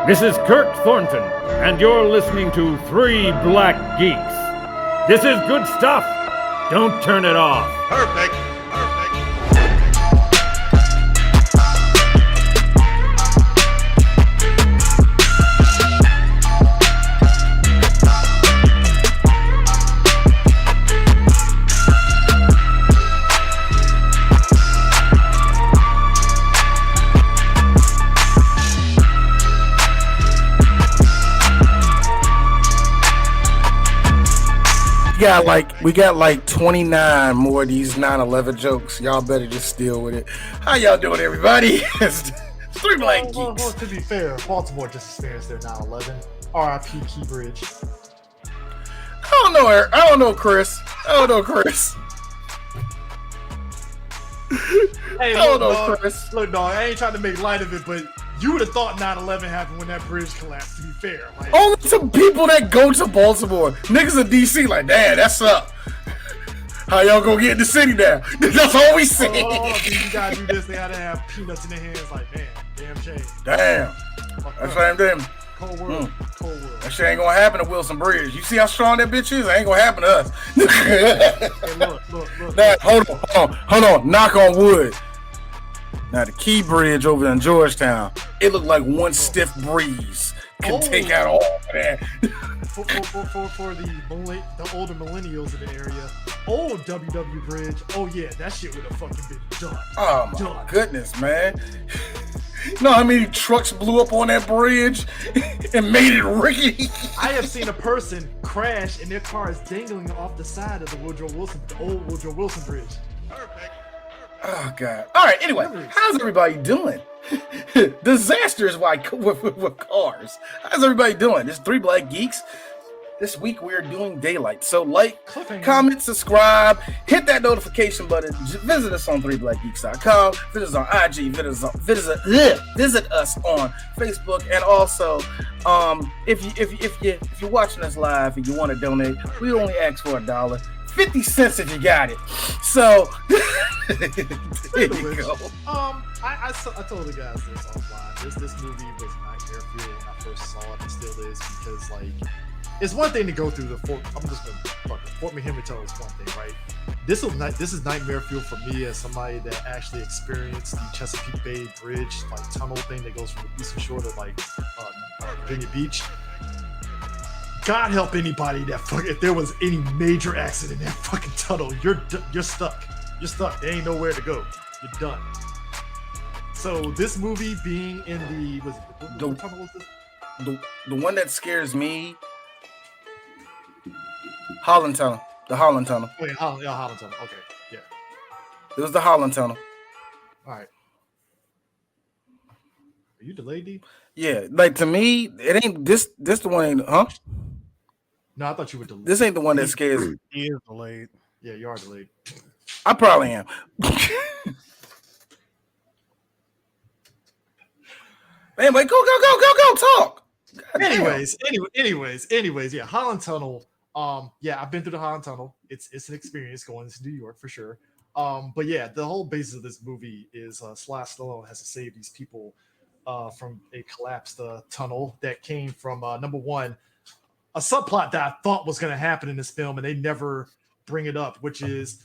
This is Kirk Thornton, and you're listening to Three Black Geeks. This is good stuff. Don't turn it off. Perfect. We got like 29 more of these 9/11 jokes. Y'all better just deal with it. How y'all doing, everybody? It's Three Black Geeks. Well, to be fair, Baltimore just experienced their 9/11. R.I.P. Key Bridge. I don't know, Chris. Hey, Chris. Look, dog, I ain't trying to make light of it, but you would have thought 9/11 happened when that bridge collapsed, to be fair. Like, Only to people that go to Baltimore. Niggas in D.C. like, damn, that's up. How y'all gonna get in the city now? That's all we say. Oh, dude, you gotta do this. They gotta have peanuts in their hands. Like, man, damn shame. Damn. That's what I'm doing. Cold world. Cold world. That shit ain't gonna happen to Wilson Bridge. You see how strong that bitch is? It ain't gonna happen to us. Hey, look. Now, hold on. Knock on wood. Now, the Key Bridge over in Georgetown, it looked like one stiff breeze can take out all of that. For the older millennials in the area, old WW Bridge, oh yeah, that shit would have fucking been done. Oh my goodness, man. You know how many trucks blew up on that bridge and made it rickety? I have seen a person crash and their car is dangling off the side of the old Woodrow Wilson Bridge. Perfect. Oh, God. All right, anyway, how's everybody doing? Disasters with cars. How's everybody doing? This is Three Black Geeks. This week we're doing Daylight. So like, comment, subscribe, hit that notification button. Visit us on 3blackgeeks.com. Visit us on IG. Visit us on Facebook. And also, if you're watching us live and you want to donate, we only ask for $1. 50 cents if you got it. So there you go. I told the guys this offline. This movie was nightmare fuel when I first saw it. It still is, because like, it's one thing to go through the Fort. I'm just gonna fuck it. Fort McHenry Tunnel is one thing, right? This is nightmare fuel for me as somebody that actually experienced the Chesapeake Bay Bridge, like tunnel thing that goes from the eastern shore to like Virginia Beach. God help anybody that if there was any major accident in that fucking tunnel, you're stuck. You're stuck. There ain't nowhere to go. You're done. So this movie being in what tunnel was this? The one that scares me, Holland Tunnel. The Holland Tunnel. Oh yeah, Holland Tunnel. Okay, yeah. It was the Holland Tunnel. All right. Are you delayed, D? Yeah, like to me, it ain't this the one ain't, huh? No, I thought you were delayed. This ain't the one that scares me. He is delayed. Yeah, you are delayed. I probably am. Anyway, go, talk. God Anyways, yeah, Holland Tunnel. Yeah, I've been through the Holland Tunnel. It's an experience going to New York for sure. But yeah, the whole basis of this movie is Stallone has to save these people from a collapsed tunnel that came from number one, a subplot that I thought was going to happen in this film, and they never bring it up, which is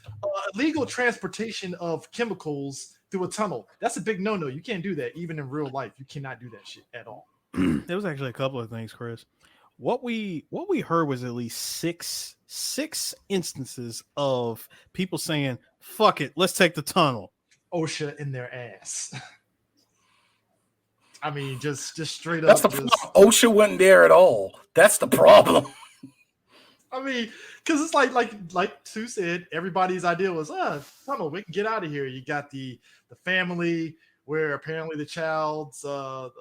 illegal transportation of chemicals through a tunnel. That's a big no-no. You can't do that. Even in real life, you cannot do that shit at all. There was actually a couple of things, Chris. What we heard was at least six instances of people saying, "Fuck it, let's take the tunnel." OSHA in their ass. I mean, just straight That's up. the problem. OSHA wasn't there at all. That's the problem. I mean, because it's like Sue said, everybody's idea was, tunnel, we can get out of here. You got the family where apparently the child's, the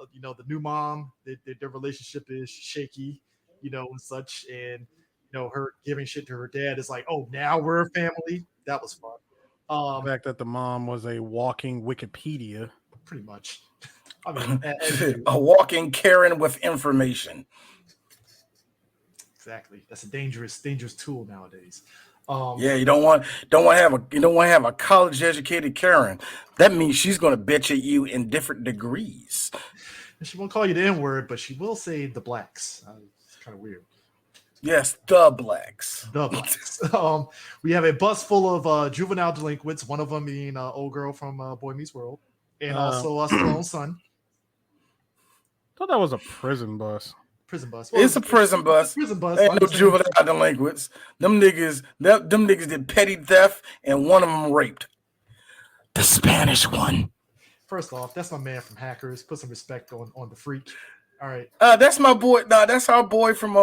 new mom, their relationship is shaky, and such, and her giving shit to her dad is like, oh, now we're a family. That was fun. The fact that the mom was a walking Wikipedia, pretty much. I mean, a walking Karen with information. Exactly. That's a dangerous tool nowadays. Yeah, you don't want to have a college educated Karen. That means she's going to bitch at you in different degrees. She won't call you the N-word, but she will say the blacks. It's kind of weird. Yes, the blacks. The blacks. We have a bus full of juvenile delinquents. One of them being old girl from Boy Meets World, and also Stallone's son. Thought that was a prison bus. Prison bus. It's a prison bus. Prison bus. Ain't no juvenile delinquents. Them niggas did petty theft, and one of them raped. The Spanish one. First off, that's my man from Hackers. Put some respect on the freak. All right. That's my boy. Nah, that's our boy from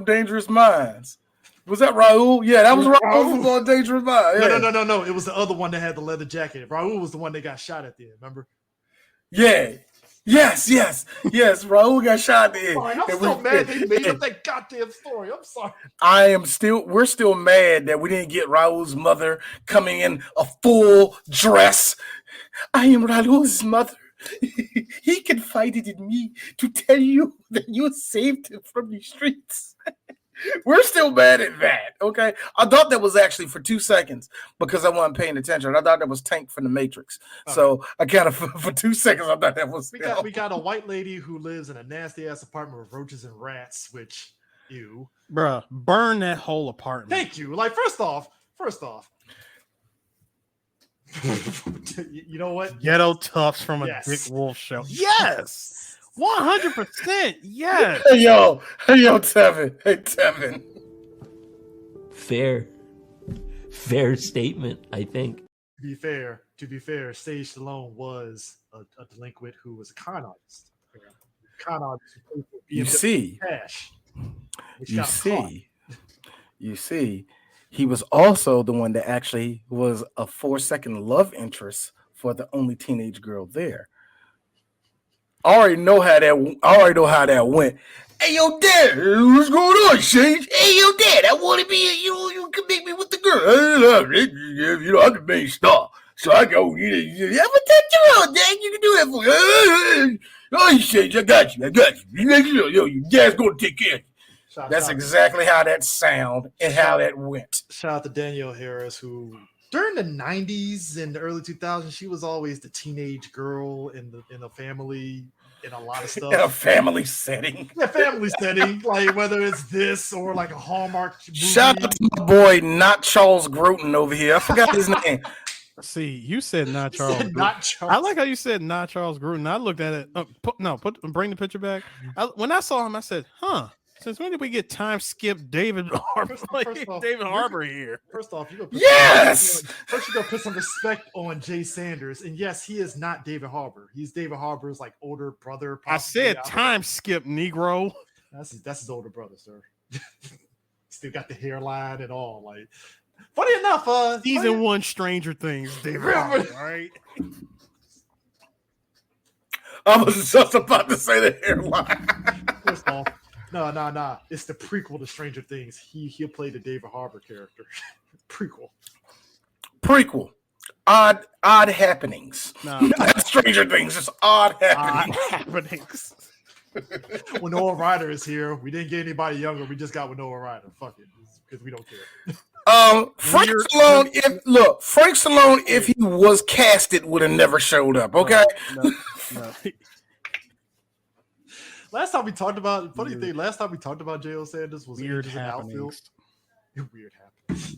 Dangerous Minds. Was that Raul? Yeah, that was Raul from Dangerous Minds. Yeah. No. It was the other one that had the leather jacket. Raul was the one that got shot at the end. Remember? Yeah. Yes. Raul got shot there. I'm still mad they made up that goddamn story. I'm sorry. We're still mad that we didn't get Raul's mother coming in a full dress. I am Raul's mother. He confided in me to tell you that you saved him from the streets. We're still mad at that, okay? I thought that was actually for 2 seconds because I wasn't paying attention. I thought that was Tank from the Matrix. So I kind of, for 2 seconds, I thought that was... We got a white lady who lives in a nasty-ass apartment with roaches and rats, which, ew. Bruh, burn that whole apartment. Thank you. Like, first off, you know what? Ghetto toughs from a Dick Wolf show. Yes! 100%. Yes. Hey, yo, Tevin. Hey, Tevin. Fair statement, I think. To be fair, Sage Stallone was a delinquent who was a con artist. You see, he was also the one that actually was a 4-second love interest for the only teenage girl there. I already know how that went. Hey, yo, Dad, what's going on, Sage? Hey, yo, Dad, I want to be, you can make me with the girl. I'm the main star. So I go, I'm going to take you out, Dad. You can do that for me. Oh, Sage, I got you. Yo, your dad's going to take care of you. That's exactly how that sound and how that went. Shout out to Danielle Harris, who during the 90s and the early 2000s, she was always the teenage girl in a family, in a lot of stuff. In a family setting. Yeah, family setting. Like whether it's this or like a Hallmark movie. Shout out to my boy, not Charles Groton over here. I forgot his name. See, you said not Charles. Not Charles. I like how you said not Charles Gruden. I looked at it. Bring the picture back. When I saw him, I said, "Huh? Since when did we get time skip David Harbour? David Harbour here." First off, you go. Yes. First, you go put some respect on Jay Sanders, and yes, he is not David Harbour. He's David Harbour's like older brother. I said time skip, Negro. That's his older brother, sir. Still got the hairline and all. Like, funny enough, season 1 Stranger Things, David Harbour, right? I was just about to say the hairline. First off. No. It's the prequel to Stranger Things. He'll play the David Harbour character. Prequel. Odd happenings. No. Not Stranger Things, just odd happenings. Winona Ryder is here. We didn't get anybody younger. We just got Winona Ryder. Fuck it, because we don't care. Frank Stallone, if he was casted, would have never showed up. Okay. No. Last time we talked about J.O. Sanders was weird in the outfield. Weird happenings.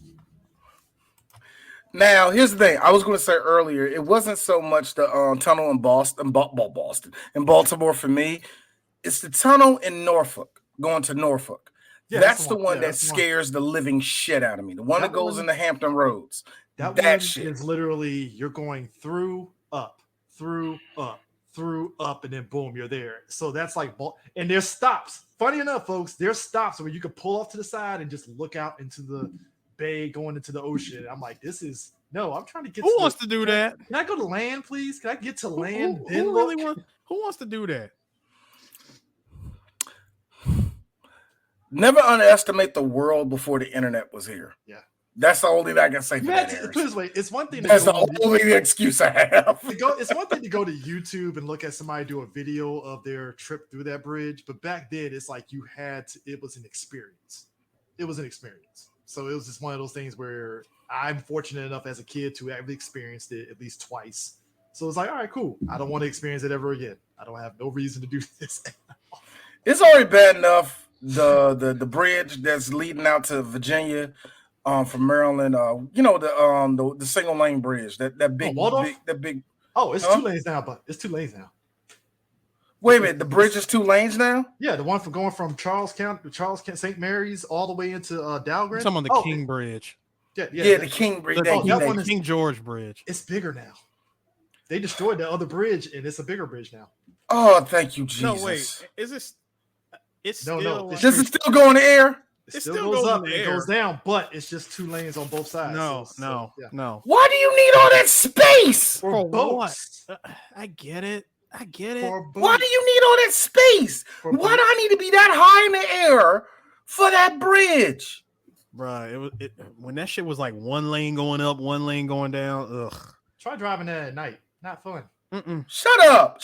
Now, here's the thing. I was going to say earlier, it wasn't so much the tunnel in Baltimore for me. It's the tunnel in Norfolk, going to Norfolk. Yeah, that's the one that scares the living shit out of me. The one that goes into Hampton Roads. That shit is literally you're going through, up, and then boom, you're there. So that's like, and there's stops. Funny enough, folks, there's stops where you can pull off to the side and just look out into the bay going into the ocean. I'm like, I'm trying to get. Who wants to do that? Can I go to land, please? Can I get to land? Who wants to do that? Never underestimate the world before the internet was here. Yeah. That's the only thing I can say for that. Put it this way, it's one thing. That's the only excuse I have. It's one thing to go to YouTube and look at somebody do a video of their trip through that bridge, but back then it's like it was an experience. So it was just one of those things where I'm fortunate enough as a kid to have experienced it at least twice. So it's like, all right, cool. I don't want to experience it ever again. I don't have no reason to do this. It's already bad enough. The bridge that's leading out to Virginia, from Maryland. The single lane bridge. That big, big. Oh, it's 2 lanes now, but it's 2 lanes now. Wait a minute, the bridge is 2 lanes now? Yeah, the one for going from Charles County, St. Mary's, all the way into Dahlgren. Some on the King Bridge. Yeah, the King Bridge. The King George Bridge. It's bigger now. They destroyed the other bridge, and it's a bigger bridge now. Oh, thank you, Jesus. No, wait. Is this? It's still. Does it still go in the air? It still goes up and it goes down, but it's just 2 lanes on both sides. No. Why do you need all that space? For boats. What? I get it. Why do you need all that space? Why do I need to be that high in the air for that bridge? Bruh, when that shit was like 1 lane going up, 1 lane going down. Ugh. Try driving that at night. Not fun. Mm-mm. Shut up.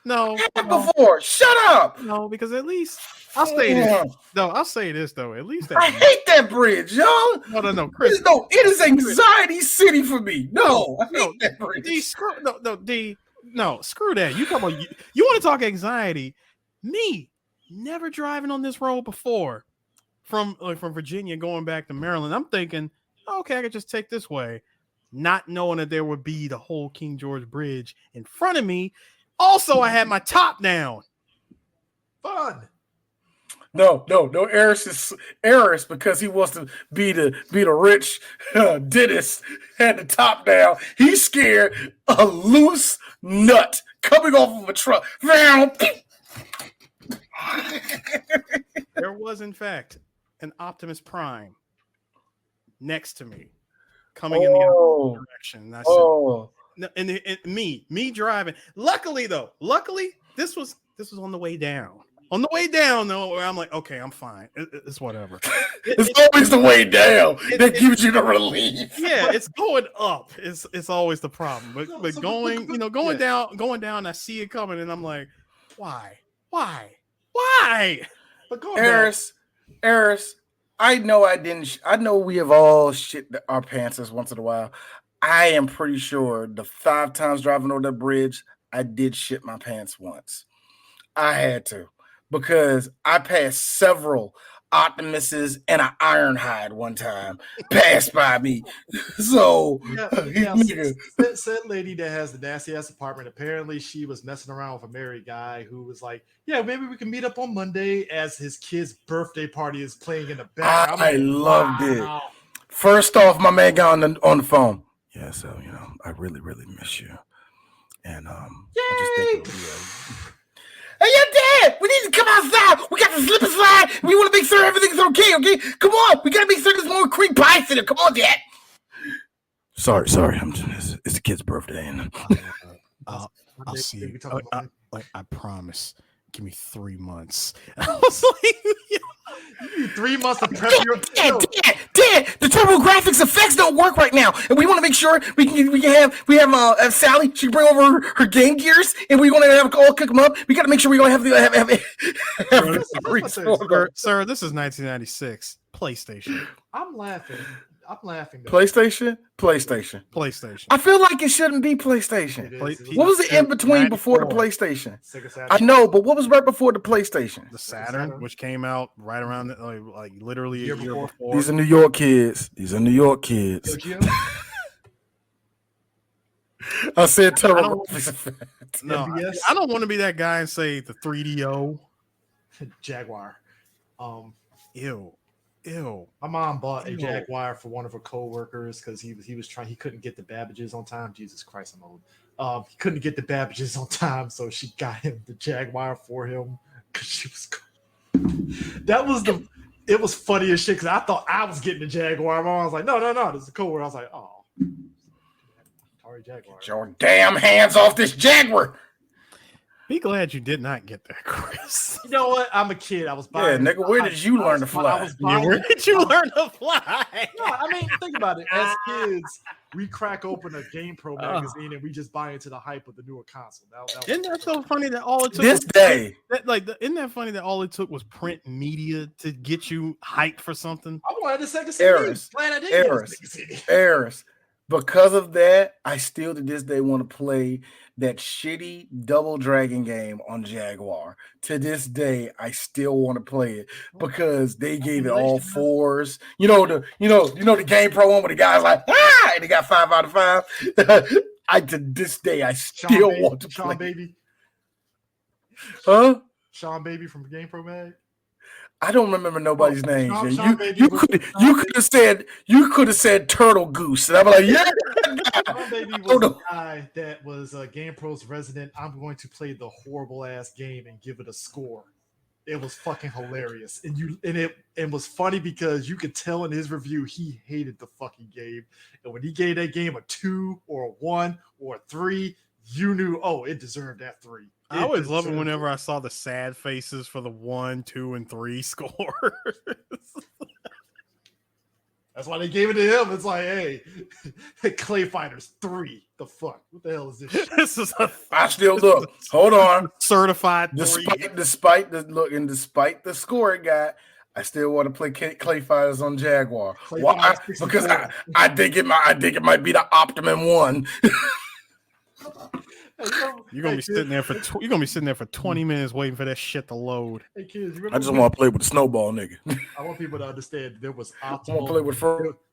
No. Before. Shut up. No, because at least I'll say this. No, I'll say this though. At least I hate that bridge, y'all. No, Chris. No, it is anxiety city for me. No, I hate that bridge. Screw that. You come on. You want to talk anxiety? Me, never driving on this road before, from Virginia going back to Maryland. I'm thinking, okay, I could just take this way, not knowing that there would be the whole King George Bridge in front of me. Also, I had my top down. Fun. No. Eris because he wants to be the rich dentist, had the top down. He's scared a loose nut coming off of a truck. There was, in fact, an Optimus Prime next to me, coming in the opposite direction. And I said, me driving. Luckily, this was on the way down. On the way down, though, where I'm like, okay, I'm fine. It's whatever. It's always the way down that gives you the relief. Yeah, it's going up. It's always the problem. But going down, I see it coming, and I'm like, why? But Eris, I know we have all shit our pants once in a while. I am pretty sure the 5 times driving over that bridge, I did shit my pants once. I had to, because I passed several Optimuses and an Ironhide one time passed by me. So said lady that has the nasty ass apartment, apparently she was messing around with a married guy who was like, yeah, maybe we can meet up on Monday as his kid's birthday party is playing in the background. I loved it. First off, my man got on the phone. Yeah, so I really, really miss you. And I just think hey, your dad, we need to come outside. We got the slip and slide. We want to make sure everything's okay? Come on. We got to make sure there's more cream pies in there. Come on, Dad. Sorry. It's the kid's birthday. And I'll see you. I promise. Give me 3 months. I was like, you need 3 months to prep your Dad, the TurboGrafx effects don't work right now, and we want to make sure we have Sally. She can bring over her Game Gears, and we want to have all cook them up. We got to make sure we don't have Sir, this is 1996 PlayStation. I'm laughing. Though. PlayStation. I feel like it shouldn't be PlayStation. What was it in between before the PlayStation? I know, but what was right before the PlayStation? The Saturn, which came out right around like literally a year before. These are New York kids. I said TurboGrafx. No, I don't want to be that guy and say the 3DO Jaguar. Ew. My mom bought a Jaguar for one of her coworkers because he couldn't get the Babbages on time. Jesus Christ, I'm old. He couldn't get the Babbages on time, so she got him the Jaguar for him because she was cool. It was funny as shit because I thought I was getting the Jaguar. My mom was like, no, this is a coworker. I was like, oh, sorry, Jaguar. Get your damn hands off this Jaguar. Be glad you did not get that, Chris. You know what? I'm a kid. I was buying. Yeah, nigga, where did you learn to fly? Where did you learn to fly? No, I mean, think about it. As kids, we crack open a GamePro magazine and we just buy into the hype of the newer console. Isn't that so funny that all it took isn't that funny that all it took was print media to get you hyped for something? I wanted the Sega CD. Eris, because of that, I still to this day want to play that shitty Double Dragon game on Jaguar. To this day, I still want to play it because they gave it all fours. You know the Game Pro one where the guy's like, and they got 5 out of 5. To this day, I still want to play. Sean Baby. Huh? Sean Baby from Game Pro Mag. I don't remember nobody's name. You could have said Turtle Goose, and I'm like, yeah. Sean Baby was the guy that was Game Pro's resident. I'm going to play the horrible ass game and give it a score. It was fucking hilarious, and it was funny because you could tell in his review he hated the fucking game, and when he gave that game a 2 or a 1 or a 3, you knew it deserved that 3. I always love it whenever I saw the sad faces for the 1, 2, and 3 scores. That's why they gave it to him. It's like, hey, Clay Fighters 3. The fuck? What the hell is this shit? This is I still look. Hold on. Certified 3. Despite the score it got, I still want to play Clay Fighters on Jaguar. Why? Because I think it might be the optimum one. You're gonna be sitting there for 20 minutes waiting for that shit to load. Hey kids, I just want to play with the snowball nigga. I want people to understand there was I want to optimal. play with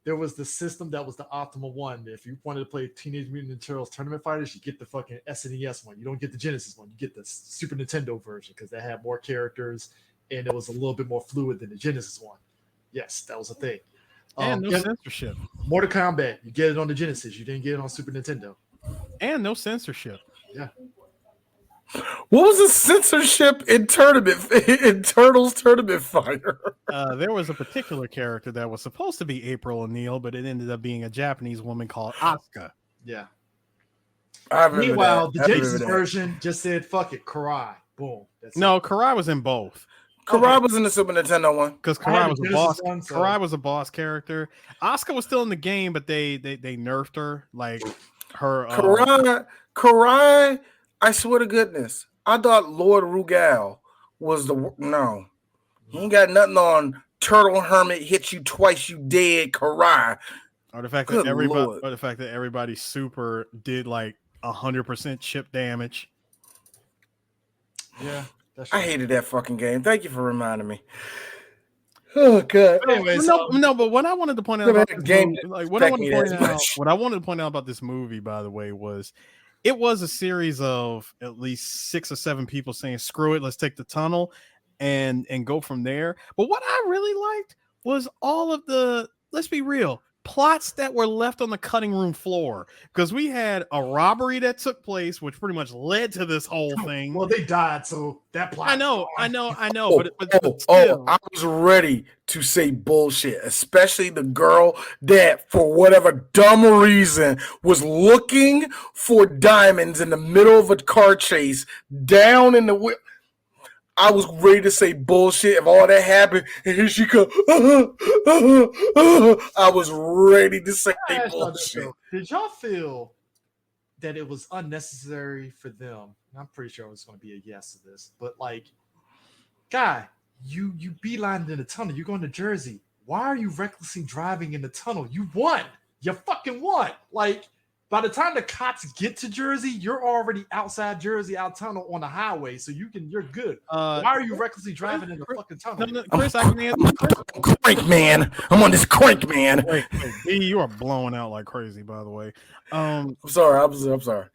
There was the system that was the optimal one. If you wanted to play Teenage Mutant Ninja Turtles Tournament Fighters, you get the fucking SNES one. You don't get the Genesis one. You get the Super Nintendo version because they had more characters and it was a little bit more fluid than the Genesis one. Yes, that was a thing. And no censorship. Mortal Kombat, you get it on the Genesis. You didn't get it on Super Nintendo. And no censorship. Yeah. What was the censorship in Turtles Tournament Fighter? There was a particular character that was supposed to be April O'Neil, but it ended up being a Japanese woman called Asuka. Yeah. Meanwhile, the Genesis version just said, fuck it, Karai. Boom. Karai was in both. Karai was in the Super Nintendo one. Because Karai was a boss. Karai was a boss character. Asuka was still in the game, but they nerfed her. Like her Karai, I swear to goodness, I thought Lord Rugal was no. He ain't got nothing on Turtle Hermit hit you twice, you dead Karai. Or the fact that everybody super did like 100% chip damage. Yeah. I hated that fucking game. Thank you for reminding me. Oh god. Anyways, but what I wanted to point out about this movie, what I wanted to point out about this movie, by the way, was it was a series of at least 6 or 7 people saying, screw it, let's take the tunnel and go from there. But what I really liked was all of the, let's be real, plots that were left on the cutting room floor, because we had a robbery that took place, which pretty much led to this whole thing. Well, they died, so that plot. I know. But still. I was ready to say bullshit, especially the girl that, for whatever dumb reason, was looking for diamonds in the middle of a car chase down in the. I was ready to say bullshit if all that happened, and here she comes. I was ready to say bullshit. Did y'all feel that it was unnecessary for them? I'm pretty sure it was going to be a yes to this, but like, guy, you beelined in the tunnel. You're going to Jersey. Why are you recklessly driving in the tunnel? You won. You fucking won. Like, by the time the cops get to Jersey, you're already outside Jersey, out tunnel on the highway, so you're good. Why are you recklessly driving in the fucking tunnel? No, Chris, I can answer. Crank man, I'm on this crank man. Wait, you are blowing out like crazy, by the way. I'm sorry. I'm sorry.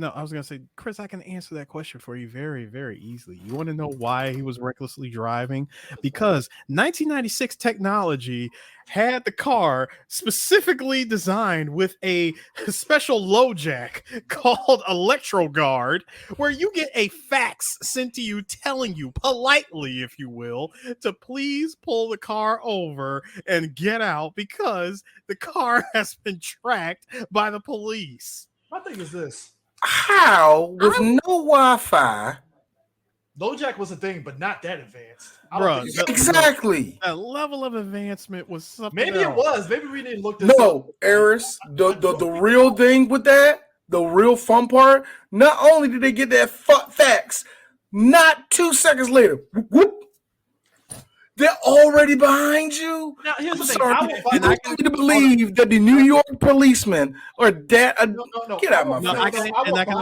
No, I was gonna say, Chris, I can answer that question for you very, very easily. You want to know why he was recklessly driving? Because 1996 technology had the car specifically designed with a special low jack called Electro Guard, where you get a fax sent to you telling you politely, if you will, to please pull the car over and get out because the car has been tracked by the police. My thing is this. How, with no Wi-Fi? LoJack was a thing, but not that advanced. Exactly. That level of advancement was something. Maybe else. It was. Maybe we didn't look this No, Eris, the real thing with that, the real fun part, not only did they get that fax, not 2 seconds later, whoop, They're already behind you. Now here's I'm the thing. sorry. I will You fight. want me to believe that the New York policemen are that? No. Get out of my No, face. I can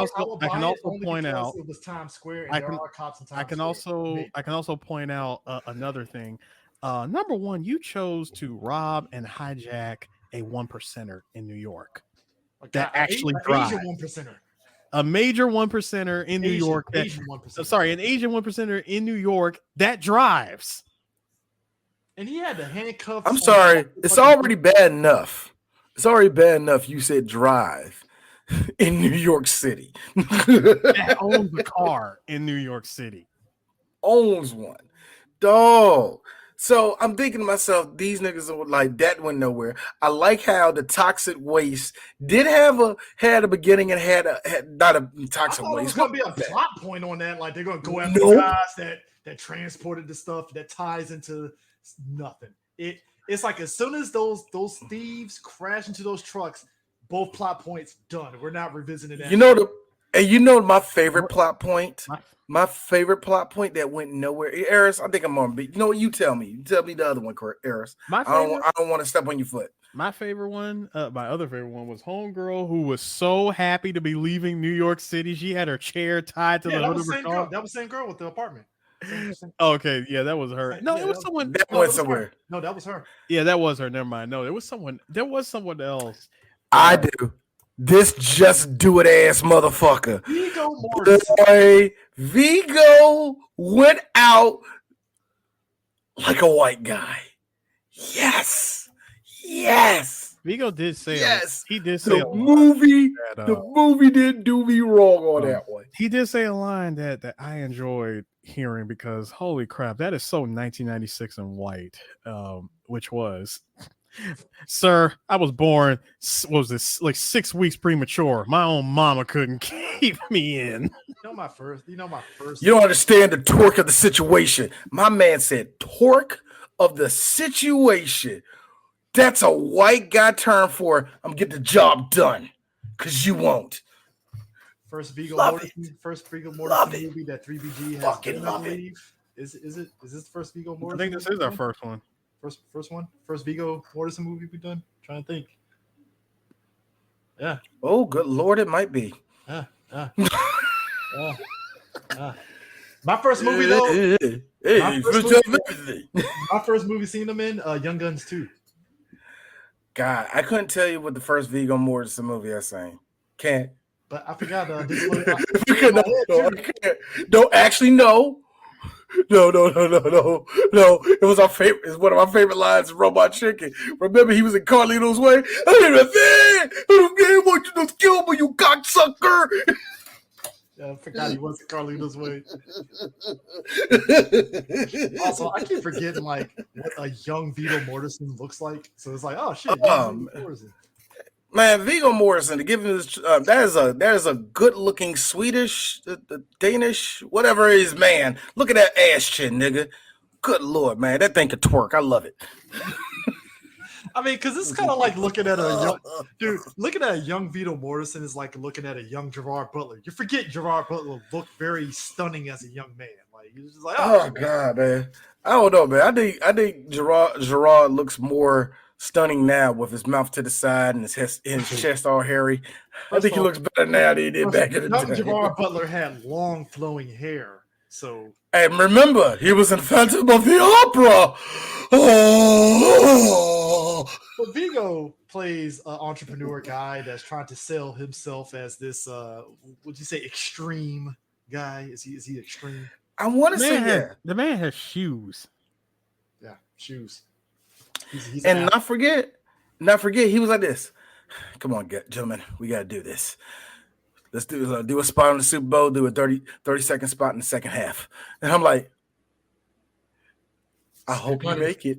also only point because out. it was Times Square, and I there can- are cops in Times I can Square. also point out another thing. Number one, you chose to rob and hijack a 1%er in New York that actually drives. Asian 1%er. A major 1%er in New York. Asian 1%er. Sorry, an Asian 1%er in New York that drives. And he had the handcuffs. I'm sorry. It's already bad enough. It's already bad enough you said drive in New York City. That owns a car in New York City. Owns one. Dog. So I'm thinking to myself, these niggas are like, that went nowhere. I like how the toxic waste did had a beginning and had not a toxic I thought waste. it was gonna be a plot point on that. Like they're gonna go after Nope. the guys that transported the stuff that ties into nothing. It's like as soon as those thieves crash into those trucks, both plot points done. We're not revisiting that. You know my favorite plot point? My favorite plot point that went nowhere. Eris, I think I'm on. You know what? You tell me. You tell me the other one, Eris. I don't want to step on your foot. My favorite one, my other favorite one was Homegirl, who was so happy to be leaving New York City. She had her chair tied to the hood of her car. That was the same girl with the apartment. Okay, yeah, that was her. No, it was someone. That went somewhere. No, that was her. Yeah, that was her. Never mind. No, there was someone else. I do. This just do it ass motherfucker. Viggo Mortensen. Boy, Viggo went out like a white guy. Yes. Viggo did say Yes. He did say The movie didn't do me wrong on that one. He did say a line that I enjoyed hearing because holy crap, that is so 1996 and white. Which was, sir, I was born, what was this, like 6 weeks premature. My own mama couldn't keep me in. You know my first. You don't understand the torque of the situation. My man said torque of the situation. That's a white guy term for I'm getting the job done. Because you won't. First Viggo Mortensen movie that 3BG has Fucking done, I love it. believe. Is this the first Viggo Mortensen? I think this is our first one. First one? First Viggo Mortensen movie we've done? Trying to think. Yeah. Oh, good Lord, it might be. My first movie though. My first movie seen him in Young Guns 2. God, I couldn't tell you what the first Viggo Mortensen movie I seen. Can't. But I forgot this one. I can't. No, actually, no. No. It was our favorite. It's one of my favorite lines in Robot Chicken. Remember, he was in Carlito's Way. I don't want you to kill me, you cocksucker. Yeah, I forgot he was in Carlito's Way. Also, I keep forgetting like what a young Viggo Mortensen looks like. So it's like, oh shit, Mortensen. Man, Viggo Mortensen, to give him this, that is a good-looking Swedish, Danish, whatever it is, man. Look at that ass chin, nigga. Good Lord, man, that thing could twerk. I love it. I mean, because it's kind of like looking at looking at a young Viggo Mortensen is like looking at a young Gerard Butler. You forget Gerard Butler looked very stunning as a young man. Like he was just like, oh God, man. I don't know, man. I think Gerard looks more stunning now with his mouth to the side and his chest all hairy. I think he looks better now than he did back in the day. Gerard Butler had long flowing hair, so. And remember, he was in Phantom of the Opera. Oh. But Viggo plays an entrepreneur guy that's trying to sell himself as this, would you say, extreme guy? Is he extreme? I want to say the man has shoes. Yeah, shoes. He's and not forget, he was like this. Come on, gentlemen, we got to do this. Let's do a spot on the Super Bowl, do a 30-second spot in the second half. And I'm like, I hope you make it.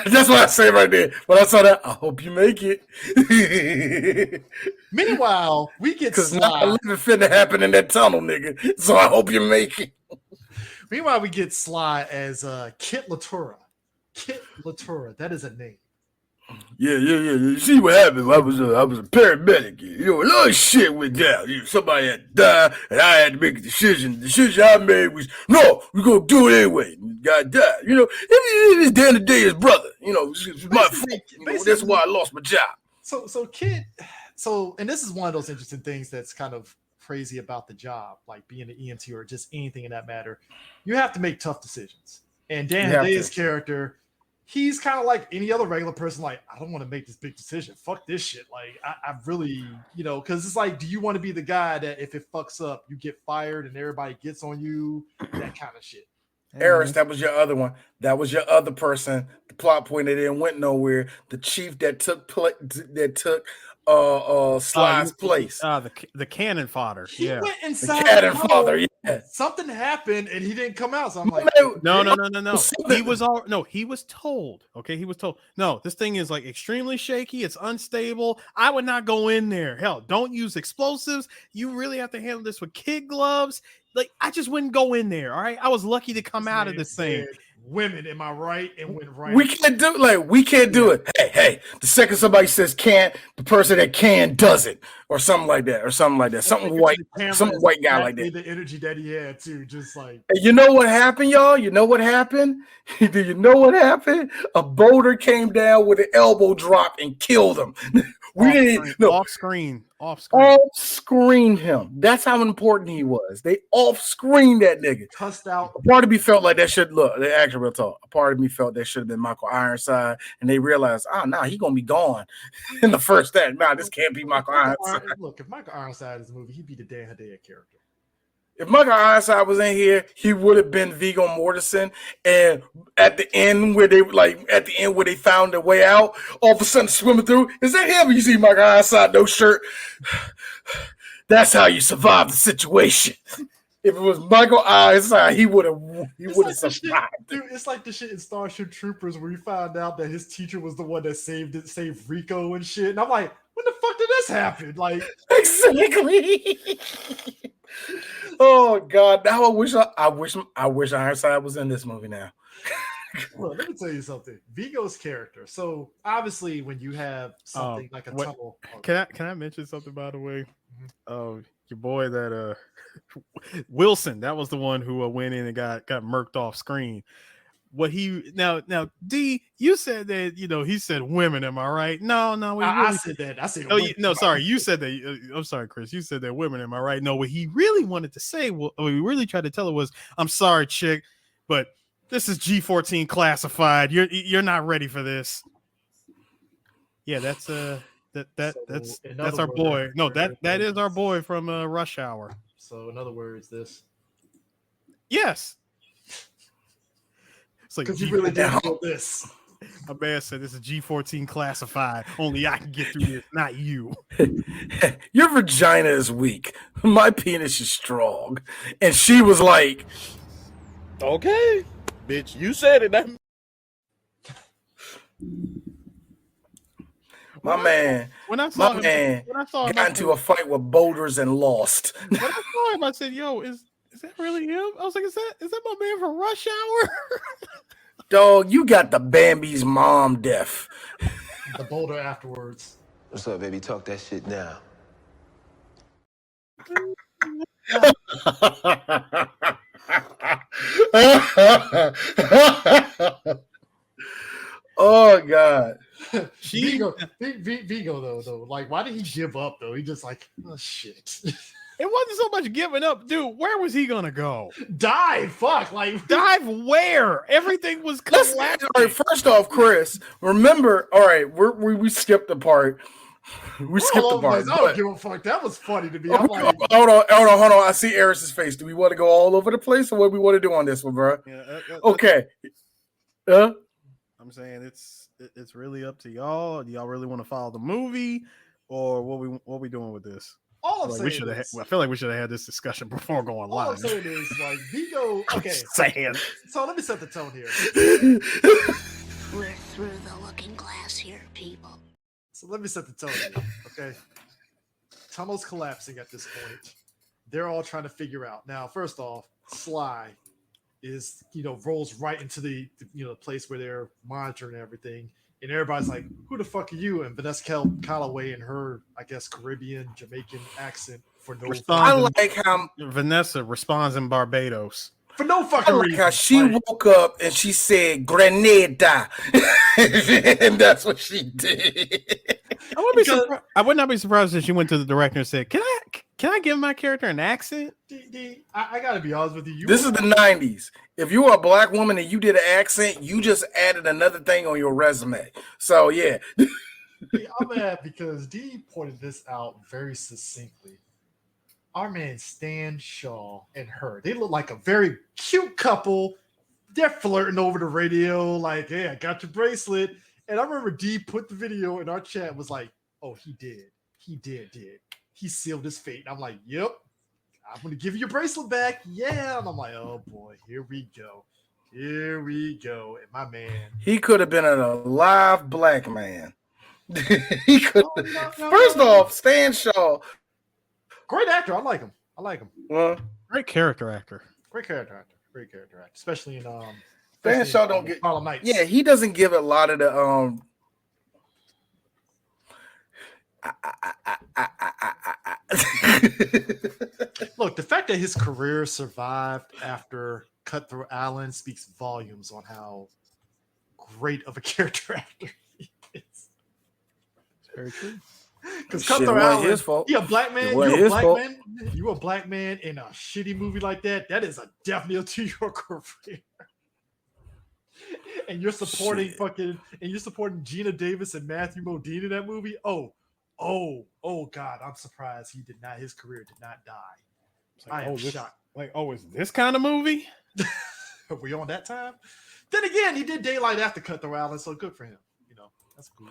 That's what I say right there. When I saw that, I hope you make it. Meanwhile, we get because nothing finna happen in that tunnel, nigga. So I hope you make it. Meanwhile, we get Sly as Kit Latura. Kit Latura, that is a name. Yeah. You see what happened? I was a paramedic. A lot of shit went down. Somebody had to die, and I had to make a decision. The decision I made was, no, we're gonna do it anyway. The guy died. At the end of the day, his brother. It's my fault. That's why I lost my job. And this is one of those interesting things that's kind of crazy about the job, like being an EMT or just anything in that matter. You have to make tough decisions. And Dan Hidea's character, he's kind of like any other regular person. Like, I don't want to make this big decision. Fuck this shit. Like, I really, because it's like, do you want to be the guy that if it fucks up, you get fired and everybody gets on you? That kind of shit. Eris, that was your other one. That was your other person. The plot point that didn't went nowhere. The chief that took Sly's place. The cannon fodder. He went inside the cannon fodder. Yeah. Something happened and he didn't come out. So I'm like, no. He was told. Okay, he was told. No, this thing is like extremely shaky. It's unstable. I would not go in there. Hell, don't use explosives. You really have to handle this with kid gloves. Like, I just wouldn't go in there. All right, I was lucky to come out of this thing. Women, am I right? And went right. We can't do it. Hey, the second somebody says can't, the person that can does it, or something like that. Some white guy like that. The energy that he had too, just like. You know what happened, y'all? You know what happened? Do you know what happened? A boulder came down with an elbow drop and killed him. Off screen him. That's how important he was. They off screened that nigga. Cussed out. A part of me felt like that should look. The actual real talk. A part of me felt that should have been Michael Ironside, and they realized, he gonna be gone in the first act. This can't be Michael Ironside. Look, if Michael Ironside is a movie, he'd be the Dan Hedaya character. If Michael Ironside was in here, he would have been Viggo Mortensen. And at the end where they found their way out, all of a sudden swimming through, is that him? You see Michael Ironside, no shirt. That's how you survive the situation. If it was Michael Ironside, he would have survived. Dude, it's like the shit in Starship Troopers where you found out that his teacher was the one that saved Rico and shit. And I'm like, when the fuck did this happen? Like, exactly. Oh God! Now I wish Ironside was in this movie now. Well, let me tell you something. Viggo's character. So obviously, when you have something like a tunnel, can I mention something by the way? Your boy that Wilson, that was the one who went in and got murked off screen. What he now D, you said that he said women, am I right? No, I said that. I said sorry, you said that. I'm sorry, Chris. You said that women, am I right? No, what he really wanted to say, what he really tried to tell her was, I'm sorry, chick, but this is G14 classified. You're not ready for this. Yeah, that's that's our boy. No, that is our boy from Rush Hour. So in other words, this. Yes. Because you really didn't feel this. A man said this is G14 classified. Only I can get through this, not you. Your vagina is weak. My penis is strong. And she was like, okay, bitch, you said it. My man got into a fight with boulders and lost. When I saw him, I said, yo, is that really him? I was like, is that my man from Rush Hour? Dog, you got the Bambi's mom deaf. The boulder afterwards. What's up, baby? Talk that shit now. Oh God. Viggo though. Like, why did he give up though? He just like, oh shit. It wasn't so much giving up, dude. Where was he gonna go? Dive, fuck, like dive where? Everything was collapsing. All right, first off, Chris, remember? All right, we skipped the part. We skipped the part. I don't give a fuck. That was funny to me. I'm like, hold on. I see Eris's face. Do we want to go all over the place, or what do we want to do on this one, bro? Yeah, okay. I'm saying it's really up to y'all. Do y'all really want to follow the movie, or what we doing with this? All I'm saying is, I feel like we should have had this discussion before going live. All I'm saying is, like, Viggo. Okay, saying. So let me set the tone here. We're through the looking glass here, people. So let me set the tone here. Okay, tunnel's collapsing at this point. They're all trying to figure out. Now, first off, Sly is rolls right into the place where they're monitoring everything, And everybody's like, "Who the fuck are you?" And Vanessa Calloway in her, I guess, Caribbean Jamaican accent for no I like how Vanessa responds in Barbados. for no fucking reason. How she woke up and she said Grenada, and that's what she did. I would not be surprised if she went to the director and said, "Can I give my character an accent?" I gotta be honest with you. This is the 90s. If you were a black woman and you did an accent, you just added another thing on your resume. So yeah. I'm mad because D pointed this out very succinctly. Our man Stan Shaw and her, they look like a very cute couple. They're flirting over the radio, like, "Hey, I got your bracelet." And I remember D put the video in our chat, was like, "Oh, he did. He sealed his fate." And I'm like, "Yep, I'm gonna give you your bracelet back." Yeah. And I'm like, "Oh boy, here we go. And my man, he could have been an alive black man. He could. First off, Stan Shaw, great actor. I like him. Great character actor. Great character actor. Especially in Stan Shaw don't get. Harlem Nights. Yeah, he doesn't give a lot of the Look, the fact that his career survived after Cutthroat Island speaks volumes on how great of a character actor he is. Very true. Because Cutthroat Island, his fault. You a black man in a shitty movie like that. That is a definite to your career. And you're supporting Gina Davis and Matthew Modine in that movie. Oh God, I'm surprised his career did not die. I am shocked. Is this kind of movie? Are we on that time? Then again, he did Daylight after Cutthroat Island, so good for him. That's cool.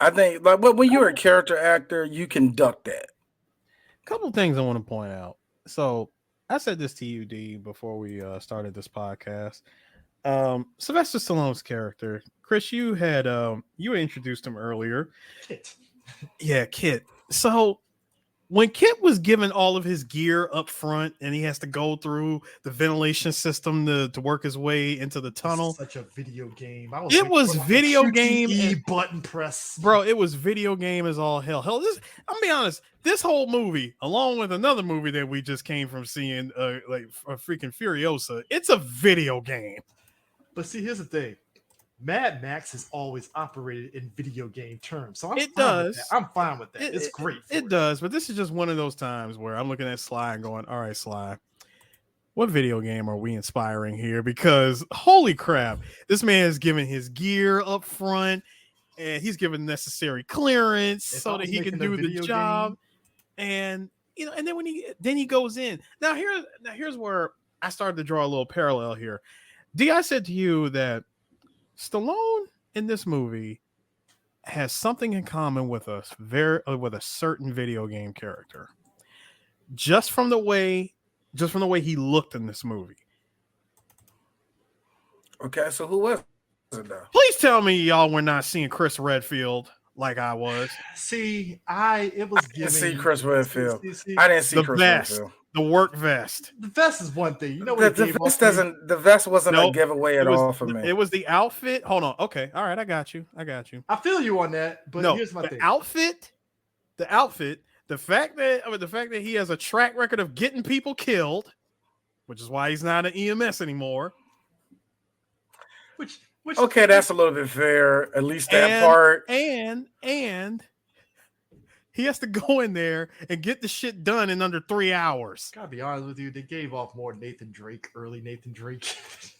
I think, but when you're a character actor, you can duck that. Couple things I want to point out. So I said this to you, D, before we started this podcast. Sylvester Stallone's character, Chris, you had introduced him earlier. Kit. Yeah, Kit. So when Kit was given all of his gear up front and he has to go through the ventilation system to work his way into the tunnel. Such a video game. It was video game button press. Bro, it was video game as all hell. I'll be honest, this whole movie, along with another movie that we just came from seeing, like a freaking Furiosa, it's a video game. But see, here's the thing. Mad Max has always operated in video game terms. So I'm fine with that. It's great. It does, but this is just one of those times where I'm looking at Sly and going, all right, Sly, what video game are we inspiring here? Because holy crap, this man is giving his gear up front and he's given necessary clearance so that he can do the job. And and then when he goes in. Now here's where I started to draw a little parallel here. D, I said to you that Stallone in this movie has something in common with us, with a certain video game character. Just from the way he looked in this movie. Okay, so who was it though? Please tell me y'all were not seeing Chris Redfield like I was. See, I didn't see Chris Redfield. I didn't see Chris Redfield. The work vest. The vest is one thing. You know what the vest wasn't a giveaway at all for me. It was the outfit. Hold on. Okay. All right. I got you. I feel you on that. But here's my thing. The outfit. The fact that he has a track record of getting people killed, which is why he's not an EMS anymore. Which okay, that's a little bit fair. At least that part. And he has to go in there and get the shit done in under 3 hours. Gotta be honest with you, they gave off more early Nathan Drake.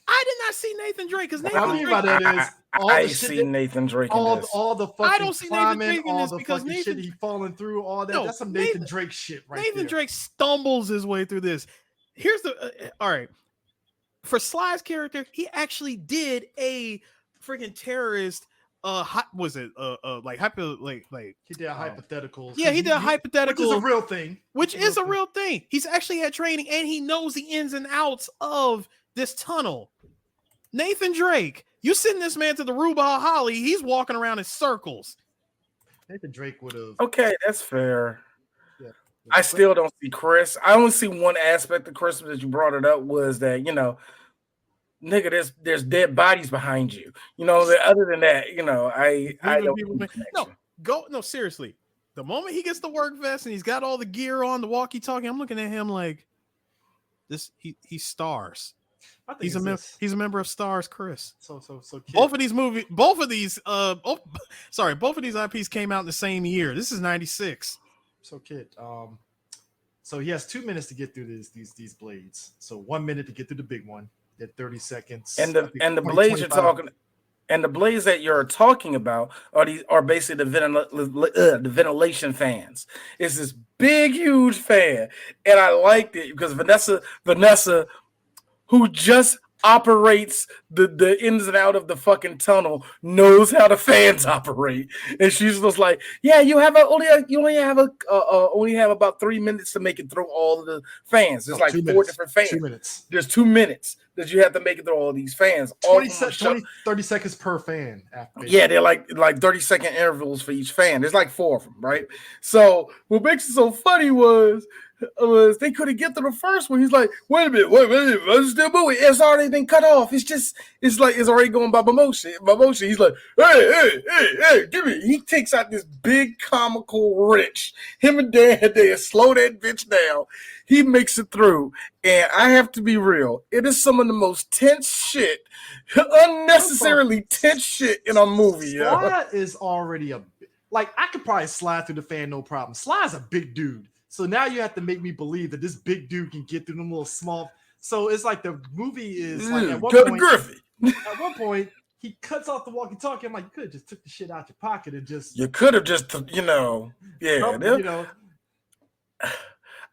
I did not see Nathan Drake because Nathan Drake. By that is I see Nathan Drake in this. All the fucking I don't see Nathan Drake in this because Nathan shit he falling through all that. That's some Nathan Drake shit right Nathan there. Drake stumbles his way through this. Here's the all right. For Sly's character, he actually did a freaking terrorist. He did hypotheticals. Yeah, he did a hypothetical, which is a real thing. Which is a real thing. He's actually had training and he knows the ins and outs of this tunnel. Nathan Drake, you send this man to the Rue Holly, he's walking around in circles. Nathan Drake would have. Okay, that's fair. Yeah. I still don't see Chris. I only see one aspect of Chris that you brought it up was that nigga, there's dead bodies behind you. You know, other than that, you know, I don't see the connection. No, seriously. The moment he gets the work vest and he's got all the gear on, the walkie-talkie, I'm looking at him like this. He stars. He's a member of Stars, Chris. So Kid, both of these IPs came out in the same year. This is 96. So Kid, so he has 2 minutes to get through these blades. So 1 minute to get through the big one. Then 30 seconds. And the blades you're talking, and the blades that you're talking about are basically the ventilation fans. It's this big, huge fan, and I liked it because Vanessa, who just operates the ins and out of the fucking tunnel, knows how the fans operate, and she's just like, "Yeah, you only have about 3 minutes to make it through all of the fans. There's like 4 different fans. 2 minutes. There's 2 minutes that you have to make it through all these fans. 30 seconds per fan. Yeah, they're like 30-second intervals for each fan. There's like 4 of them, right? So what makes it so funny was they couldn't get to the first one. He's like, wait a minute, I'm still moving. It's already been cut off. It's already going by motion. He's like, hey, give me. He takes out this big comical wrench. Him and Dan, they slow that bitch down. He makes it through. And I have to be real. It is some of the most tense shit, unnecessarily tense shit in a movie. Sly is already I could probably slide through the fan, no problem. Sly's a big dude. So now you have to make me believe that this big dude can get through them little small. So it's like the movie is like at one point he cuts off the walkie-talkie. I'm like, you could have just took the shit out your pocket and just. You could have just,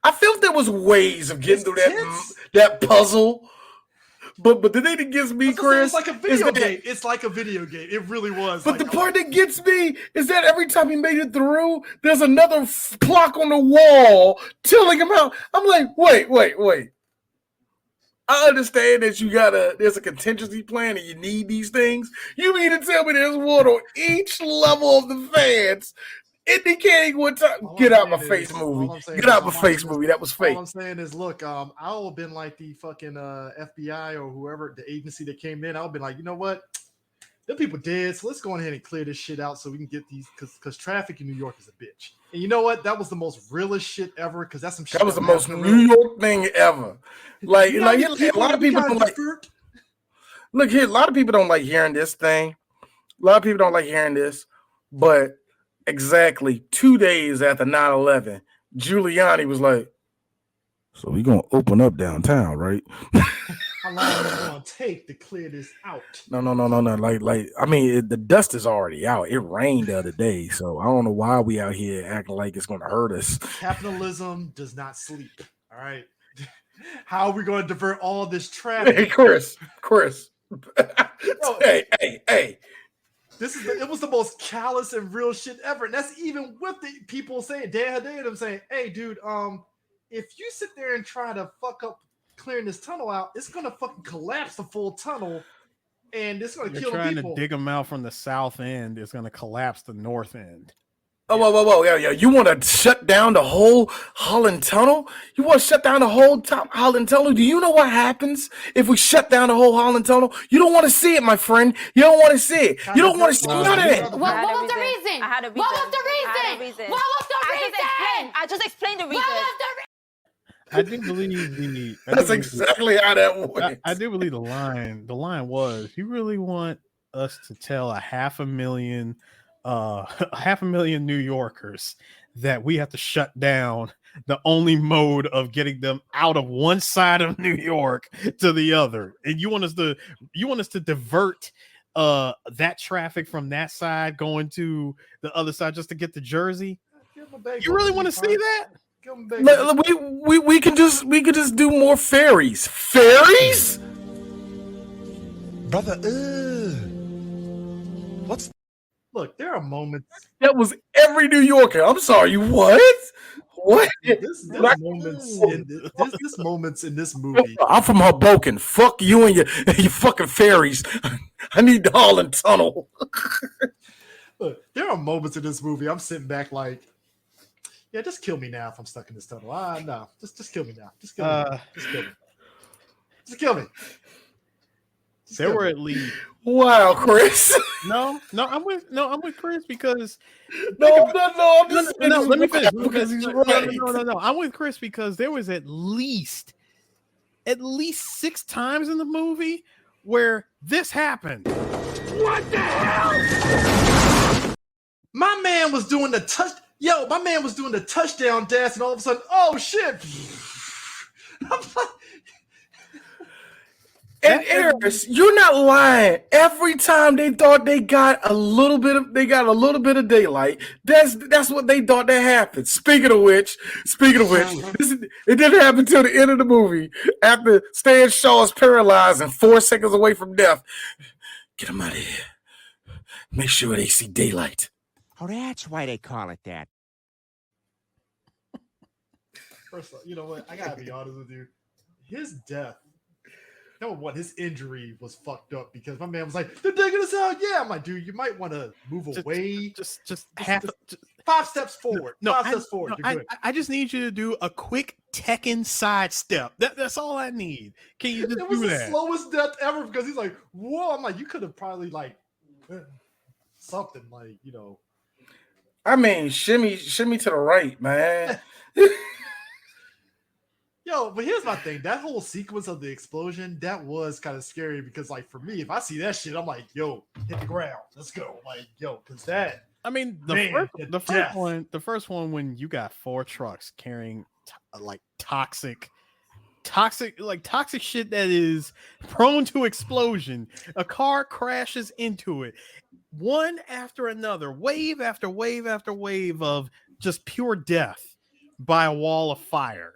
I felt there was ways of getting through that puzzle. But the thing that gets me, Chris, it's like a video game. It's like a video game. It really was. But the part that gets me is that every time he made it through, there's another clock on the wall telling him out. I'm like, wait. I understand that there's a contingency plan and you need these things. You mean to tell me there's one on each level of the fans indicating what time? Get out my face, movie. Get out my face, movie. That was fake. All I'm saying is, look, I'll have been like the fucking FBI or whoever, the agency that came in. I'll be like, you know what? Them people dead, so let's go ahead and clear this shit out so we can get these, because traffic in New York is a bitch. And you know what? That was the most realest shit ever, because that's some shit. That was the most New York thing ever. A lot of people don't like. Look here, a lot of people don't like hearing this thing. A lot of people don't like hearing this, but exactly 2 days after 9/11, Giuliani was like, "So we gonna open up downtown, right?" How long is it gonna take to clear this out? No. I mean, the dust is already out. It rained the other day, so I don't know why we out here acting like it's gonna hurt us. Capitalism does not sleep. All right. How are we gonna divert all this traffic? Hey, Chris. Hey. It was the most callous and real shit ever. And that's even with the people saying, Dan Hedaya, them saying, hey, dude, if you sit there and try to fuck up clearing this tunnel out, it's going to fucking collapse the full tunnel. And it's going to kill the people. You're trying to dig them out from the south end. It's going to collapse the north end. Oh, whoa. Yeah. You want to shut down the whole Holland Tunnel? You want to shut down the whole Holland Tunnel? Do you know what happens if we shut down the whole Holland Tunnel? You don't want to see it, my friend. You don't want to see it. You don't want to see none of it. What was the reason? What was the reason? I just explained the reason. I do believe That's exactly how that went. I do believe the line was, you really want us to tell 500,000 New Yorkers that we have to shut down the only mode of getting them out of one side of New York to the other, and you want us to divert that traffic from that side going to the other side just to get to Jersey? You really want to see that? We could just do more ferries. Ferries, brother. What's Look, there are moments. That was every New Yorker. I'm sorry, what? There's moments in this movie. I'm from Hoboken. Fuck you and your fucking ferries. I need the Holland Tunnel. Look, there are moments in this movie I'm sitting back like, yeah, just kill me now if I'm stuck in this tunnel. No, just kill me now. Just kill me. Just kill me. There were at least wow, Chris. no. I'm with Chris because no. I'm just no. Let me finish. Because he's right. No. I'm with Chris because there was at least 6 times in the movie where this happened. What the hell? My man was doing the touchdown dance, and all of a sudden, oh shit! I'm like, and Eris, you're not lying. Every time they thought they got a little bit of daylight, that's what they thought that happened. Speaking of which, it didn't happen until the end of the movie after Stan Shaw is paralyzed and 4 seconds away from death. Get him out of here. Make sure they see daylight. Oh, that's why they call it that. First of all, you know what? I gotta be honest with you. His death, his injury was fucked up because my man was like, "They're digging us out." Yeah, I'm like, dude, you might want to move away. Just 5 steps forward. No, 5 steps forward. No, You're good. I just need you to do a quick Tekken sidestep. That's all I need. Can you just It was do the that? slowest death ever because he's like, "Whoa!" I'm like, you could have probably like something like, you know. I mean, shimmy to the right, man. Yo, but here's my thing. That whole sequence of the explosion, that was kind of scary because, like, for me, if I see that shit, I'm like, yo, hit the ground. Let's go. Like, yo, because that. I mean, the first one when you got 4 trucks carrying toxic shit that is prone to explosion. A car crashes into it. One after another, wave after wave after wave of just pure death by a wall of fire.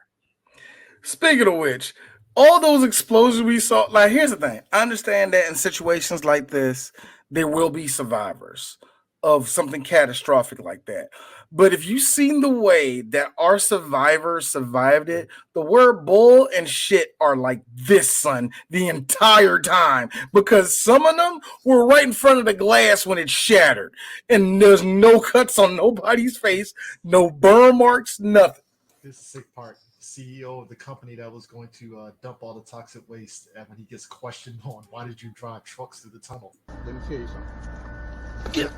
Speaking of which, all those explosions we saw, like, here's the thing. I understand that in situations like this, there will be survivors of something catastrophic like that. But if you've seen the way that our survivors survived it, the word bull and shit are like this, son, the entire time. Because some of them were right in front of the glass when it shattered. And there's no cuts on nobody's face, no burn marks, nothing. This is the sick part. CEO of the company that was going to dump all the toxic waste, and when he gets questioned on why did you drive trucks through the tunnel? Let me tell you something.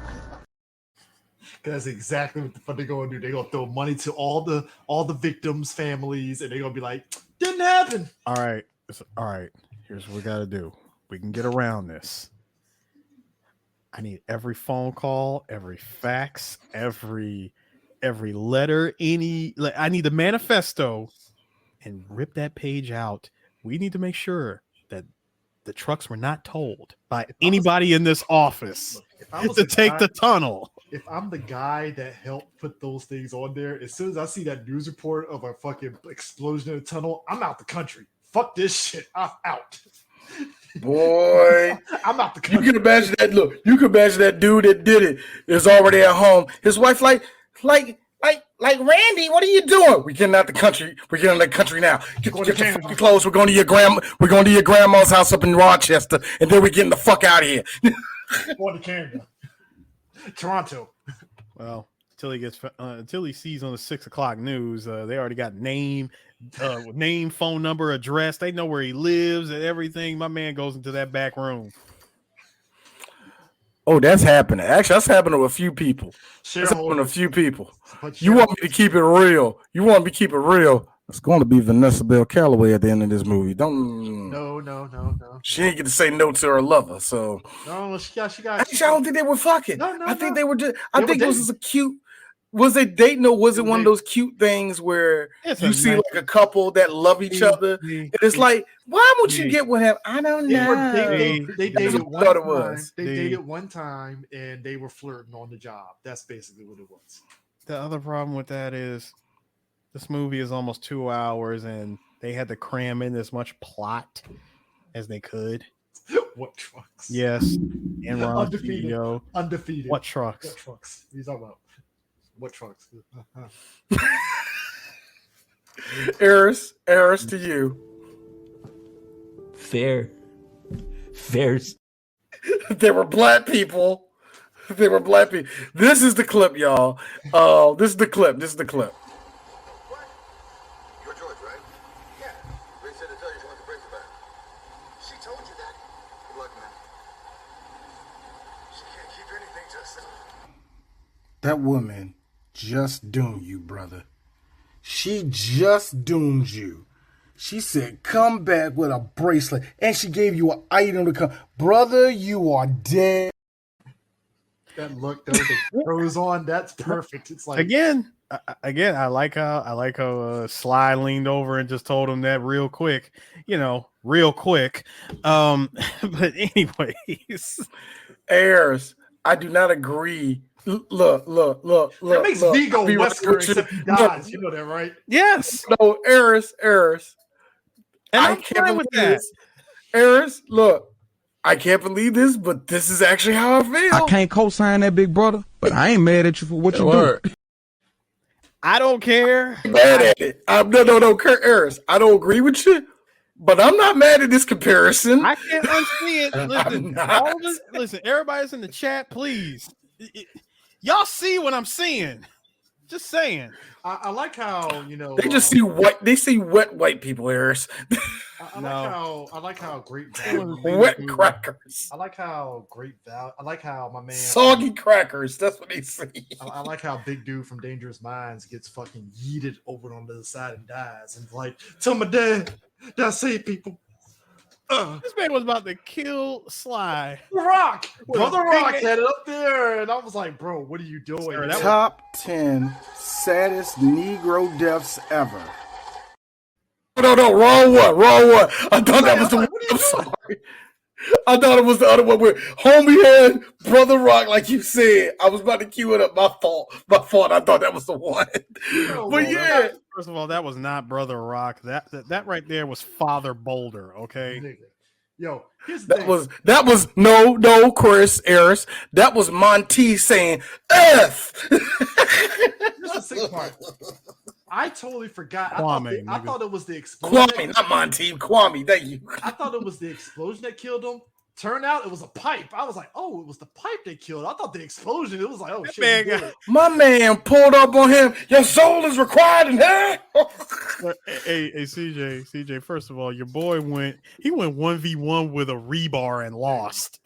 Because that's exactly what the fuck they're going to do. They're going to throw money to all the victims' families, and they're going to be like, didn't happen. All right. Here's what we got to do. We can get around this. I need every phone call, every fax, every letter, I need the manifesto and rip that page out. We need to make sure that the trucks were not told by anybody in this office to take the tunnel. If I'm the guy that helped put those things on there, as soon as I see that news report of a fucking explosion in a tunnel, I'm out the country. Fuck this shit. I'm out. Boy, I'm out the country. You can imagine that. Look, you can imagine that dude that did it is already at home. His wife like Randy, what are you doing? We're getting out the country. We're getting out the country now. Get the fucking clothes. We're going to your grandma's house up in Rochester, and then we're getting the fuck out of here. Going to Canada, Toronto. Well, until he sees on the 6 o'clock news, they already got name, phone number, address. They know where he lives and everything. My man goes into that back room. Oh, that's happening. Actually, that's happening to a few people. That's happening to a few people. You want me to keep it real? It's going to be Vanessa Bell Calloway at the end of this movie. No. She ain't get to say no to her lover. So no, she got. Actually, I don't think they were fucking. No. I think they were just. I think this is a cute. Was it dating or was it one of those cute things where you see like a couple that love each other? And it's like, why would you get with him? I don't know. They dated one time. They dated one time and they were flirting on the job. That's basically what it was. The other problem with that is this movie is almost 2 hours and they had to cram in as much plot as they could. What trucks? Yes. And Undefeated. What trucks? What trucks? He's talking about. What trucks? Eris to you. Fair. There were black people. This is the clip, y'all. This is the clip. What? You're George, right? Yeah. Ray said to tell you she wants to bring you back. She told you that? Look, man. She can't keep anything to herself. That woman just doomed you, brother. She just doomed you. She said, come back with a bracelet. And she gave you an item to come. Brother, you are dead. That look though that goes on, that's perfect. It's like again, I like how Sly leaned over and just told him that real quick, real quick. But anyways, Ayers, I do not agree. Look. That makes Vigo Wesker except he dies. You know that, right? Yes. No, Ayers. And I can't believe this. Ayers, look. I can't believe this, but this is actually how I feel. I can't co-sign that, big brother, but I ain't mad at you for what you do. I don't care. Mad at it. No, Kurt Ayers. I don't agree with you, but I'm not mad at this comparison. I can't unsee it. Listen, everybody's in the chat, please. Y'all see what I'm seeing. Just saying. I like how they just see white. They see wet white people, Ayers. I like how great value. Wet crackers. I like how great value. I like how my man soggy crackers. That's what they see. I like how big dude from Dangerous Minds gets fucking yeeted over on the other side and dies. And like, tell my dad that I save people. This man was about to kill Sly. Rock, Brother Rock had it up there, and I was like, "Bro, what are you doing?" Top 10 saddest Negro deaths ever. No, wrong one. I thought that was the one. I'm sorry. I thought it was the other one where homie had Brother Rock, like you said. I was about to cue it up. My fault. I thought that was the one. But yeah. First of all, that was not Brother Rock. That right there was Father Boulder. Okay. Yo, here's the thing. That was no, Chris Ayers. That was Monty saying F. Here's the sick part. I totally forgot. I thought it was the explosion. Kwame, not Monty. Kwame, thank you. I thought it was the explosion that killed him. Turned out it was a pipe. I was like, oh, it was the pipe that killed. I thought the explosion. It was like, oh shit. My man pulled up on him. Your soul is required in hell. Hey, CJ. First of all, your boy went 1v1 with a rebar and lost.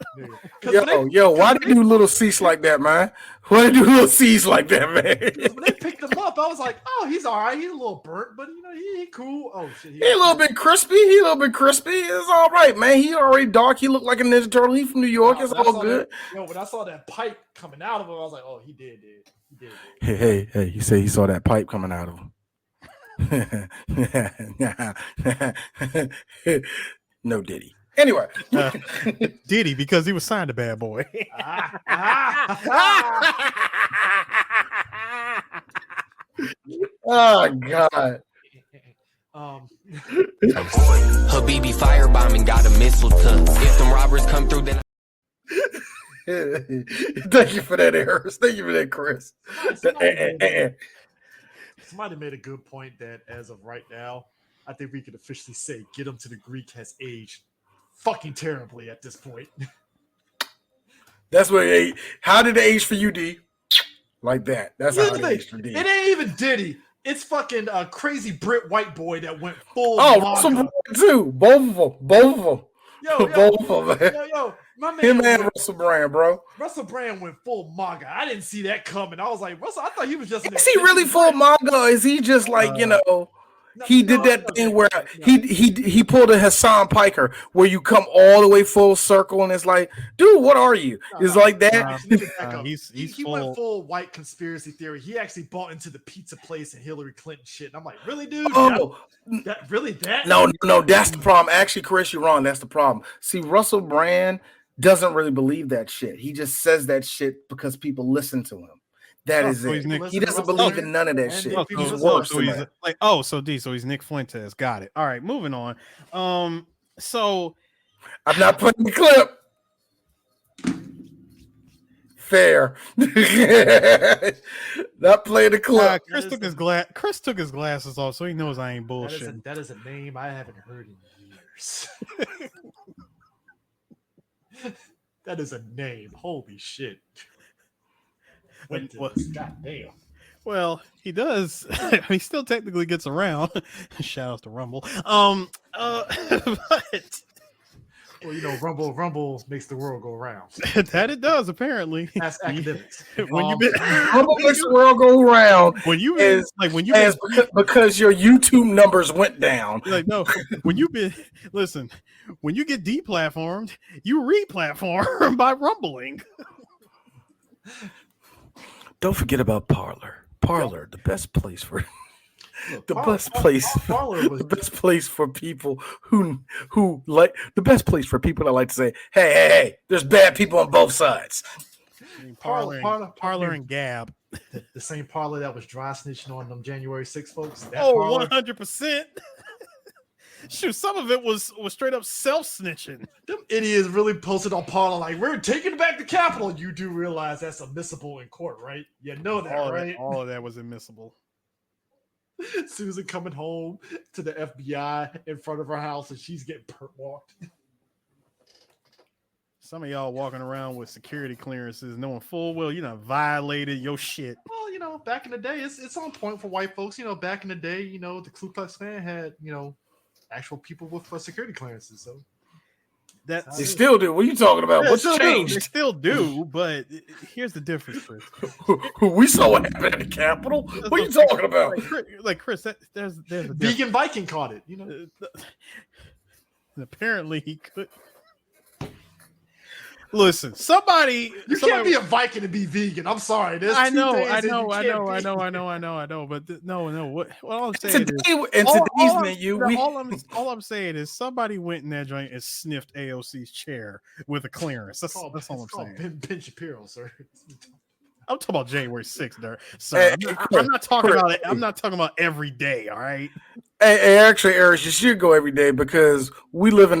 Yo, why did you do little C's like that, man? Why did you do little C's like that, man? When they picked him up, I was like, oh, he's all right. He's a little burnt, but he cool. Oh shit, he a little bit crispy. It's all right, man. He already dark. He looked like a Ninja Turtle. He from New York. It's all good. When I saw that pipe coming out of him, I was like, oh, he did. Hey, he said he saw that pipe coming out of him. No Diddy. Anyway. Diddy, because he was signed to Bad Boy. Oh, God. Habibi firebombing got a missile to. If them robbers come through, then thank you for that, Harris. Thank you for that, Chris. Somebody made a good point that as of right now, I think we could officially say Get Him to the Greek has aged fucking terribly at this point. That's what it age. How did it age for you, D? Like that. That's how it aged for D. It ain't even Diddy. It's fucking a crazy Brit white boy that went full. Oh, Russell Brand too. Both of them. Yo, my man. Him and Russell Brand, bro. Russell Brand went full MAGA. I didn't see that coming. I was like, Russell, I thought he was just. Is he really full MAGA? Or is he just like he did that thing where he pulled a Hassan Piker where you come all the way full circle and it's like, dude, what are you? It's like that. He went full white conspiracy theory. He actually bought into the pizza place and Hillary Clinton shit. And I'm like, really, dude? Oh, that? No, that's the problem. Actually, Chris, you're wrong. That's the problem. See, Russell Brand doesn't really believe that shit. He just says that shit because people listen to him. That is it. He doesn't believe in none of that shit. So he's Nick Fuentes. Got it. All right, moving on. So I'm not putting the clip. Fair. Not playing the clip. Chris took his glasses off, so he knows I ain't bullshit. That is a name I haven't heard in years. That is a name. Holy shit. Goddamn. Well, he does. He still technically gets around. Shout out to Rumble. But Well, you know, rumble makes the world go round. That it does, apparently. That's academics. When you been Rumble makes the world go round. when you is like when you as because your YouTube numbers went down. like no when you been listen when you get deplatformed, you re-platform by rumbling. Don't forget about Parler. Parler, the best place for Look, the Parler- best place Parler was- the best place for people who like the best place for people that like to say, hey, there's bad people on both sides. Parler and Gab. The same Parler that was dry snitching on them January 6 folks. That Oh, Parler, 100%. Shoot, some of it was straight up self-snitching. them idiots really posted on Parler like, we're taking back the Capitol. You do realize that's admissible in court, right? You know that, right? All of that was admissible. Susan coming home to the FBI in front of her house and she's getting perp walked. Some of y'all walking around with security clearances, knowing full well you done violated your shit. Well, you know, back in the day, it's on point for white folks. You know, back in the day, you know, the Ku Klux Klan had, you know, actual people with security clearances. So That's They still do. What are you talking about? Yeah, What's still do. They changed? still do, but here's the difference, Chris. We saw what happened at the Capitol. What are you talking about? Like Chris, there's a difference. Vegan Viking caught it, you know. Apparently he could. Listen, somebody. You can't be a Viking and be vegan. I'm sorry. There's I two know. things But no. What all I'm saying is, Today, in today's menu, all I'm saying is somebody went in that joint and sniffed AOC's chair with a clearance. That's all I'm saying. Ben Shapiro, sir. I'm talking about January 6th, there. Sir, I'm not talking about it. I'm not talking about every day. All right. Hey, actually, Eric, you should go every day because we live in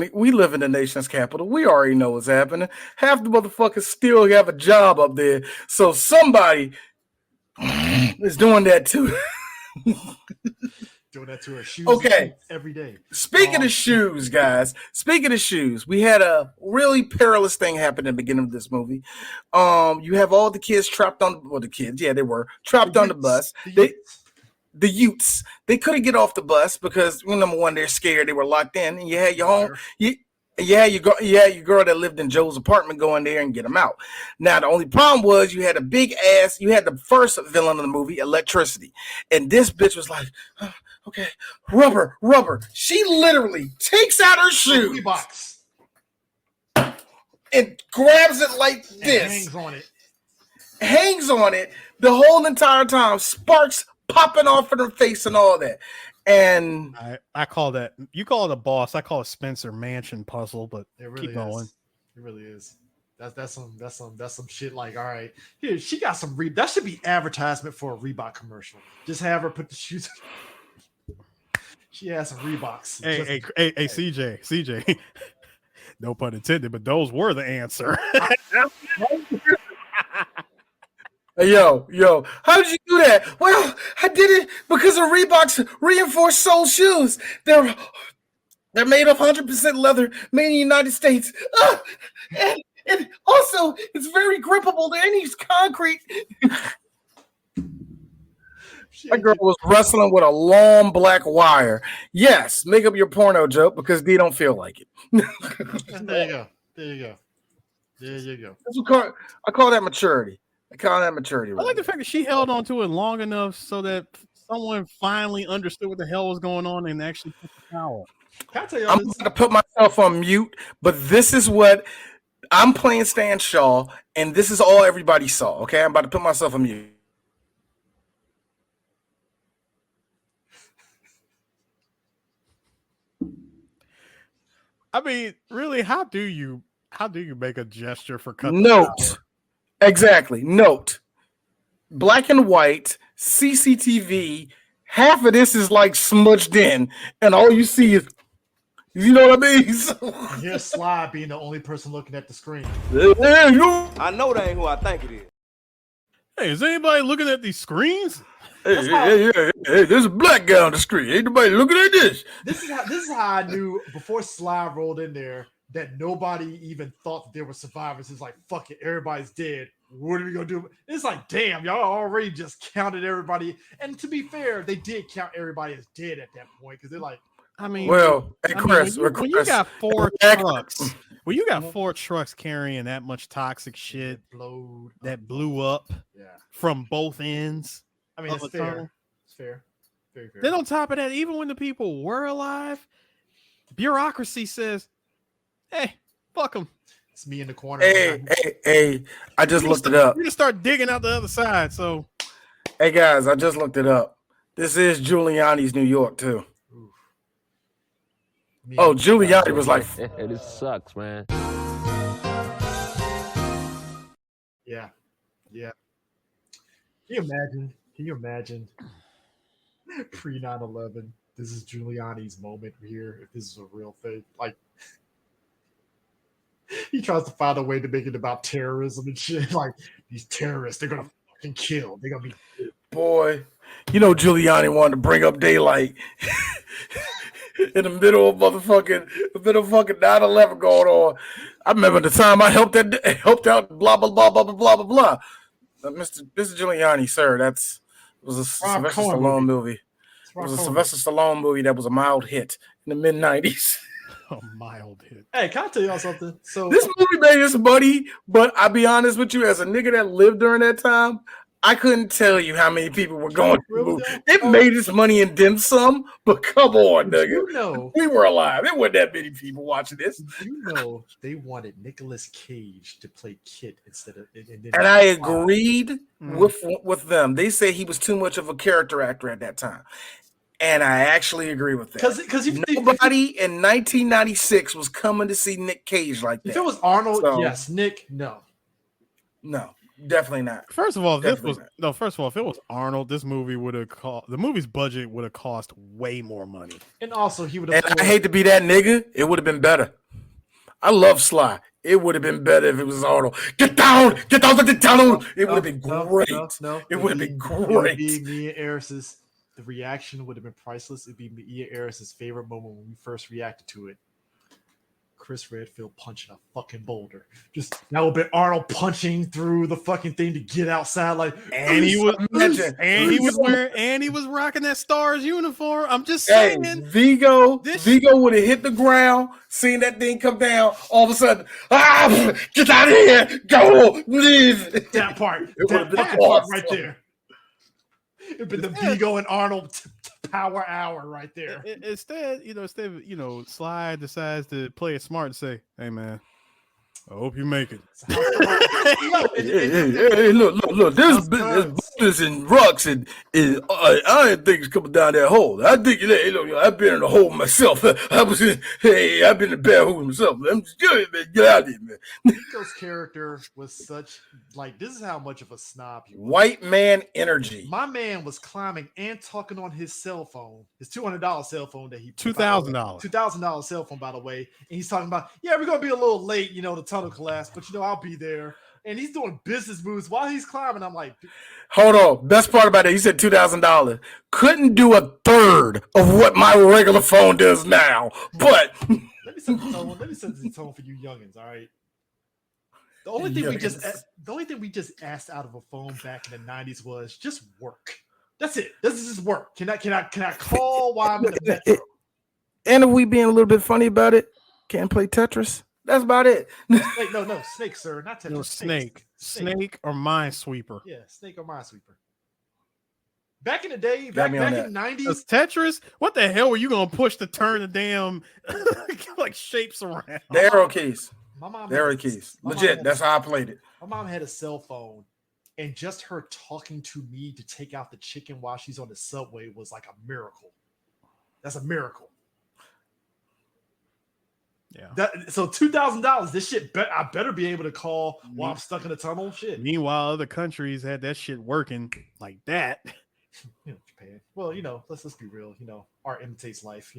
the nation's capital. We already know what's happening. Half the motherfuckers still have a job up there, so somebody is doing that too. Doing that to her shoes. Okay. Every day. Speaking of shoes, guys. Speaking of shoes, we had a really perilous thing happen in the beginning of this movie. You have all the kids trapped on. Well, the kids, yeah, they were trapped on the bus. The youths, they couldn't get off the bus because number one, they're scared. They were locked in, and you had your home. Your girl that lived in Joe's apartment go in there and get them out. Now the only problem was you had you had the first villain of the movie, Electricity, and this bitch was like, oh, okay, rubber. She literally takes out her shoes box and grabs it like this, hangs on it the whole entire time, sparks popping off in her face and all that. And I call that, you call it a boss, I call it Spencer Mansion puzzle, but it really keep going. It really is. That's some shit. Like, all right, here she got some that should be advertisement for a Reebok commercial. Just have her put the shoes. She has some Reeboks. Hey, CJ. No pun intended, but those were the answer. Hey, yo, how did you do that? Well, I did it because of Reebok's reinforced sole shoes. They're made of 100% leather, made in the United States. And also, it's very grippable to any concrete. That girl was wrestling with a long black wire. Yes, make up your porno joke because they don't feel like it. There you go. I call that maturity. Right? I like the fact that she held on to it long enough so that someone finally understood what the hell was going on and actually put the power. I'm going to put myself on mute, but this is what I'm playing Stan Shaw, and this is all everybody saw. Okay, I'm about to put myself on mute. I mean, really, how do you make a gesture for cut? Note. Exactly. Note. Black and white, CCTV, half of this is like smudged in, and all you see is, you know what I mean? Here's Sly being the only person looking at the screen. I know that ain't who I think it is. Hey, is anybody looking at these screens? Hey, there's a black guy on the screen. Ain't nobody looking at this. This is how I knew before Sly rolled in there that nobody even thought that there were survivors. It's like, fuck it, everybody's dead. What are we gonna do? It's like, damn, y'all already just counted everybody. And to be fair, they did count everybody as dead at that point because they're like, I mean, well, hey Chris, when you got four trucks, Well, you got 4 trucks carrying that much toxic shit that blew up from both ends. I mean, it's fair. Tunnel. It's fair. Very fair. Then on top of that, even when the people were alive, bureaucracy says, "Hey, fuck them." It's me in the corner. Hey! I just looked it up. We're gonna start digging out the other side. So, hey guys, I just looked it up. This is Giuliani's New York too. Oh, Giuliani was like, "This sucks, man." Yeah. Can you imagine? Pre 9/11, this is Giuliani's moment here. If this is a real thing, like he tries to find a way to make it about terrorism and shit. Like these terrorists, they're gonna fucking kill. They're gonna be boy. You know, Giuliani wanted to bring up daylight in the middle of motherfucking 9/11 going on. I remember the time I helped out. Blah blah blah blah blah blah blah. Mr. Giuliani, sir, it was a Sylvester Stallone movie. It was a Sylvester Stallone movie that was a mild hit in the mid-90s. A mild hit. Hey, can I tell y'all something? So this movie made us money, but I'll be honest with you, as a nigga that lived during that time, I couldn't tell you how many people were going to the movie. It made us money and then some, but come on, nigga. You know, we were alive. There weren't that many people watching this. You know, they wanted Nicolas Cage to play Kit instead of. And I agreed with them. They said he was too much of a character actor at that time. And I actually agree with that. Because nobody in 1996 was coming to see Nick Cage like that. If it was Arnold, yes. Nick, no. No. Definitely not. First of all, if it was Arnold, this movie would have cost. The movie's budget would have cost way more money. And also, he would have. And I hate to be that nigga. It would have been better. I love Sly. It would have been better if it was Arnold. Get down to the tunnel. It would have been great. No, it would have been great. It would be Mia Aris's. The reaction would have been priceless. It'd be Mia Aris's favorite moment when we first reacted to it. Chris Redfield punching a fucking boulder. Just that would be Arnold punching through the fucking thing to get outside. Like, and he was rocking that Stars uniform. I'm just saying, Vigo would have hit the ground, seen that thing come down. All of a sudden, get out of here, go, leave. That part right there. It'd been the Vigo and Arnold power hour right there. Instead, Sly decides to play it smart and say, "Hey, man, I hope you make it." Hey, look! There's business and rocks and I didn't think it's coming down that hole. I think I've been in the hole myself. I've been in the bad hole myself. I'm just good, man. Get out of here, man. Nico's character was such this is how much of a snob he was. White man energy. My man was climbing and talking on his cell phone, his $200 cell phone that he $2,000 cell phone, by the way. And he's talking about, we're gonna be a little late, the tunnel collapsed, but I'll be there. And he's doing business moves while he's climbing. I'm like, hold on. Best part about it, you said $2,000. Couldn't do a third of what my regular phone does now. But let me set the tone for you youngins, all right? The only thing we just asked out of a phone back in the 90s was just work. That's it. This is just work. Can I call while I'm in the metro? And if we being a little bit funny about it, can't play Tetris. That's about it. Wait, no, Snake, sir, not Tetris. No, Snake or Minesweeper. Yeah, Snake or Minesweeper. Back in the day, back in the 90s, Tetris. What the hell were you gonna push to turn the damn like shapes around? The arrow keys. My mom. The arrow keys. Legit. That's how I played it. My mom had a cell phone, and just her talking to me to take out the chicken while she's on the subway was like a miracle. That's a miracle. Yeah. So $2,000. This shit, I better be able to call while I'm stuck in a tunnel. Shit. Meanwhile, other countries had that shit working like that. Japan. Well, let's be real. Art imitates life.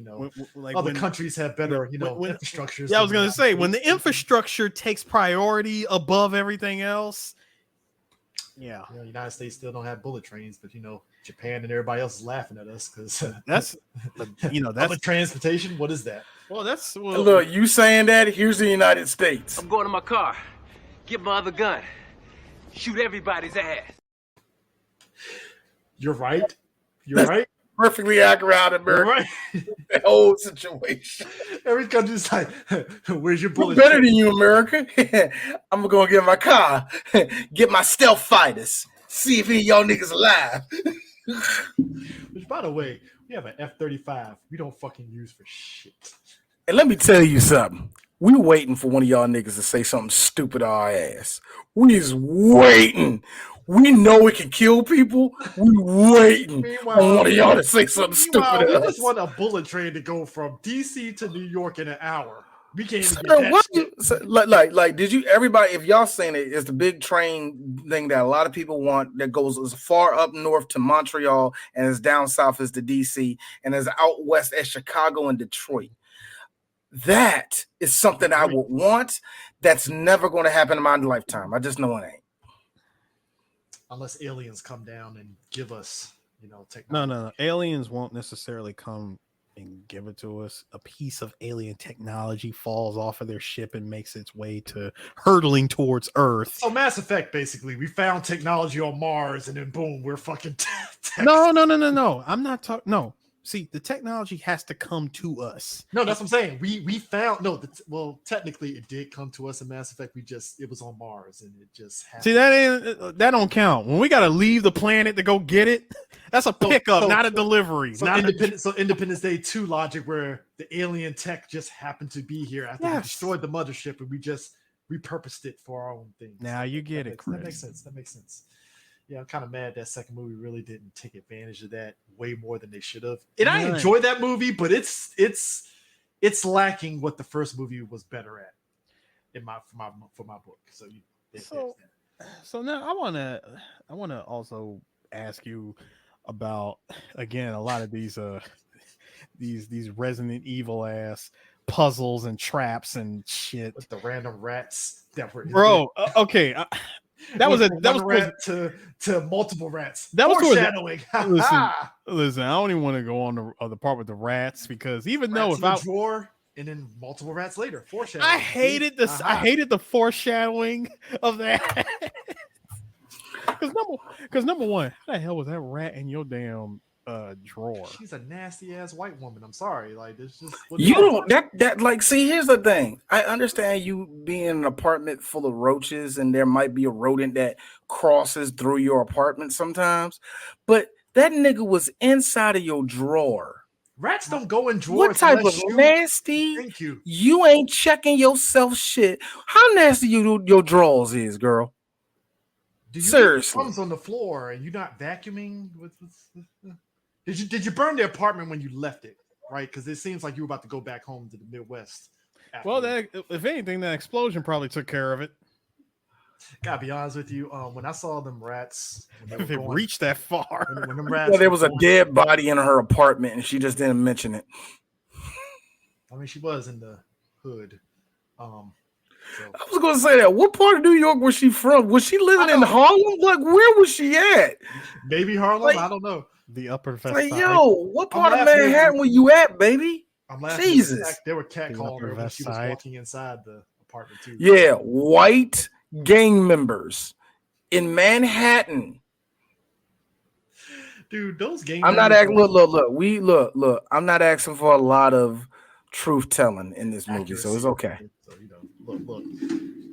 Other countries have better, infrastructures. Yeah, I was gonna say when the infrastructure takes priority above everything else. Yeah, United States still don't have bullet trains, but Japan and everybody else is laughing at us because that's public transportation. What is that? Well, look. You saying that? Here's the United States. I'm going to my car. Get my other gun. Shoot everybody's ass. You're right. You're right. perfectly accurate out of America. Right. The whole situation. Every country's like, where's your We're bullet? better than you, America. I'm gonna go get my car, get my stealth fighters, see if any of y'all niggas alive. Which, by the way, we have an F-35. We don't fucking use for shit. And let me tell you something. We waiting for one of y'all niggas to say something stupid to our ass. We is waiting. We know it can kill people. We waiting on one of y'all to say something stupid to we us. just want a bullet train to go from DC to New York in an hour. We can't even get that shit. Did you, everybody, if y'all saying it, it's the big train thing that a lot of people want that goes as far up north to Montreal and as down south as to DC and as out west as Chicago and Detroit. That is something I would want. That's never going to happen in my lifetime. I just know it ain't. Unless aliens come down and give us, technology. No. Aliens won't necessarily come and give it to us. A piece of alien technology falls off of their ship and makes its way to hurtling towards Earth. So Mass Effect, basically, we found technology on Mars, and then boom, we're fucking. No. I'm not talking. No. See, the technology has to come to us. No, that's what I'm saying. We found well, technically it did come to us in Mass Effect. It was on Mars and it just happened. See, that don't count. When we gotta leave the planet to go get it, that's a pickup, not a delivery. So Independence Day 2 logic where the alien tech just happened to be here after we destroyed the mothership and we just repurposed it for our own things. Now you get it, Chris. That makes sense. Yeah, I'm kind of mad that second movie really didn't take advantage of that way more than they should have. And I enjoyed that movie, but it's lacking what the first movie was better at for my book. So now I wanna also ask you about, again, a lot of these Resident Evil ass puzzles and traps and shit with the random rats that were okay. That was rat to multiple rats. That was foreshadowing. Listen, I don't even want to go on the part with the rats because even though if I drawer and then multiple rats later, foreshadowing. I hated this. I hated the foreshadowing of that. Because number one, how the hell was that rat in your damn drawer? She's a nasty ass white woman. I'm sorry. Like this just see, here's the thing. I understand you being in an apartment full of roaches and there might be a rodent that crosses through your apartment sometimes, but that nigga was inside of your drawer. Rats don't go in drawers. What type of nasty? Thank you. You ain't checking yourself shit. How nasty your drawers is, girl? Seriously, crumbs on the floor and you're not vacuuming with Did you burn the apartment when you left it? Right, because it seems like you were about to go back home to the Midwest. Well, if anything, that explosion probably took care of it. Gotta be honest with you. When I saw them rats, if it reached that far, when them rats there was a dead body in her apartment and she just didn't mention it. I mean, she was in the hood. I was going to say that. What part of New York was she from? Was she living in Harlem? Like, where was she at? Maybe Harlem. I don't know. The Upper West Side. Yo, what part of Manhattan were you at, baby? I'm laughing. Jesus. They were catcalling her when she was walking inside the apartment too. Yeah, white gang members in Manhattan. Dude, those gang I'm not asking. Look. I'm not asking for a lot of truth telling in this movie, so it's okay. So look.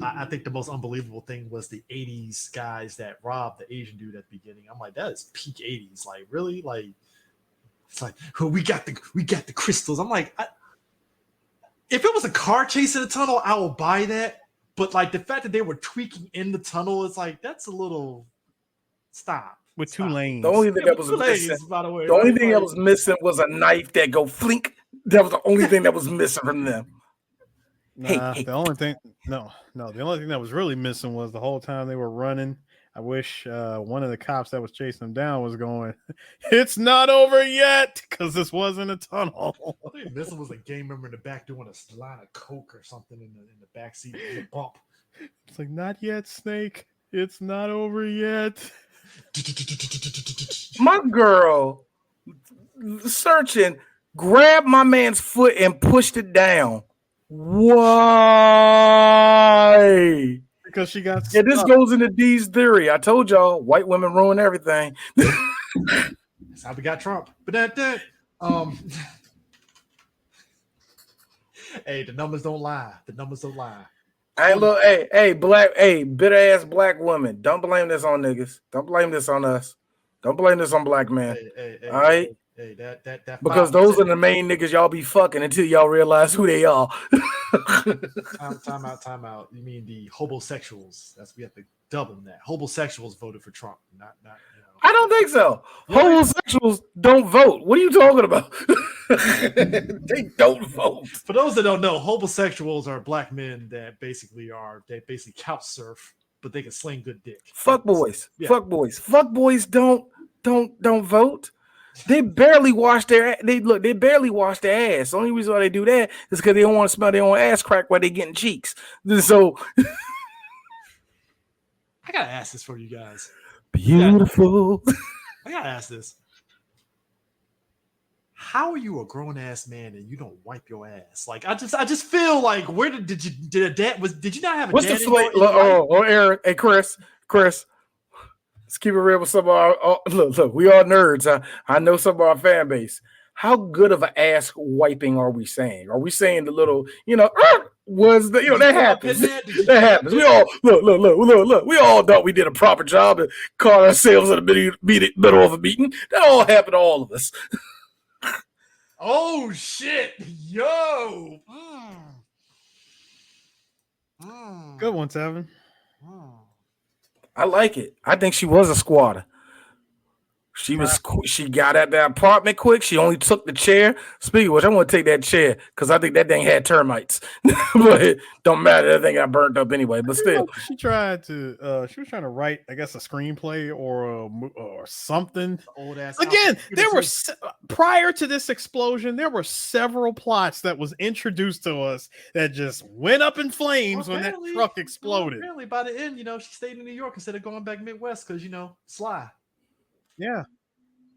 I think the most unbelievable thing was the 80s guys that robbed the Asian dude at the beginning. I'm like, that is peak 80s. Like, really? Like, it's like, oh, we got the crystals. I'm like, if it was a car chase in the tunnel, I will buy that. But like the fact that they were tweaking in the tunnel, it's like that's a little stop. With two lanes. The only thing that was missing, by the way, the only thing that was missing was a knife that go flink. That was the only thing that was missing from them. The only thing that was really missing was the whole time they were running. I wish one of the cops that was chasing them down was going, "It's not over yet," because this wasn't a tunnel. I think this was a gang member in the back doing a line of coke or something in the back seat. Bump. It's like, not yet, Snake. It's not over yet. My girl searching, grabbed my man's foot and pushed it down. Why? Because she got this goes into Dee's theory. I told y'all white women ruin everything. how we got Trump. But hey, the numbers don't lie. The numbers don't lie. Hey, look, bitter ass black woman. Don't blame this on niggas. Don't blame this on us. Don't blame this on black men. All right? Hey, that because those are the main niggas y'all be fucking until y'all realize who they are. Time out. You mean the homosexuals? We have to double that. Homosexuals voted for Trump, not. I don't think so. Homosexuals don't vote. What are you talking about? They don't vote. For those that don't know, homosexuals are black men that basically couch surf, but they can sling good dick. Fuck boys. Fuck boys don't vote. They barely wash their barely wash their ass. The only reason why they do that is because they don't want to smell their own ass crack while they getting cheeks. So I gotta ask this for you guys. Beautiful. I gotta ask this. How are you a grown ass man and you don't wipe your ass? Like I just feel like did you not have a what's dad? The flavor? Aaron, hey Chris. Let's keep it real with some of our look, we all nerds. I know some of our fan base. How good of an ass wiping are we saying? Are we saying the little, was the that happens? That happens. We all look. We all thought we did a proper job and caught ourselves in the middle of a meeting. That all happened to all of us. Oh shit, yo. Good one, Tevin. I like it. I think she was a squatter. She got at the apartment quick. She only took the chair. Speaking of which, I'm going to take that chair because I think that thing had termites. But it don't matter. That thing got burnt up anyway. But still, she was trying to write, I guess, a screenplay or something. Old ass. Again, prior to this explosion, there were several plots that was introduced to us that just went up in flames when that truck exploded. Apparently, by the end, she stayed in New York instead of going back Midwest because Sly. Yeah,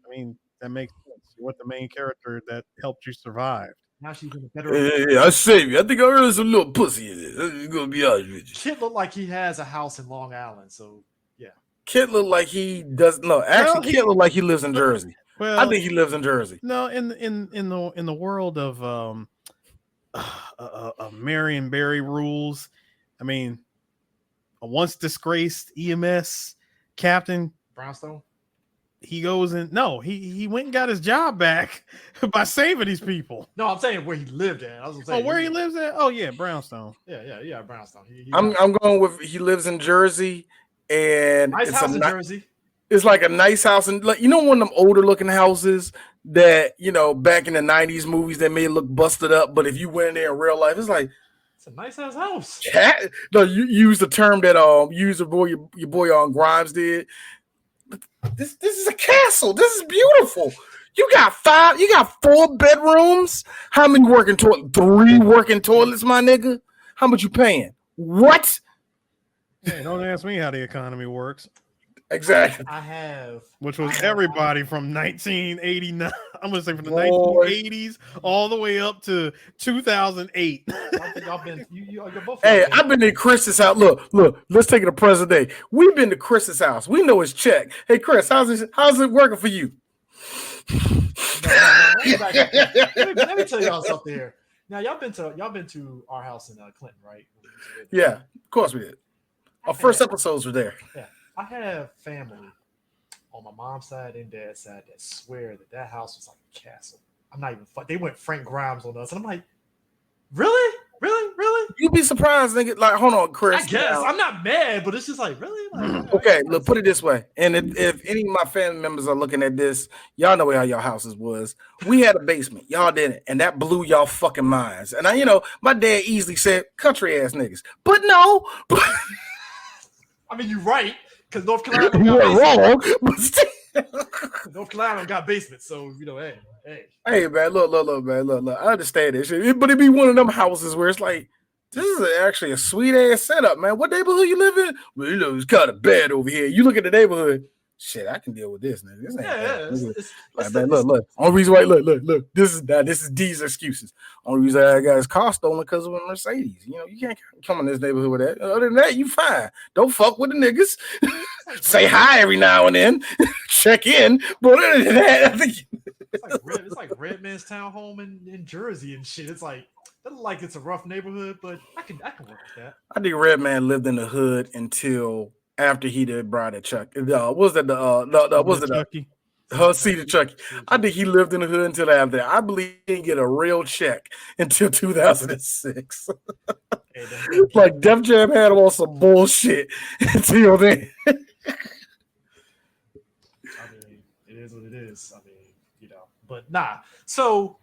I mean that makes sense. You want the main character that helped you survive. Now she's in a better. Hey, I saved you. I think I heard some little pussy in it. I'm gonna be honest with you. Kid looked like he has a house in Long Island, so yeah. Kid looked like he does. No, actually, Kid looked like he lives in Jersey. Well, I think he lives in Jersey. No, in the world of Marion Barry rules, I mean, a once disgraced EMS captain Brownstone. He goes in. No, he went and got his job back by saving these people. No, I'm saying where he lived at. I was saying, where he lives at? Oh yeah, Brownstone. Yeah, Brownstone. I'm going with he lives in Jersey, and nice house in Jersey. It's like a nice house, and like one of them older looking houses that back in the '90s movies that may look busted up, but if you went in there in real life, it's like it's a nice ass house. No, you use the term that your boy on Grimes did. This is a castle. This is beautiful. You got 4 bedrooms. How many working toilets? 3 working toilets, my nigga. How much you paying? What? Hey, don't ask me how the economy works. Exactly. Which was everybody from 1989. I'm gonna say from the 1980s all the way up to 2008. Hey, I've been to Chris's house. Look. Let's take it to present day. We've been to Chris's house. We know his check. Hey, Chris, how's it working for you? Let me tell y'all something here. Now, y'all been to our house in Clinton, right? Yeah, of course we did. Our first episodes were there. Yeah. I have family on my mom's side and dad's side that swear that house was like a castle. I'm not even they went Frank Grimes on us, and I'm like, really? You'd be surprised, nigga. Like, hold on, Chris. I guess I'm not mad, but it's just like, really? Like, okay, look, put it this way. And if any of my family members are looking at this, y'all know how y'all houses was. We had a basement, y'all didn't, and that blew y'all fucking minds. And my dad easily said, "Country ass niggas," but no. I mean, you're right. Because North Carolina got basements. North Carolina got basements, so hey. Hey man, look. I understand this shit, but it be one of them houses where it's like, this is actually a sweet ass setup, man. What neighborhood you live in? Well, it's kind of bad over here. You look at the neighborhood. Shit, I can deal with this, nigga. This ain't bad. Look. Only reason why, look. This is D's excuses. Only reason I got his car stolen because of a Mercedes. You can't come in this neighborhood with that. Other than that, you fine. Don't fuck with the niggas. say hi every now and then, check in. But other than that, I think it's like Redman's townhome in Jersey and shit. It's like it look like it's a rough neighborhood, but I can work with that. I think Redman lived in the hood until after he did Bride at Chuck. Was that was it Chucky? Cedar Chucky? I think he lived in the hood until after that. I believe he didn't get a real check until 2006. Like Def Jam had him on some bullshit until then. I mean, it is what it is. I mean, but nah. So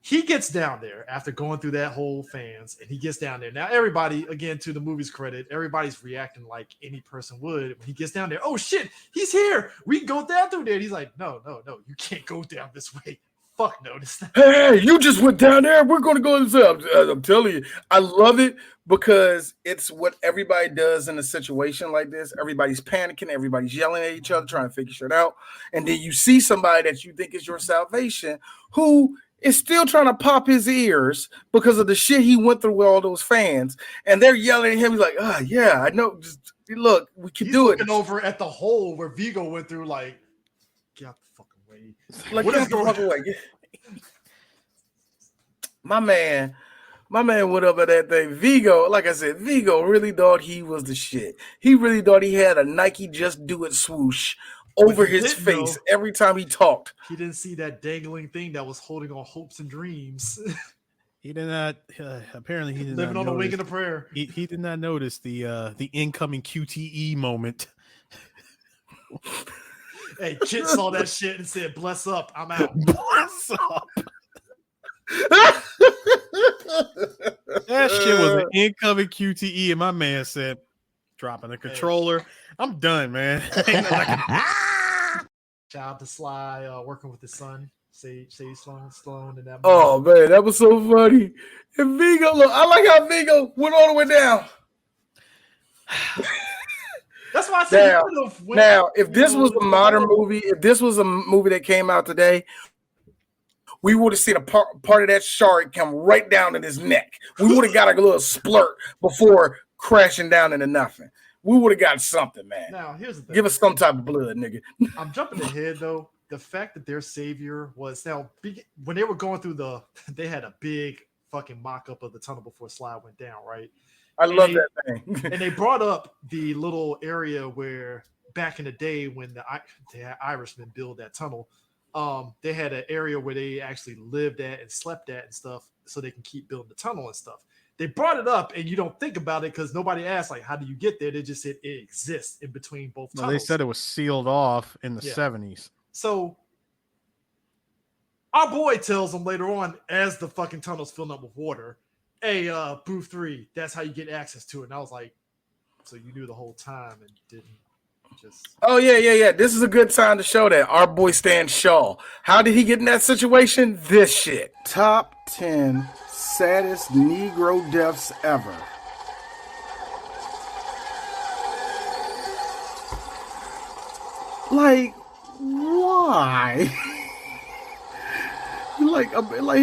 he gets down there after going through that whole fans, and he gets down there. Now, everybody, again, to the movie's credit, everybody's reacting like any person would when he gets down there. Oh shit, he's here. We can go down through there. And he's like, no, you can't go down this way. Fuck no. Hey, you just went down there. We're going to go this up. I'm telling you, I love it because it's what everybody does in a situation like this. Everybody's panicking. Everybody's yelling at each other, trying to figure shit out. And then you see somebody that you think is your salvation who is still trying to pop his ears because of the shit he went through with all those fans. And they're yelling at him. He's like, oh, yeah, I know. Just look, we can do it. He's looking over at the hole where Vigo went through, like, get out the fucking way. Like, what is going on? My man went up at that thing. Vigo, like I said, Vigo really thought he was the shit. He really thought he had a Nike Just Do It swoosh over his face every time he talked. He didn't see that dangling thing that was holding on hopes and dreams. He did not. Apparently, he did living not on a wing and a prayer. He did not notice the incoming QTE moment. Hey, Kit saw that shit and said, "Bless up, I'm out." Bless up. That shit was an incoming QTE, and my man said, "Dropping the controller. I'm done, man." Shout out to Sly working with his son, Sage Stallone, and that. Oh man, that was so funny. And Vigo, look, I like how Vigo went all the way down. That's why I said now, if this was a modern movie, if this was a movie that came out today, we would have seen a part of that shark come right down in his neck. We would have got a little splurt before crashing down into nothing. We would have got something, man. Now, here's the thing. Give us some type of blood, nigga. I'm jumping ahead, though. The fact that their savior was when they were going through they had a big fucking mock-up of the tunnel before Sly went down, right? I love that thing. And they brought up the little area where back in the day when the Irishmen built that tunnel, they had an area where they actually lived at and slept at and stuff so they can keep building the tunnel and stuff. They brought it up and you don't think about it because nobody asked, like, how do you get there? They just said it exists in between both tunnels. No, they said it was sealed off in the 70s. So our boy tells them later on, as the fucking tunnel's filling up with water, hey, Booth 3, that's how you get access to it. And I was like, so you knew the whole time and didn't just... Oh, yeah. This is a good time to show that. Our boy Stan Shaw. How did he get in that situation? This shit. Top 10 saddest Negro deaths ever. Like, why? like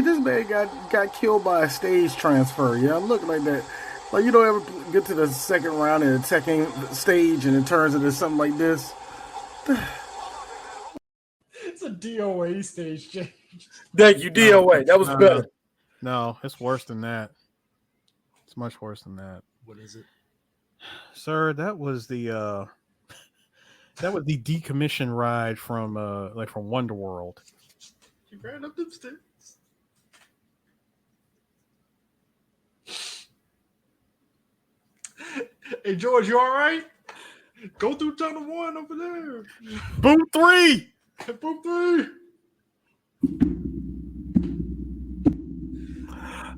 this man got killed by a stage transfer. Yeah, I'm looking like that. Like, you don't ever get to the second round and the second stage and it turns into something like this. It's a DOA stage change. Thank you, DOA. That was better. No, it's worse than that. It's much worse than that. What is it? Sir, that was the decommission ride from Wonderworld. She ran up them stairs. Hey George, you all right? Go through tunnel 1 over there. Boom 3. Boom 3.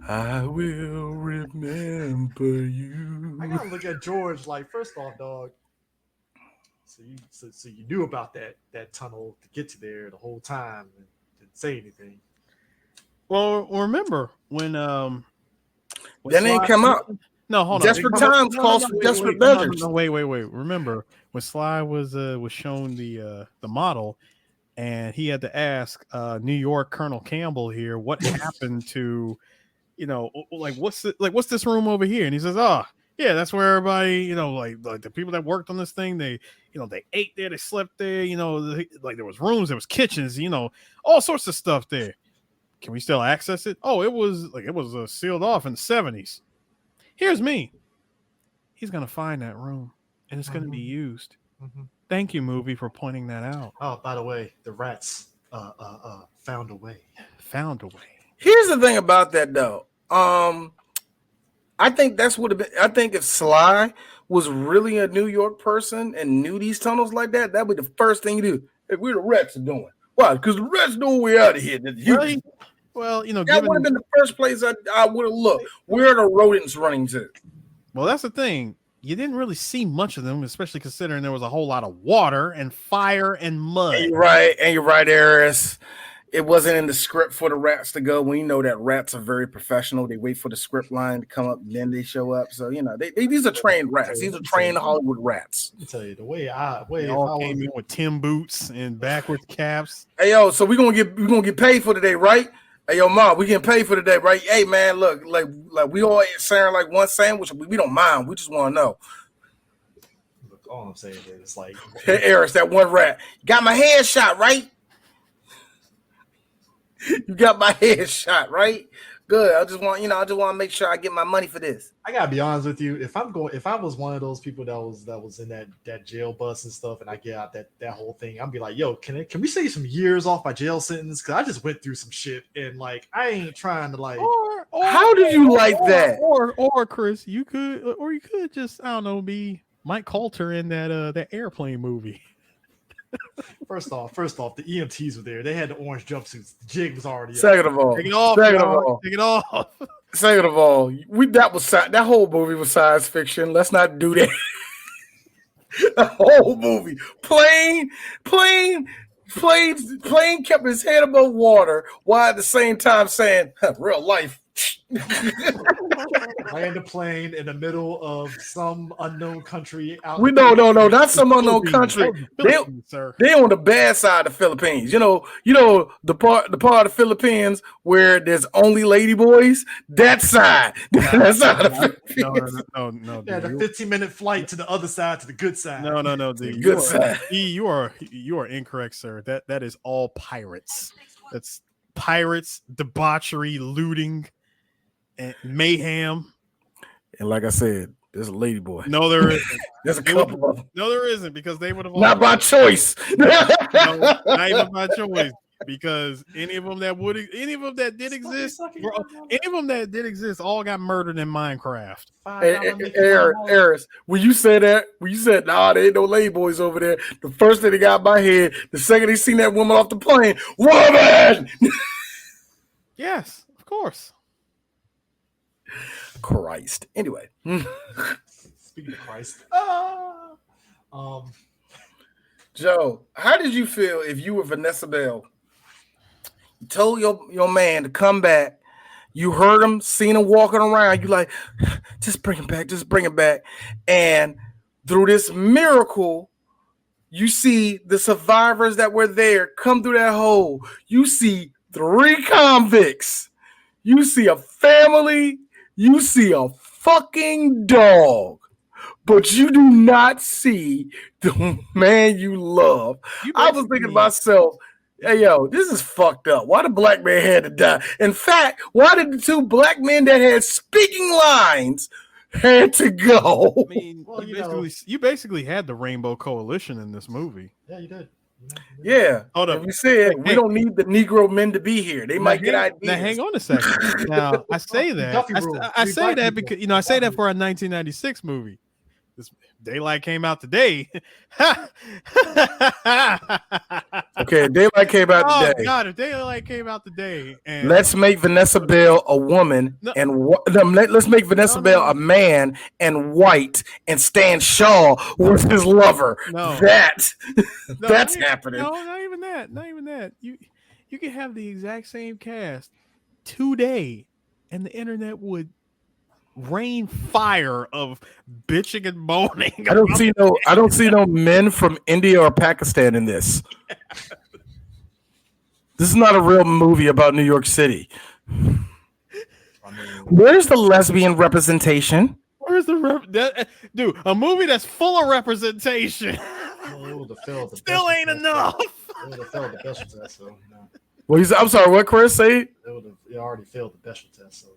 I will remember you. I gotta look at George like, first off, dog. So you knew about that tunnel to get to there the whole time and didn't say anything. Well, remember when that ain't come up. No, hold on. Desperate times calls for desperate measures. No, wait. Remember when Sly was shown the model, and he had to ask New York Colonel Campbell here what happened to, what's this room over here? And he says, Yeah, that's where everybody, like the people that worked on this thing, they ate there, they slept there, like there was rooms, there was kitchens, all sorts of stuff there. Can we still access it? Oh, it was sealed off in the 70s. Here's me. He's gonna find that room, and it's gonna be used. Thank you, movie, for pointing that out. Oh, by the way, the rats found a way. Found a way. Here's the thing about that, though. I think that's what I think if Sly was really a New York person and knew these tunnels like that, that'd be the first thing you do. Hey, we're the rats are doing. Why? Because the rats know we're out of here. Really? Well, that would have been the first place I would have looked. Where are the rodents running to? Well, that's the thing. You didn't really see much of them, especially considering there was a whole lot of water and fire and mud. And you're right, Eris. It wasn't in the script for the rats to go. We know that rats are very professional. They wait for the script line to come up, and then they show up. So these are trained rats. These are trained Hollywood rats. Let me tell you the way they all came in with Tim boots and backwards caps. Hey yo, so we're gonna get paid for today, right? Hey yo, mom, we getting paid for today, right? Hey man, look, like we all sharing like one sandwich. We don't mind. We just want to know. Look, all I'm saying is like, hey Eris, that one rat got my head shot, right? You got my head shot, right? Good. I just want to make sure I get my money for this. I gotta be honest with you. If I was one of those people that was in that jail bus and stuff, and I get out that whole thing, I'd be like, yo, can we save some years off my jail sentence? Because I just went through some shit, and like I ain't trying to like. How did you like that? Or Chris, you could just be Mike Coulter in that airplane movie. First off, the EMTs were there. They had the orange jumpsuits. The jig was already up. Second of all, take it off. Second of all, that whole movie was science fiction. Let's not do that. The whole movie, plane kept his head above water while at the same time saying, "Real life." Land a plane in the middle of some unknown country. No, not some unknown country. They on the bad side of the Philippines. The part of the Philippines where there's only lady boys. That side. That's not the Philippines. No. Yeah, the 15-minute flight to the other side, to the good side. No. The good side. You are incorrect, sir. That is all pirates. That's pirates, debauchery, looting, and mayhem. And like I said, there's a lady boy. No, there isn't. There's a couple of them. No, there isn't, because they would have not by choice. No, not even by choice. Because any of them that did exist, all got murdered in Minecraft. Eris, when you said, nah, there ain't no lady boys over there. The first thing they got in my head, the second they seen that woman off the plane, woman. Yes, of course. Christ. Anyway. Speaking of Christ. Joe, how did you feel if you were Vanessa Bell? You told your man to come back. You heard him, seen him walking around. You like, just bring him back. And through this miracle, you see the survivors that were there come through that hole. You see 3 convicts. You see a family. You see a fucking dog, but you do not see the man you love. I was thinking to myself, hey, yo, this is fucked up. Why the black man had to die? In fact, why did the 2 black men that had speaking lines had to go? I mean, you basically had the Rainbow Coalition in this movie. Yeah, you did. Yeah. Hold up. We said we don't need the Negro men to be here. They might get ideas. Now, hang on a second. Now, I say that. I say that because I say that for a 1996 movie. This Daylight came out today. Okay, Daylight came out today. Oh God, if Daylight came out today, and let's make Vanessa Bell a woman, let's make Vanessa Bell a man and white, and Stan Shaw was his lover. That's happening. No, not even that. You can have the exact same cast today, and the internet would rain fire of bitching and moaning. I don't see no men from India or Pakistan in this. This is not a real movie about New York City. Where's the lesbian representation? Where Where's the dude? A movie that's full of representation still ain't enough. It would have failed the special test, so no. Well, I'm sorry. What Chris say? It already failed the special test, so.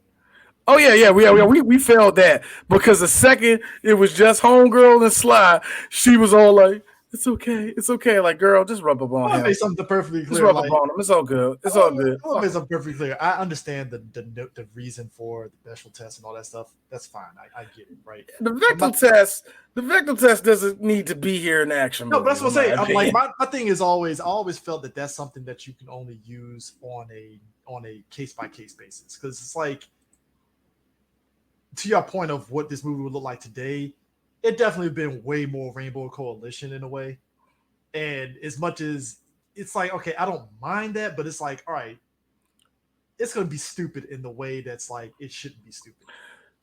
Oh yeah, we failed that because the second it was just homegirl and Sly, she was all like, "It's okay." Like, girl, just rub up on him. Make something perfectly clear. Just rub up on him. It's all good. It's all good. I'll make something perfectly clear. I understand the reason for the special test and all that stuff. That's fine. I get it, right? The Vector test doesn't need to be here in action. No, but that's what I'm saying. I'm like, my thing is always, I always felt that that's something that you can only use on a case by case basis, because it's like, to your point of what this movie would look like today, it definitely been way more Rainbow Coalition in a way. And as much as it's like, okay, I don't mind that, but it's like, all right, it's going to be stupid in the way that's like, it shouldn't be stupid.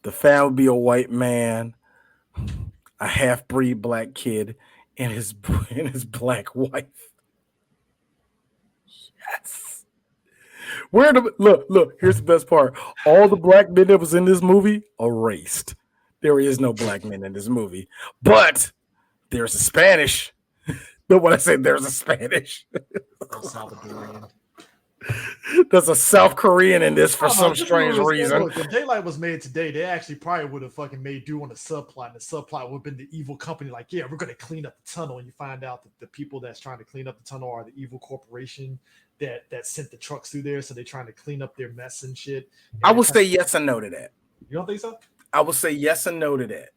The fan would be a white man, a half-breed black kid, and his black wife. Yes. Look, here's the best part. All the black men that was in this movie erased. There is no black men in this movie. But there's a Spanish. But when I say there's a Spanish, Salvadorian. There's a South Korean in this for some strange reason. Look, if Daylight was made today, they actually probably would have fucking made do on a subplot. And the subplot would have been the evil company, like, yeah, we're going to clean up the tunnel. And you find out that the people that's trying to clean up the tunnel are the evil corporation that sent the trucks through there. So they're trying to clean up their mess and shit. And I will say yes and no to that. You don't think so? I will say yes and no to that.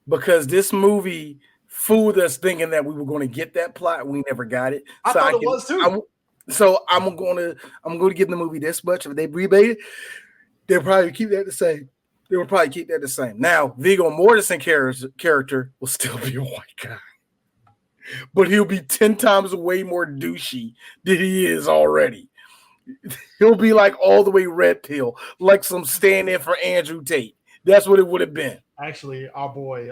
Because this movie fooled us thinking that we were going to get that plot. We never got it. I thought it was too. So I'm going to give the movie this much. If they rebate it, they'll probably keep that the same. They will probably keep that the same. Now, Viggo Mortensen character will still be a white guy, but he'll be 10 times way more douchey than he is already. He'll be like all the way red pill, like some stand-in for Andrew Tate. That's what it would have been. Actually, our boy,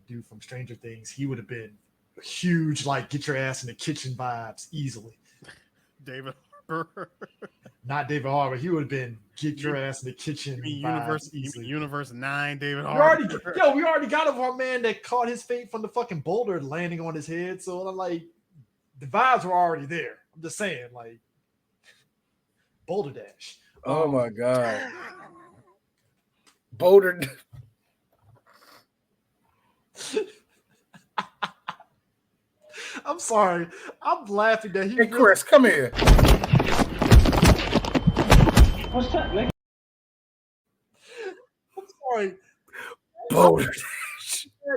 dude from Stranger Things, he would have been huge, like get your ass in the kitchen vibes easily. David Harbour. Not David Harbour. He would have been get your ass in the kitchen vibes easily. Universe 9, David Harbour. We already got our man that caught his fate from the fucking boulder landing on his head. So I'm like, the vibes were already there. I'm just saying, like, Boulder Dash. Oh my God. Boulder. I'm sorry. I'm laughing that he. Hey, Chris, come here. What's that, nigga? I'm sorry. Boulder.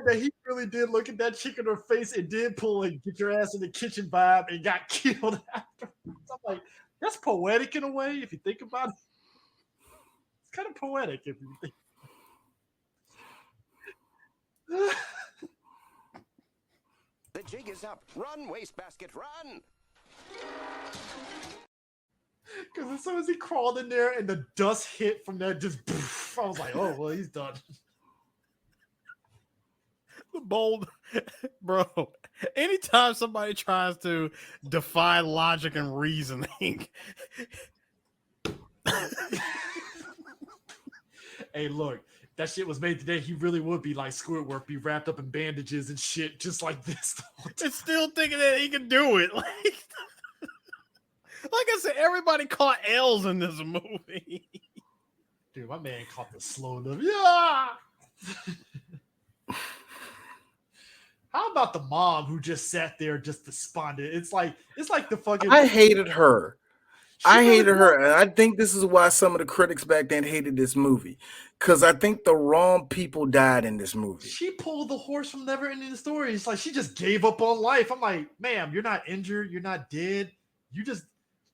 That he really did look at that chick in her face and did pull and get your ass in the kitchen vibe and got killed after. I'm like, that's poetic in a way if you think about it. It's kind of poetic if you think. The jig is up. Run, wastebasket, run! Because as soon as he crawled in there and the dust hit from that, just poof, I was like, oh, well, he's done. The bold, bro. Anytime somebody tries to defy logic and reasoning. Hey, look. That shit was made today, he really would be like Squidward, be wrapped up in bandages and shit, just like this. And still thinking that he can do it. Like I said, everybody caught L's in this movie. Dude, my man caught the slow look. Yeah. How about the mom who just sat there just despondent? It's like the fucking. I hated her. I hated her, and I think this is why some of the critics back then hated this movie, because I think the wrong people died in this movie. She pulled the horse from Never Ending Story. It's like she just gave up on life. I'm like, ma'am, you're not injured, you're not dead. You just,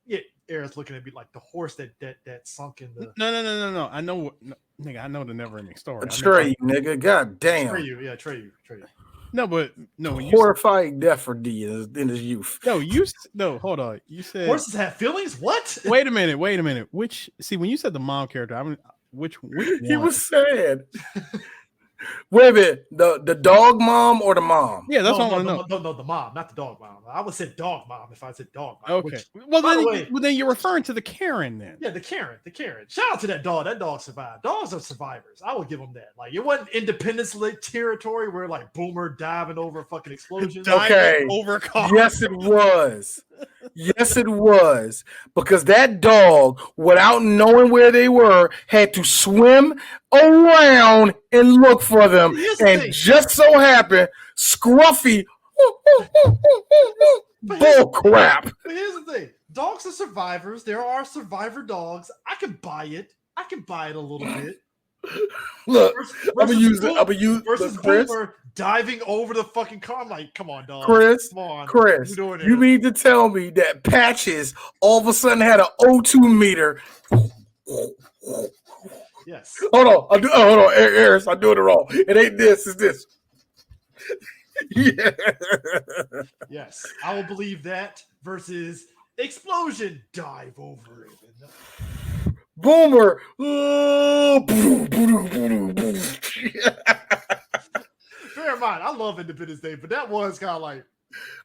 yeah. Eric looking at me like the horse that sunk in the. No. I know, nigga. I know the Never Ending Story. Trey, nigga. God damn. Trey. No, but no. When horrifying death for D in his youth. No, hold on. You said horses have feelings. What? Wait a minute. When you said the mom character, which he was sad. Wait a minute, the dog mom or the mom? Yeah, that's no, all I want to know. No, the mom, not the dog mom. I would say dog mom if I said dog mom. Okay. Which, Well, by the way, then you're referring to the Karen then. yeah, the Karen. Shout out to that dog. That dog survived. Dogs are survivors. I would give them that. Like, it wasn't Independence territory where like Boomer diving over fucking explosions. Okay. Over cars. Yes, it was. Yes, it was. Because that dog, without knowing where they were, had to swim around and look for them. And just so happened, Scruffy, bull crap. But here's the thing. Dogs are survivors. There are survivor dogs. I can buy it. A little bit. Look, I'm gonna use versus Boomer diving over the fucking car. I'm like, come on, dog. Chris, come on. Chris, you mean to tell me that Patches all of a sudden had an O2 meter? Yes. Hold on, Eris, I'm doing it wrong. It ain't this, it's this. Yeah. Yes, I will believe that versus explosion dive over it. Boomer. Bear in mind, I love Independence Day, but that was kind of like.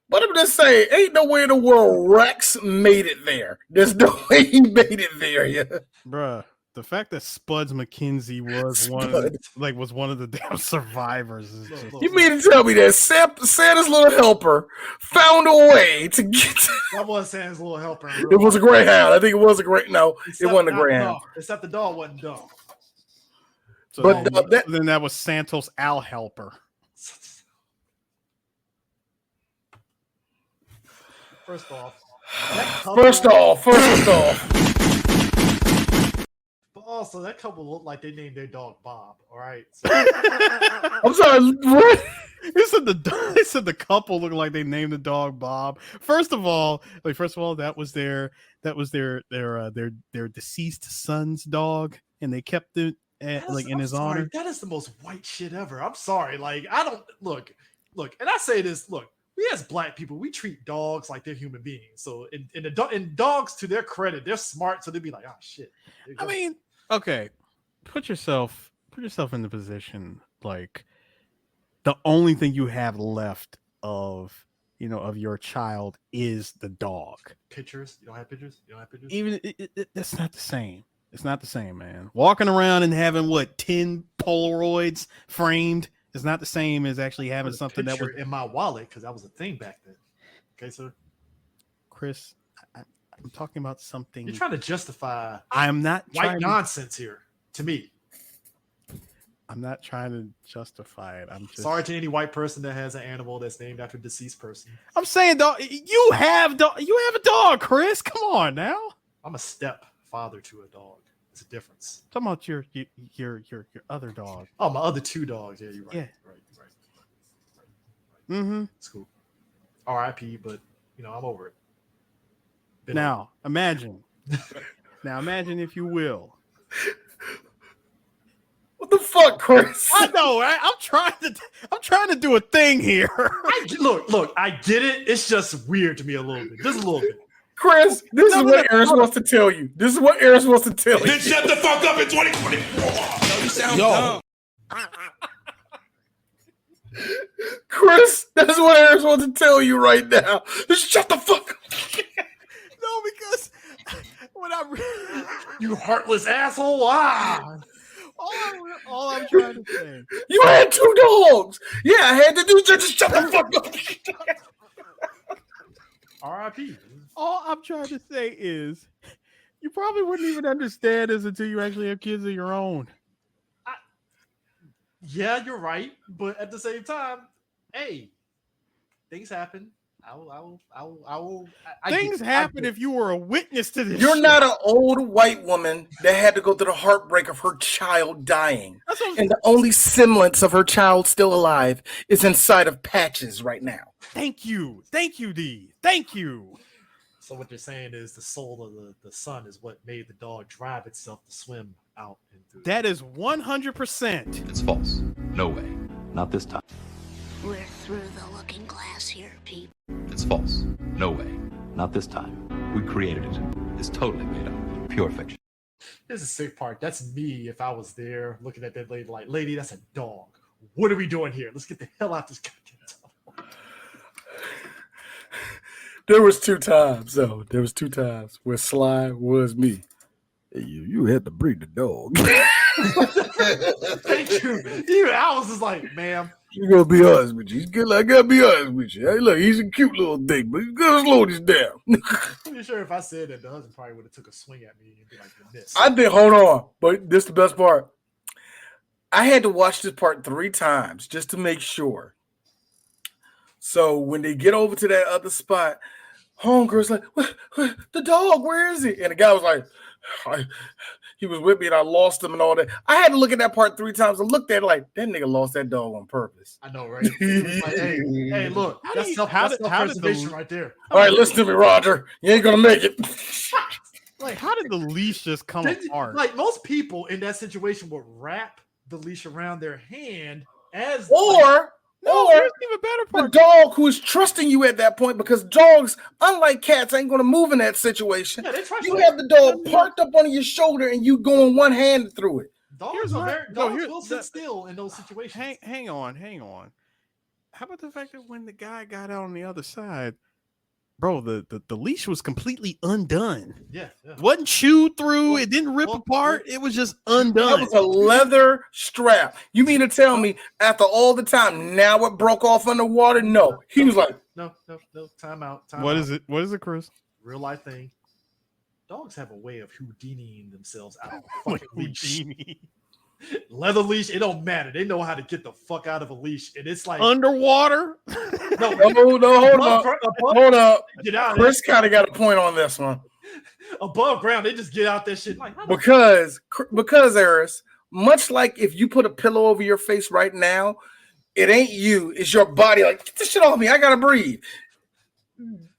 But I'm just saying, ain't no way in the world Rex made it there. There's no way he made it there, yeah. Bruh. The fact that Spuds McKenzie was one of the damn survivors. Is just... You mean to tell me that Santa's little helper found a way to get that was Santa's little helper. It was a Greyhound. I think it was a Greyhound. No, it wasn't a Greyhound. Except the dog wasn't dumb. So then that was Santos Al Helper. First off. But also, that couple looked like they named their dog Bob. All right. So. I'm sorry. What? They said the couple looked like they named the dog Bob. First of all, that was their deceased son's dog, and they kept it in his honor. That is the most white shit ever. I'm sorry. Like, I don't look, and I say this. Look, we as black people, we treat dogs like they're human beings. So, in dogs, to their credit, they're smart. So they'd be like, oh shit. I mean, okay, put yourself in the position like the only thing you have left of your child is the dog. Pictures? You don't have pictures? Even that's not the same. It's not the same, man. Walking around and having 10 Polaroids framed is not the same as actually having something that was in my wallet, because that was a thing back then. Okay, sir. Chris, I'm talking about something. You're trying to justify. I'm not white nonsense here. To me, I'm not trying to justify it. I'm just sorry to any white person that has an animal that's named after a deceased person. I'm saying, dog, you have a dog, Chris. Come on now. I'm a stepfather to a dog. It's a difference. I'm talking about your other dog. Oh, my other two dogs. Yeah, you're right. Yeah. Right. Mm-hmm. It's cool. R.I.P. But I'm over it. Now imagine if you will. What the fuck, Chris? I know. I'm trying to do a thing here. Look. I get it. It's just weird to me a little bit. Just a little bit. Chris, this is what Eris wants to tell you. Then shut the fuck up in 2024. You sound dumb. Chris, that's what Eris wants to tell you right now. Just shut the fuck up. No, because when you heartless asshole. All I'm trying to say. You had two dogs. Yeah, I had to do just shut the fuck up. R.I.P. All I'm trying to say is you probably wouldn't even understand this until you actually have kids of your own. Yeah, you're right. But at the same time, hey, things happen. Things happen if you were a witness to this. You're not an old white woman that had to go through the heartbreak of her child dying. And the only semblance of her child still alive is inside of Patches right now. Thank you, D. Thank you. So what you're saying is the soul of the sun is what made the dog drive itself to swim out into. That is 100%. It's false. No way. Not this time. We're through the looking glass here, people. It's false. No way. Not this time. We created it. It's totally made up. Pure fiction. This is the sick part. That's me if I was there looking at that lady like, lady, that's a dog. what are we doing here? Let's get the hell out this goddamn tunnel. There was two times where Sly was me. Hey, you had to bring the dog. Thank you. Even I was just like, ma'am. You gonna be honest with you. He's good. I gotta be honest with you. Hey, look, he's a cute little thing, but you gotta slow this down. I'm pretty sure if I said that, the husband probably would have took a swing at me and be like, you missed. I did. Hold on, but this is the best part. I had to watch this part 3 times just to make sure. So when they get over to that other spot, homegirl's like, what, the dog, where is he? And the guy was like, he was with me and I lost him and all that. I had to look at that part 3 times and looked at it like, that nigga lost that dog on purpose. I know, right? Like, hey, look, that's self-preservation right there. All right, listen to me, Roger. You ain't gonna make it. Like, how did the leash just come apart? Like, most people in that situation would wrap the leash around their hand as here's the even better part. The dog who is trusting you at that point, because dogs, unlike cats, ain't gonna move in that situation. Yeah, you have the dog parked up on your shoulder and you going one hand through it. Dogs will sit still in those situations. Hang on. How about the fact that when the guy got out on the other side, bro, the leash was completely undone. Yeah. Wasn't chewed through. It didn't rip apart. It was just undone. That was a leather strap. You mean to tell me after all the time, now it broke off underwater? No. He was like, no. Time out. What is it? What is it, Chris? Real life thing. Dogs have a way of Houdiniing themselves out of a fucking leash. Leather leash, it don't matter. They know how to get the fuck out of a leash, and it's like underwater. No, hold up. Get out. Chris kind of got a point on this one. Above ground, they just get out that shit like because Eris, much like if you put a pillow over your face right now, it ain't you, it's your body. Like, get this shit off me. I gotta breathe.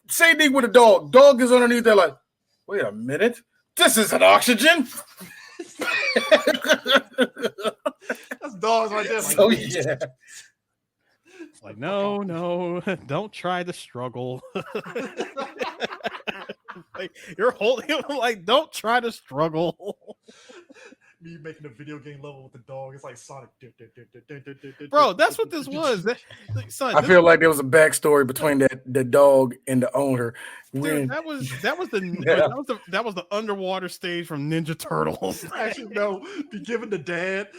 Same thing with a dog. Dog is underneath there, like, wait a minute, this isn't oxygen. That's dogs right there. Like, so yeah. Like, no, don't try to struggle. Like, you're holding him like, don't try to struggle. Me making a video game level with the dog. It's like Sonic. Bro, that's what this was. I feel like there was a backstory between the dog and the owner. Dude, that was the underwater stage from Ninja Turtles. Actually, no. Be given the dad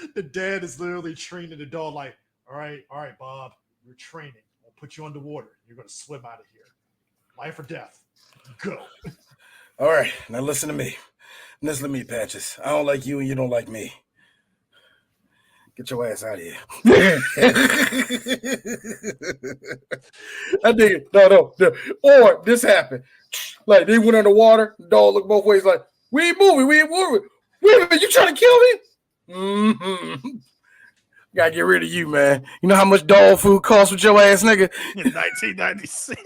is literally training the dog like, all right, Bob, you're training. I'll put you underwater. You're gonna swim out of here. Life or death. Go. All right, now listen to me. Listen to me, Patches. I don't like you and you don't like me. Get your ass out of here. I dig it. No. Or this happened. Like, they went underwater. The dog looked both ways like, we ain't moving. Wait a minute, you trying to kill me? Mm-hmm. Gotta get rid of you, man. You know how much dog food costs with your ass, nigga? In 1996.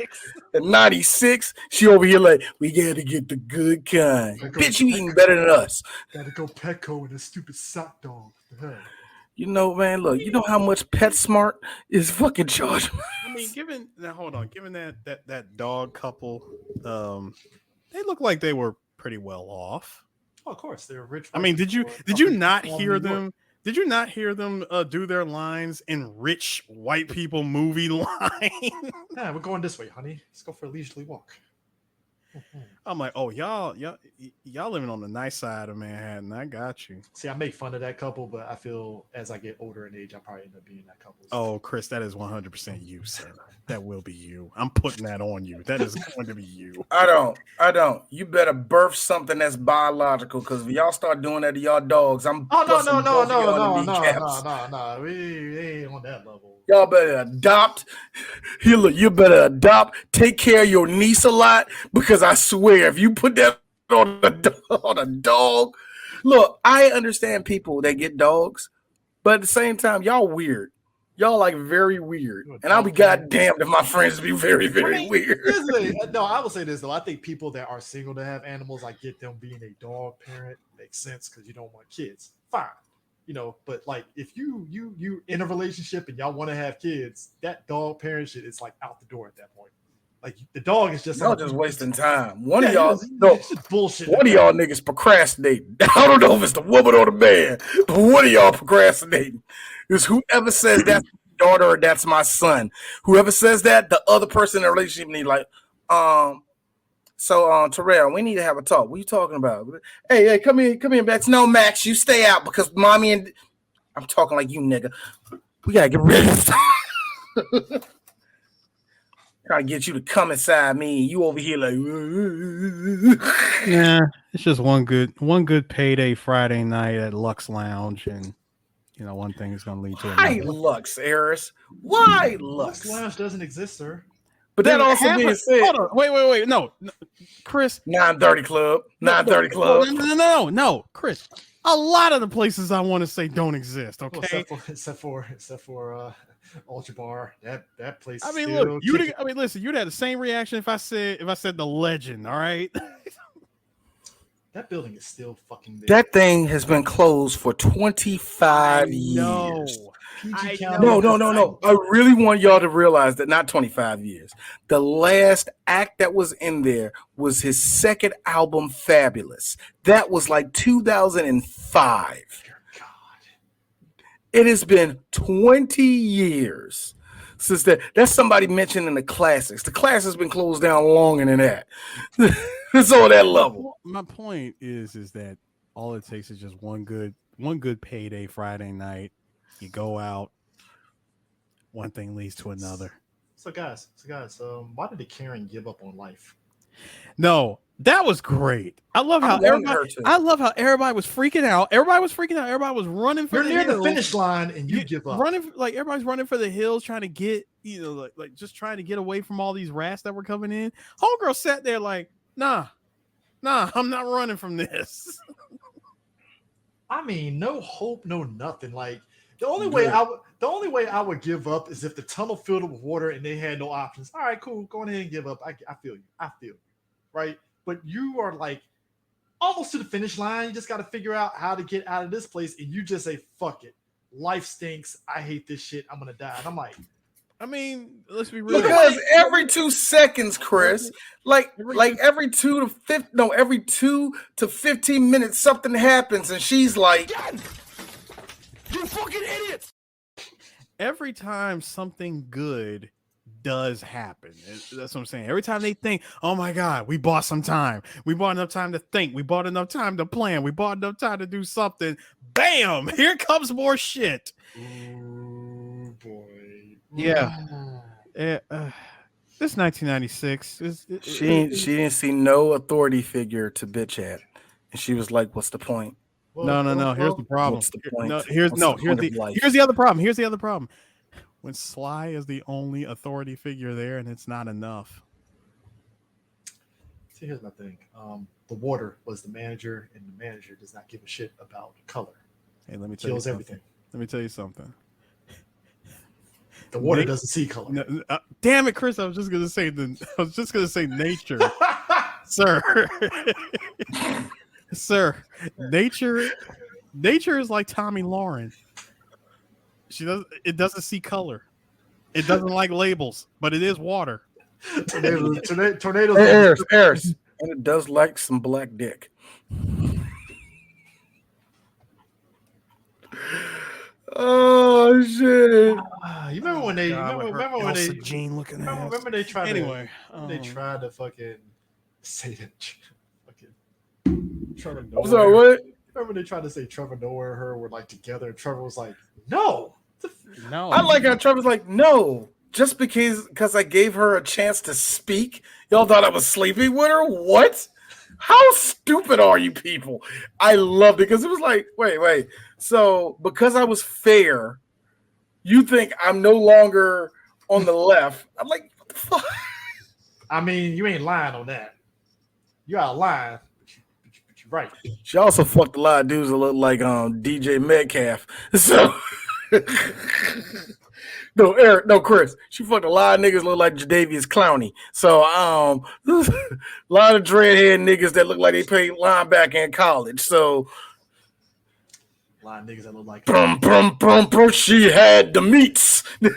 In 96, she over here like, we gotta get the good kind. Bitch, you eating better than us. Gotta go Petco with a stupid sock dog. You know, man, look, you know how much PetSmart is fucking charging? I mean, given that dog couple, they look like they were pretty well off. Oh, of course, they're rich. I mean, did you not hear them? Did you not hear them do their lines in rich white people movie line? Yeah, we're going this way, honey. Let's go for a leisurely walk. I'm like, oh, y'all living on the nice side of Manhattan. I got you. See, I make fun of that couple, but I feel as I get older in age, I probably end up being that couple. Oh, Chris, that is 100% you, sir. That will be you. I'm putting that on you. That is going to be you. I don't. You better birth something that's biological, because if y'all start doing that to y'all dogs, I'm no. We ain't on that level. Y'all better adopt. You better adopt. Take care of your niece a lot, because I swear, if you put that on a dog, look, I understand people that get dogs, but at the same time, y'all weird. Y'all like very weird, and I'll be goddamned if my friends be very, very weird. No, I will say this though. I think people that are single to have animals, I get them being a dog parent makes sense because you don't want kids. Fine. You know, but like if you in a relationship and y'all want to have kids, that dog parent shit is like out the door at that point. Like the dog is just wasting time. One of y'all bullshit. One of y'all niggas procrastinating. I don't know if it's the woman or the man, but one of y'all procrastinating. Because whoever says that's my daughter or that's my son, whoever says that, the other person in the relationship need like, so Terrell, we need to have a talk. What are you talking about? Hey, come in, Max. No, Max, you stay out because mommy and I'm talking like you, nigga. We gotta get rid of this. Trying to get you to come inside me. You over here like, yeah. It's just one good payday Friday night at Lux Lounge, and one thing is gonna lead to another. Why Lux, Eris? Why Lux? Lux Lounge doesn't exist, sir. But that also being said, hold on, wait, no, Chris, 930 Club, 930 Club. No, Chris. A lot of the places I want to say don't exist. Okay, except for Ultra Bar. That place. I mean, look, listen, you'd have the same reaction if I said the Legend. All right. That building is still fucking there. That thing has been closed for 25 years. No. I really want y'all to realize that not 25 years. The last act that was in there was his second album, Fabulous. That was like 2005. Dear God. It has been 20 years since that. That's somebody mentioned in the classics. The classics has been closed down longer than that. It's on that level. My point is that all it takes is just one good payday Friday night. You go out, one thing leads to another. So guys, why did the Karen give up on life? No, that was great. I love how everybody was freaking out. Everybody was running for the hills. You're near the finish line and you give up. Everybody's running for the hills, trying to get, just trying to get away from all these rats that were coming in. Homegirl sat there like, nah, I'm not running from this. I mean, no hope, no nothing. Like the only way I would give up is if the tunnel filled up with water and they had no options. All right, cool, go ahead and give up. I feel you, right? But you are like almost to the finish line. You just got to figure out how to get out of this place, and you just say, "Fuck it, life stinks. I hate this shit. I'm gonna die." And I'm like, I mean, let's be real. Because every 2 seconds, Chris, every 2 to 15 minutes, something happens, and she's like, "You fucking idiots!" Every time something good does happen, that's what I'm saying. Every time they think, "Oh my God, we bought some time. We bought enough time to think. We bought enough time to plan. We bought enough time to do something." Bam! Here comes more shit. Oh boy. Yeah. This 1996. She didn't see no authority figure to bitch at, and she was like, "What's the point?" No. Here's the problem. What's the point? Here's the other problem. Here's the other problem. When Sly is the only authority figure there, and it's not enough. See, here's my thing. The water was the manager, and the manager does not give a shit about color. Hey, let me tell you something. Everything. Let me tell you something. The water doesn't see color. No, damn it, Chris! I was just gonna say nature, sir. Sir, nature is like Tommy Lauren. It doesn't see color. It doesn't like labels, but it is water. Tornadoes. Hey, Eris, and it does like some black dick. Oh shit! You remember when they? Remember when they? Jean looking at. Remember they tried. Anyway, they tried to fucking say that. Trevor Noah. I'm sorry, what? Remember they tried to say Trevor Noah and her were like together, and Trevor was like, "No." I like how Trevor's like, "No." Just because I gave her a chance to speak, y'all thought I was sleeping with her? What? How stupid are you people? I loved it because it was like, wait. So because I was fair, you think I'm no longer on the left? I'm like, what the fuck? I mean, you ain't lying on that. You are lying, but you're right. She also fucked a lot of dudes that look like DJ Metcalf. So no, Chris. She fucked a lot of niggas look like Jadavius Clowney. So a lot of dreadhead niggas that look like they played linebacker in college. So a lot of niggas that look like she had the meats. A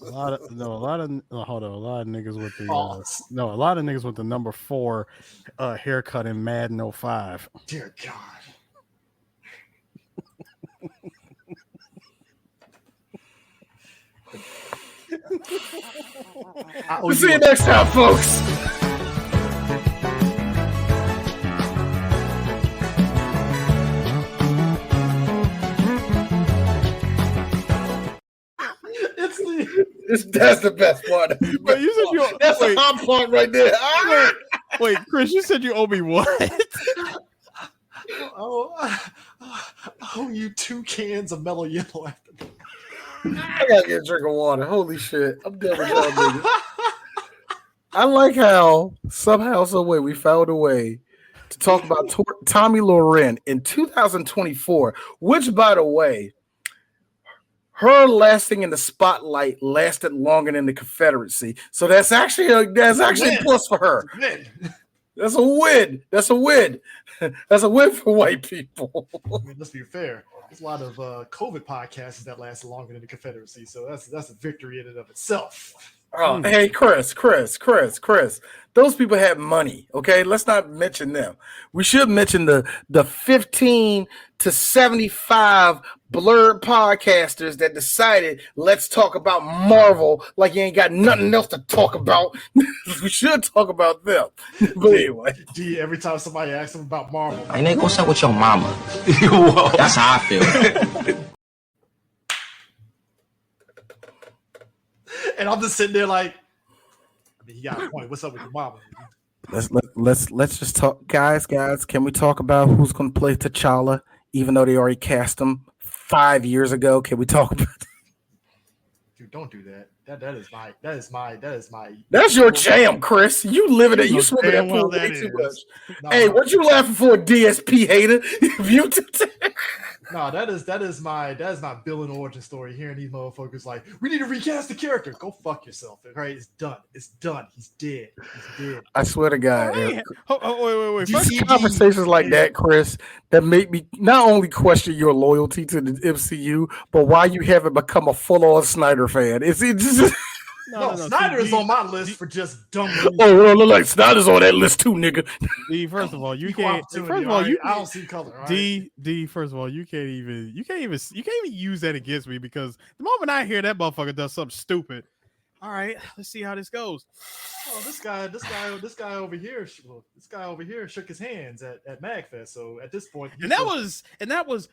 lot of niggas with the a lot of niggas with the number 4 haircut in Madden 05. Dear God. We'll see you next time, folks. That's the best part. Wait, you said that's the hot part right there. Wait, Chris, you said you owe me what? Oh, you 2 cans of Mellow Yellow after that. I gotta get a drink of water. Holy shit. I'm done with y'all niggas. I like how somehow, some way, we found a way to talk about Tommy Loren in 2024, which, by the way, her lasting in the spotlight lasted longer than the Confederacy. So that's actually a plus for her. That's a win. That's a win. That's a win for white people. I mean, let's be fair. There's a lot of COVID podcasts that lasted longer than the Confederacy, so that's a victory in and of itself. Oh, hey, Chris. Those people had money, okay? Let's not mention them. We should mention the 15 to 75 blurred podcasters that decided, let's talk about Marvel like you ain't got nothing else to talk about. We should talk about them. But anyway. D, every time somebody asks them about Marvel. I ain't what's up with your mama? That's how I feel. And I'm just sitting there like, I mean, he got a point. What's up with your mama? Let's just talk, guys. Can we talk about who's going to play T'Challa, even though they already cast him 5 years ago? Can we talk about that? Dude, don't do that. That is my. That's your jam, Chris. You live in it. You swim in that pool way too much. No, hey, what you laughing for, DSP hater? No, that is my villain origin story. Hearing these motherfuckers like, we need to recast the character. Go fuck yourself. All right, it's done. He's dead. I swear to God. Wait. These conversations like that, Chris, that make me not only question your loyalty to the MCU, but why you haven't become a full-on Snyder fan. It's just. No, Snyder is on my list for just dumb. Oh, look like Snyder's on that list too, nigga. D, first of all, you can't. First of all, I don't see color. Right? D, first of all, you can't even use that against me because the moment I hear that motherfucker does something stupid, all right, let's see how this goes. Oh, this guy over here shook his hands at MagFest. So at this point, and that was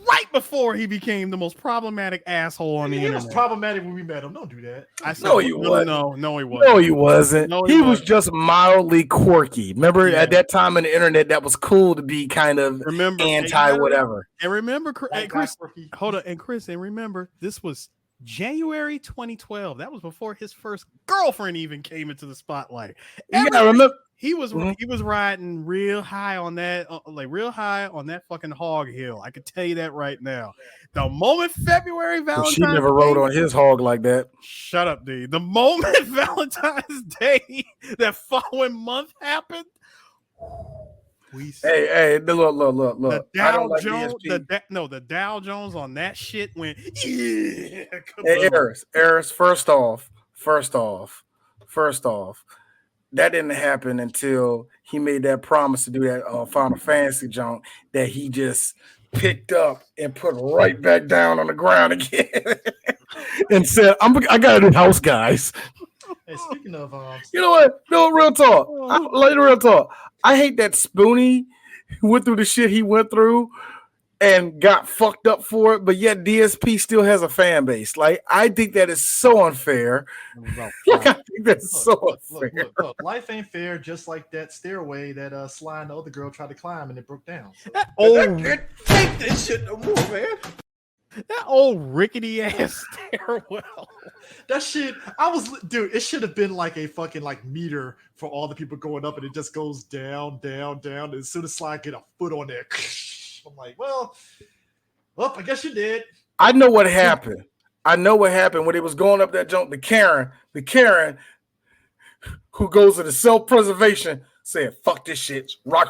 right before he became the most problematic asshole on the internet. He was problematic when we met him. Don't do that. No, he wasn't. No, he wasn't. No, he wasn't. He was just mildly quirky. Remember, at that time on the internet, that was cool to be kind of anti-whatever. And remember, Chris, hold on. And Chris, and remember, this was January 2012. That was before his first girlfriend even came into the spotlight. He was riding real high on that, fucking hog hill. I can tell you that right now. The moment February Valentine's she never rode on his hog like that. Shut up, D. The moment Valentine's Day, that following month happened. Hey, look. The Dow Jones, the Dow Jones on that shit went. Yeah, hey, Eris. First off, that didn't happen until he made that promise to do that Final Fantasy junk that he just picked up and put right back down on the ground again and said, I got a new house, guys. Hey, speaking of, you know what? No, real talk. Real talk. I hate that Spoonie went through the shit he went through and got fucked up for it, but yet DSP still has a fan base. Like, I think that is so unfair. Look, life ain't fair, just like that stairway that Sly and the other girl tried to climb and it broke down. So. I can't take this shit no more, man. That old rickety ass stairwell. That shit, it should have been like a fucking meter for all the people going up, and it just goes down. And as soon as Sly get a foot on there, I'm like, well, I guess you did. I know what happened. When it was going up that jump. The Karen who goes to the self-preservation said, fuck this shit. Rock.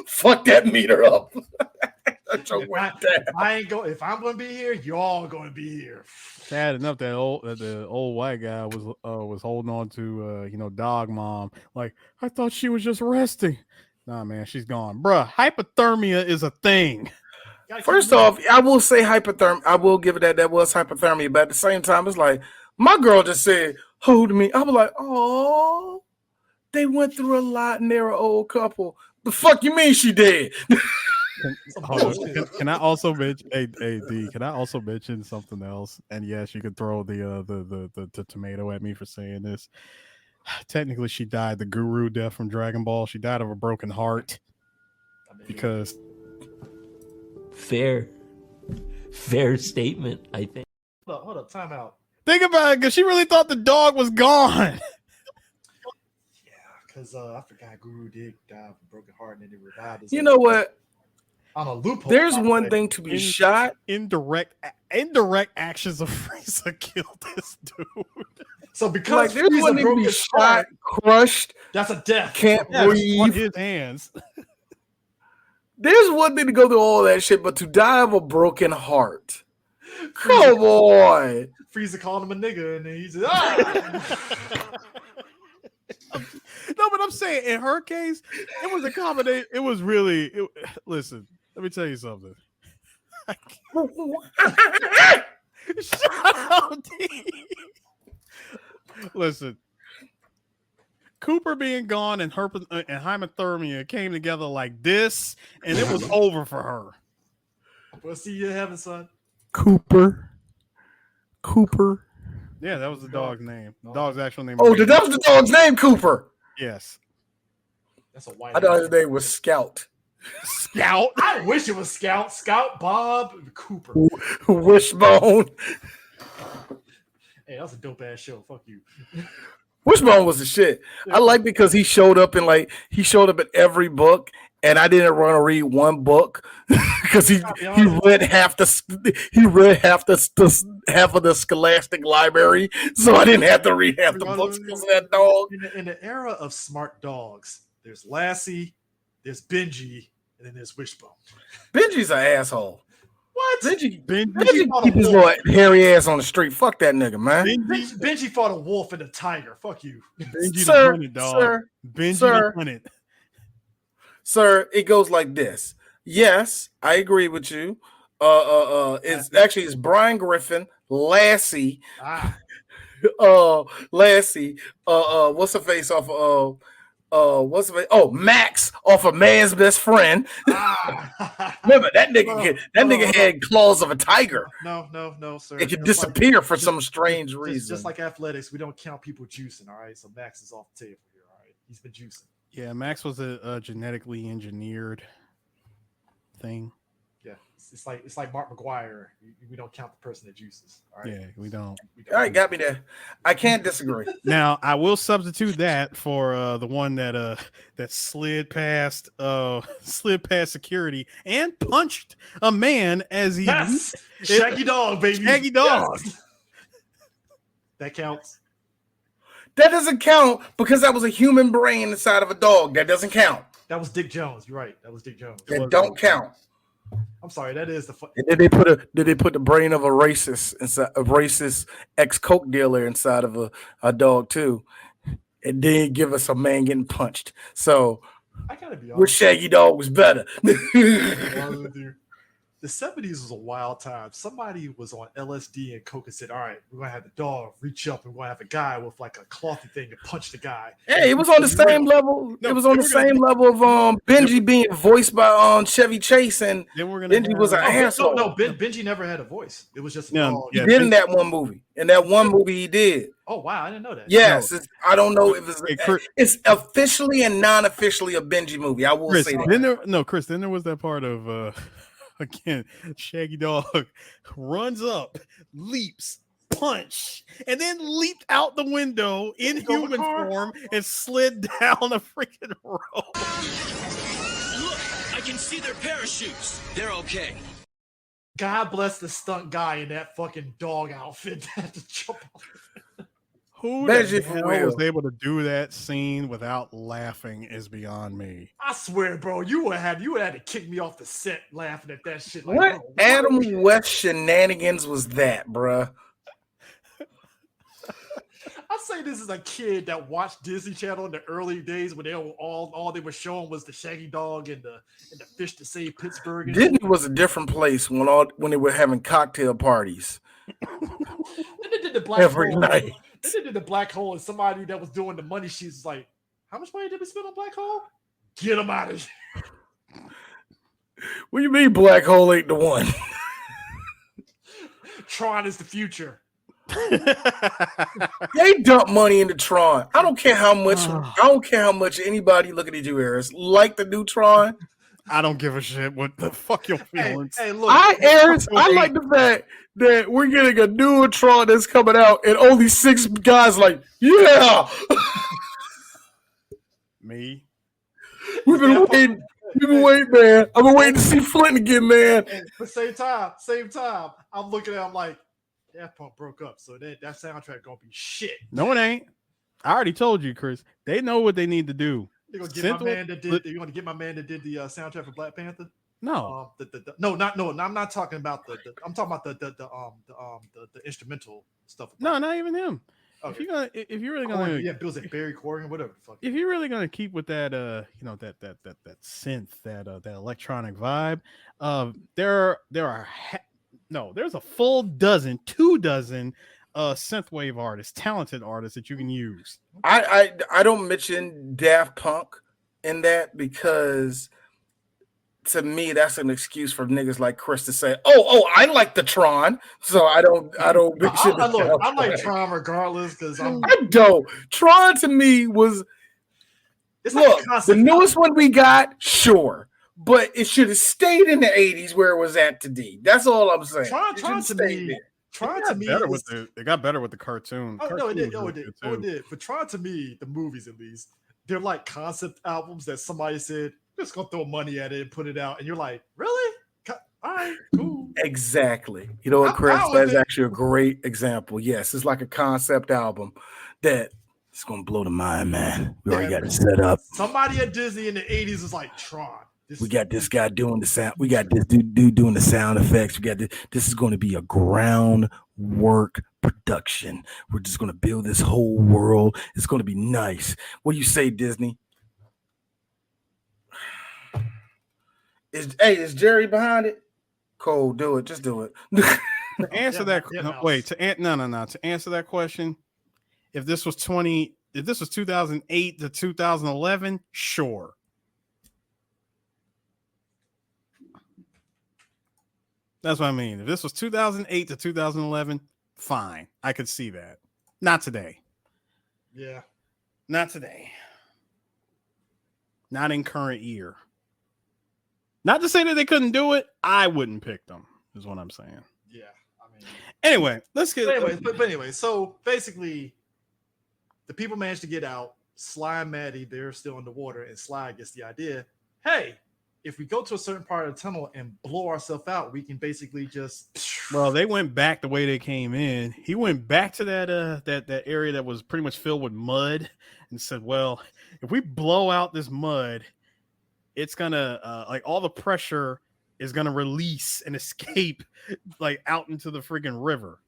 Fuck that meter up. If I'm gonna be here, y'all gonna be here. Sad enough that the old white guy was holding on to dog mom. Like, I thought she was just resting. Nah, man, she's gone. Bruh, hypothermia is a thing. First off, I will say hypothermia. I will give it that was hypothermia, but at the same time, it's like my girl just said, "Hold me." I was like, "Oh, they went through a lot, and they're an old couple." The fuck you mean she did? Can I also mention? Hey, D. Can I also mention something else? And yes, you can throw the tomato at me for saying this. Technically, she died the guru death from Dragon Ball. She died of a broken heart because. Fair statement, I think. Hold up, time out. Think about it, because she really thought the dog was gone. Because I forgot Guru did die of a broken heart and then he revived. You know what? On a loophole. There's one thing to be shot. Indirect actions of Frieza killed this dude. So because there's one thing to be shot, crushed. That's a death. Can't breathe. On his hands. There's one thing to go through all that shit, but to die of a broken heart. Come on. Frieza called him a nigga, and then he said, No, but I'm saying in her case, it was a combination. It was really. Listen, let me tell you something. Shut up, D. Listen. Cooper being gone and hypothermia came together like this, and it was over for her. We'll see you in heaven, son. Cooper. Yeah, that was the dog's name. The dog's actual name. Oh, that was the dog's name, Cooper. Yes. That's a white. I thought his name was Scout. Scout? I wish it was Scout. Scout Bob Cooper. Wishbone. Hey, that's a dope ass show. Fuck you. Wishbone was the shit. I like because he showed up in every book, and I didn't want to read one book because he read half of the Scholastic Library, so I didn't have to read half the books because of that dog. In the era of smart dogs, there's Lassie, there's Benji, and then there's Wishbone. Benji's an asshole. What? Benji keep his little hairy ass on the street. Fuck that nigga, man. Benji fought a wolf and a tiger. Fuck you. Benji the hunted, dog. Benji the hunted. Sir, it goes like this. Yes, I agree with you. It's Brian Griffin, Lassie. Lassie. What's her face off of what's the face? Oh, Max off of Man's Best Friend. Remember that nigga had claws of a tiger. No, sir. It could disappear for some strange reason. Just like athletics, we don't count people juicing. All right, so Max is off the table here. All right, he's been juicing. Yeah, Max was a genetically engineered thing. Yeah, it's like Mark McGuire. We don't count the person that juices. All right? Yeah, we don't. All right, got me there. I can't disagree. Now I will substitute that for the one that slid past security and punched a man as he Shaggy Dog, baby. Shaggy Dog. Yes. That counts. That doesn't count because that was a human brain inside of a dog. That doesn't count. That was Dick Jones. You're right. That was Dick Jones. That don't count. I'm sorry. That is the. Did they put the brain of a racist ex-coke dealer inside of a dog too? It did give us a man getting punched. So I gotta be honest. Which Shaggy Dog was better? The 70s was a wild time. Somebody was on LSD and coke and said, all right, we're going to have the dog reach up and we're going to have a guy with like a clothy thing to punch the guy. Hey, it was on the same level. It was on the same level of Benji being voiced by Chevy Chase, and Benji was an asshole. No, Benji never had a voice. It was just a dog. He did in that one movie. In that one movie he did. Oh, wow. I didn't know that. Yes. I don't know if it's officially and non-officially a Benji movie. I will say that. Chris, then there was that part of... Again, Shaggy Dog runs up, leaps, punch, and then leaped out the window in human form and slid down a freaking rope. Look, I can see their parachutes. They're okay. God bless the stunt guy in that fucking dog outfit that had to jump off. Who the hell was able to do that scene without laughing is beyond me. I swear, bro, you would have had to kick me off the set laughing at that shit. Like, what bro, Adam West shenanigans was that, bruh? I say this as a kid that watched Disney Channel in the early days when they were all they were showing was the Shaggy Dog and the Fish to Save Pittsburgh. And Disney was a different place when they were having cocktail parties. Then they did the black every hole. night. Then they did the black hole, and somebody that was doing the money sheets was like, "How much money did we spend on black hole? Get them out of here." What do you mean black hole ain't the one? Tron is the future. They dump money into Tron. I don't care how much. I don't care how much anybody looking at you, Harris, like the new Tron. I don't give a shit what the fuck your feelings. Hey, look, Harris, I like the fact that we're getting a new Tron that's coming out, and only 6 guys like, yeah. Me. We've been waiting. We've been waiting, man. I've been waiting to see Flint again, man. And at the same time, I'm looking at him like, Daft Punk broke up, so that soundtrack gonna be shit. No, it ain't. I already told you, Chris. They know what they need to do. You're gonna get my man that did. You're gonna get my man that did the soundtrack for Black Panther. No, no. I'm not talking about I'm talking about the instrumental stuff. No, not even him. Okay. If you're really gonna, Bills like Barry Corgan, whatever. Fuck. If you're really gonna keep with that, that synth, that electronic vibe, there's a full 2 dozen synthwave artists, talented artists that you can use. I don't mention Daft Punk in that because to me that's an excuse for niggas like Chris to say, "Oh, I like the Tron," so I don't mention. I like Tron regardless because I don't. Tron to me was the newest one we got, sure. But it should have stayed in the 80s where it was at today. That's all I'm saying. Tron to me, it got better with the cartoon. Oh, no, it did. It did. But Tron to me, the movies at least, they're like concept albums that somebody said, just gonna throw money at it and put it out. And you're like, really? All right, cool. Exactly. You know what, Chris? That's actually a great example. Yes, it's like a concept album that it's gonna blow the mind, man. We already got it set up. Somebody at Disney in the 80s was like, Tron. We got this guy doing the sound. We got this dude doing the sound effects. We got this. This is going to be a groundwork production. We're just going to build this whole world. It's going to be nice. What do you say, Disney? Is Jerry behind it? Cole, do it. Just do it. To answer that, To answer that question, if this was 2008 to 2011, sure. That's what I mean. If this was 2008 to 2011, fine. I could see that. Not today. Yeah. Not today. Not in current year. Not to say that they couldn't do it. I wouldn't pick them, is what I'm saying. Yeah. I mean. Anyway, let's get. But anyway, so basically, the people managed to get out. Sly and Maddie, they're still underwater, and Sly gets the idea. Hey, if we go to a certain part of the tunnel and blow ourselves out, we can basically just. Well, they went back the way they came in. He went back to that area that was pretty much filled with mud, and said, "Well, if we blow out this mud, it's gonna like all the pressure is gonna release and escape like out into the freaking river."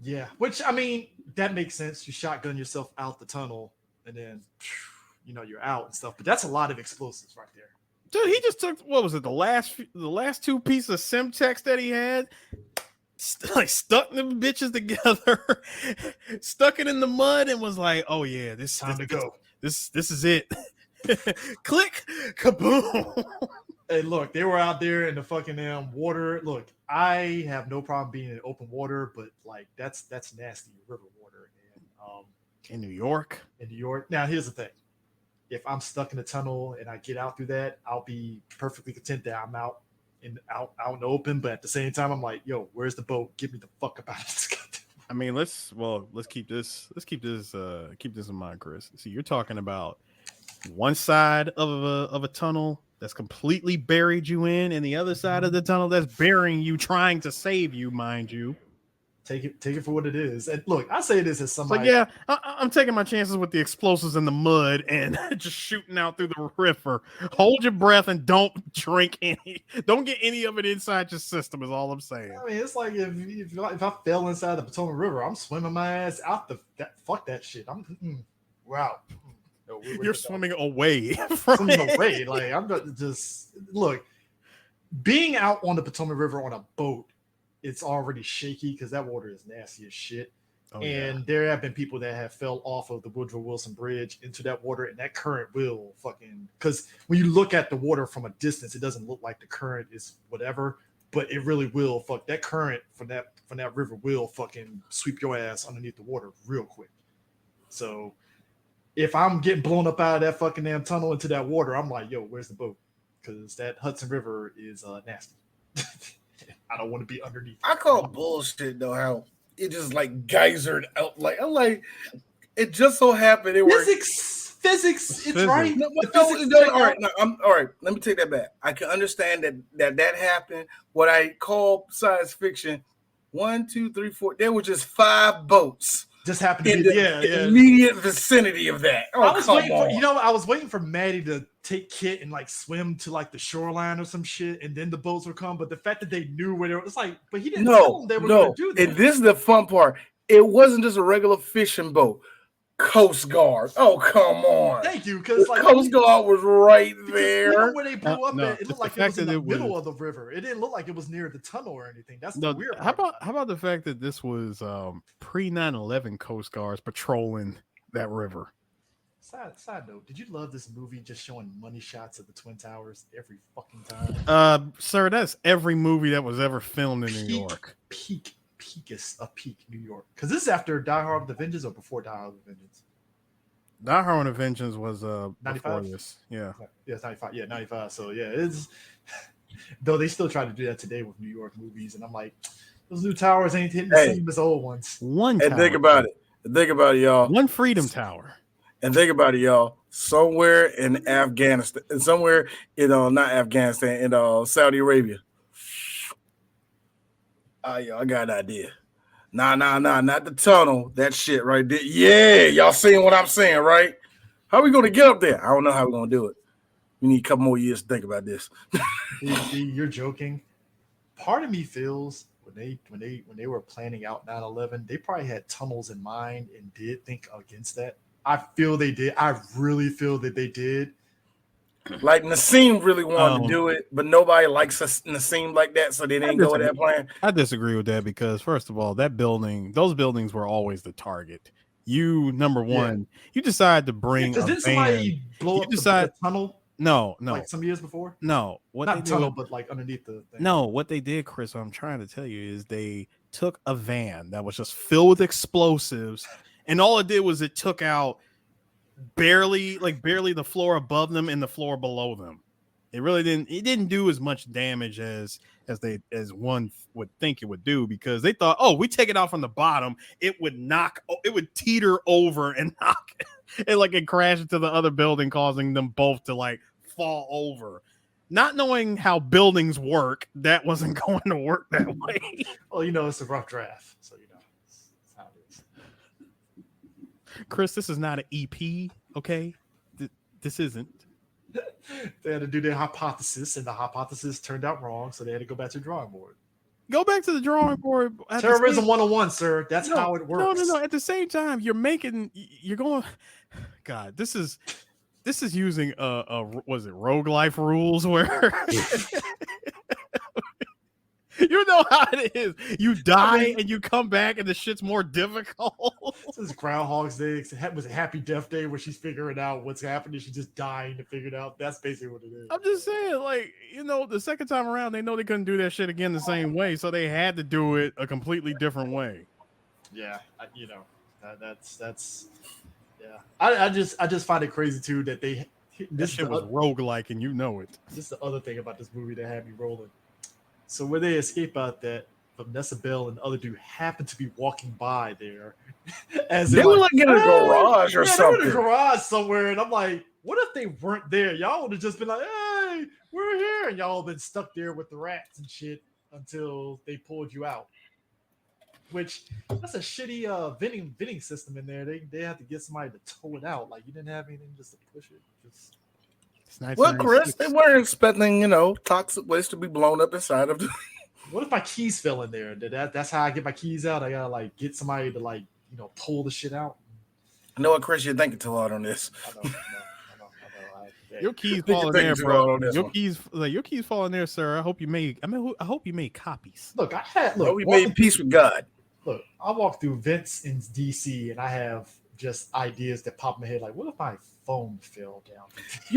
Yeah, which I mean that makes sense. You shotgun yourself out the tunnel, and then. You're out and stuff, but that's a lot of explosives right there. Dude, he just took, what was it, the last 2 pieces of Simtex that he had, stuck them bitches together, stuck it in the mud, and was like, "Oh yeah, this time to go. This is it." Click, kaboom. Hey, look, they were out there in the fucking water. Look, I have no problem being in open water, but like that's nasty river water. And in New York. Now here's the thing. If I'm stuck in a tunnel and I get out through that, I'll be perfectly content that I'm out in the open. But at the same time, I'm like, yo, where's the boat? Get me the fuck up out of this goddamn. I mean, let's keep this in mind, Chris. See, you're talking about one side of a tunnel that's completely buried you in, and the other side of the tunnel that's burying you, trying to save you, mind you. Take it for what it is. And look, I say this as somebody. So I'm taking my chances with the explosives in the mud and just shooting out through the river. Hold your breath and don't drink any. Don't get any of it inside your system. Is all I'm saying. I mean, it's like if I fell inside the Potomac River, I'm swimming my ass out fuck that shit. We're out. No, you're swimming away from away. Like I'm just look. Being out on the Potomac River on a boat, it's already shaky because that water is nasty as shit. There have been people that have fell off of the Woodrow Wilson Bridge into that water, and that current will fucking, because when you look at the water from a distance, it doesn't look like the current is whatever, but it really will fuck that current from that river will fucking sweep your ass underneath the water real quick. So if I'm getting blown up out of that fucking damn tunnel into that water, I'm like, yo, where's the boat? Because that Hudson River is nasty. I don't want to be underneath. I call bullshit though how it just like geysered out. Like I'm like, it just so happened it worked. Physics. It's right. No, all right. No, all right. Let me take that back. I can understand that happened. What I call science fiction. 1, 2, 3, 4. There were just 5 boats. Just happened to be the immediate vicinity of that. Oh, I was waiting for Maddie to take Kit and like swim to like the shoreline or some shit, and then the boats would come. But the fact that they knew where they were, it's like, but he didn't tell them they were going to do that. And this is the fun part. It wasn't just a regular fishing boat. Coast Guard. Oh, come on. Thank you. Because like Coast Guard was right there. You know where they blew up at, it looked like it was in the middle of the river. It didn't look like it was near the tunnel or anything. That's the weird part. How about the fact that this was pre 9/11 Coast Guards patrolling that river? Side note, did you love this movie just showing money shots of the Twin Towers every fucking time? Sir, that's every movie that was ever filmed in New York. Peak New York, because this is after Die Hard with a Vengeance or before Die Hard with a Vengeance? Die Hard with a Vengeance was 95. Before this. Yeah, it's 95. Yeah, 95. So yeah, it's though they still try to do that today with New York movies, and I'm like, those new towers ain't hitting the same as old ones. And think about it, y'all. One Freedom Tower. And think about it, y'all. Somewhere in Afghanistan, and somewhere not Afghanistan, in Saudi Arabia. I got an idea. Nah, not the tunnel. That shit right there. Yeah, y'all seeing what I'm saying, right? How are we gonna get up there? I don't know how we're gonna do it. We need a couple more years to think about this. You're joking. Part of me feels when they were planning out 9/11, they probably had tunnels in mind and did think against that. I feel they did. I really feel that they did. Like Nassim really wanted to do it, but nobody likes Nassim like that, so they didn't go with that plan. I disagree with that because, first of all, those buildings were always the target. You decide to bring a van. Somebody blow up the tunnel? No. Like some years before? No. Not tunnel, but like underneath the thing. No, what they did, Chris, what I'm trying to tell you is they took a van that was just filled with explosives, and all it did was it took out barely the floor above them and the floor below them. It didn't do as much damage as one would think it would do, because they thought, we take it out from the bottom, it would teeter over and knock and crash into the other building, causing them both to like fall over. Not knowing how buildings work, that wasn't going to work that way. Well, it's a rough draft, so that's how it is. Chris, this is not an EP, okay? This isn't. They had to do their hypothesis, and the hypothesis turned out wrong, so they had to go back to the drawing board. Go back to the drawing board. Terrorism 101, sir. That's how it works. No. At the same time, you're going. God, this is using was it Rogue Life rules where you know how it is. You die and you come back and the shit's more difficult. This is Groundhog's Day. It was a Happy Death Day where she's figuring out what's happening. She's just dying to figure it out. That's basically what it is. I'm just saying, the second time around, they know they couldn't do that shit again the same way, so they had to do it a completely different way. Yeah, that's yeah. I just find it crazy too that this shit was roguelike, and you know it. This is the other thing about this movie that had me rolling. So when they escape out that, Vanessa Bell and the other dude happened to be walking by there. They were in a garage or something. They were in a garage somewhere, and I'm like, what if they weren't there? Y'all would have just been like, hey, we're here. And y'all have been stuck there with the rats and shit until they pulled you out. which that's a shitty venting system in there. They have to get somebody to tow it out. Like you didn't have anything just to push it. Just well, Chris, they weren't expecting toxic waste to be blown up inside of the. What if my keys fell in there? That's how I get my keys out. I gotta like get somebody to pull the shit out. I know what, Chris, you're thinking too hard on this. I know. Your keys fall in there, bro. Your keys fall in there, sir. I hope you made copies. Look, we made peace with God. Look, I walk through vents in DC, and I have just ideas that pop in my head. Like, what if my phone fell down?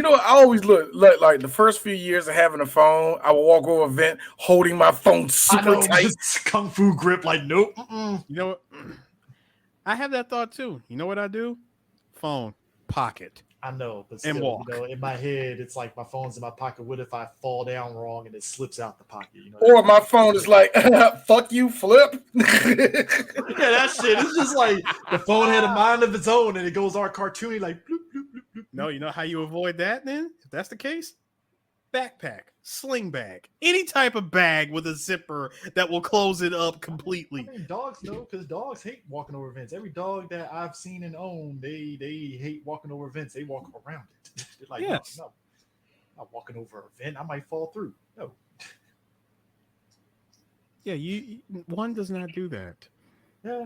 I always look like the first few years of having a phone, I would walk over a vent holding my phone super tight, kung fu grip. Like, nope. You know what? I have that thought too. You know what I do? Phone pocket. I know, but still, walk. In my head, it's like my phone's in my pocket. What if I fall down wrong and it slips out the pocket? Or my phone is like, fuck you, flip. Yeah, that shit. It's just like the phone had a mind of its own, and it goes all cartoony, like. Bloop, bloop, bloop, bloop. No, you know how you avoid that then? If that's the case, backpack, sling bag, any type of bag with a zipper that will close it up completely. I mean, dogs know, because dogs hate walking over vents. Every dog that I've seen and owned, they hate walking over vents. They walk around it. They're like, yes. No, I'm not walking over a vent. I might fall through. No. Yeah, one does not do that. Yeah,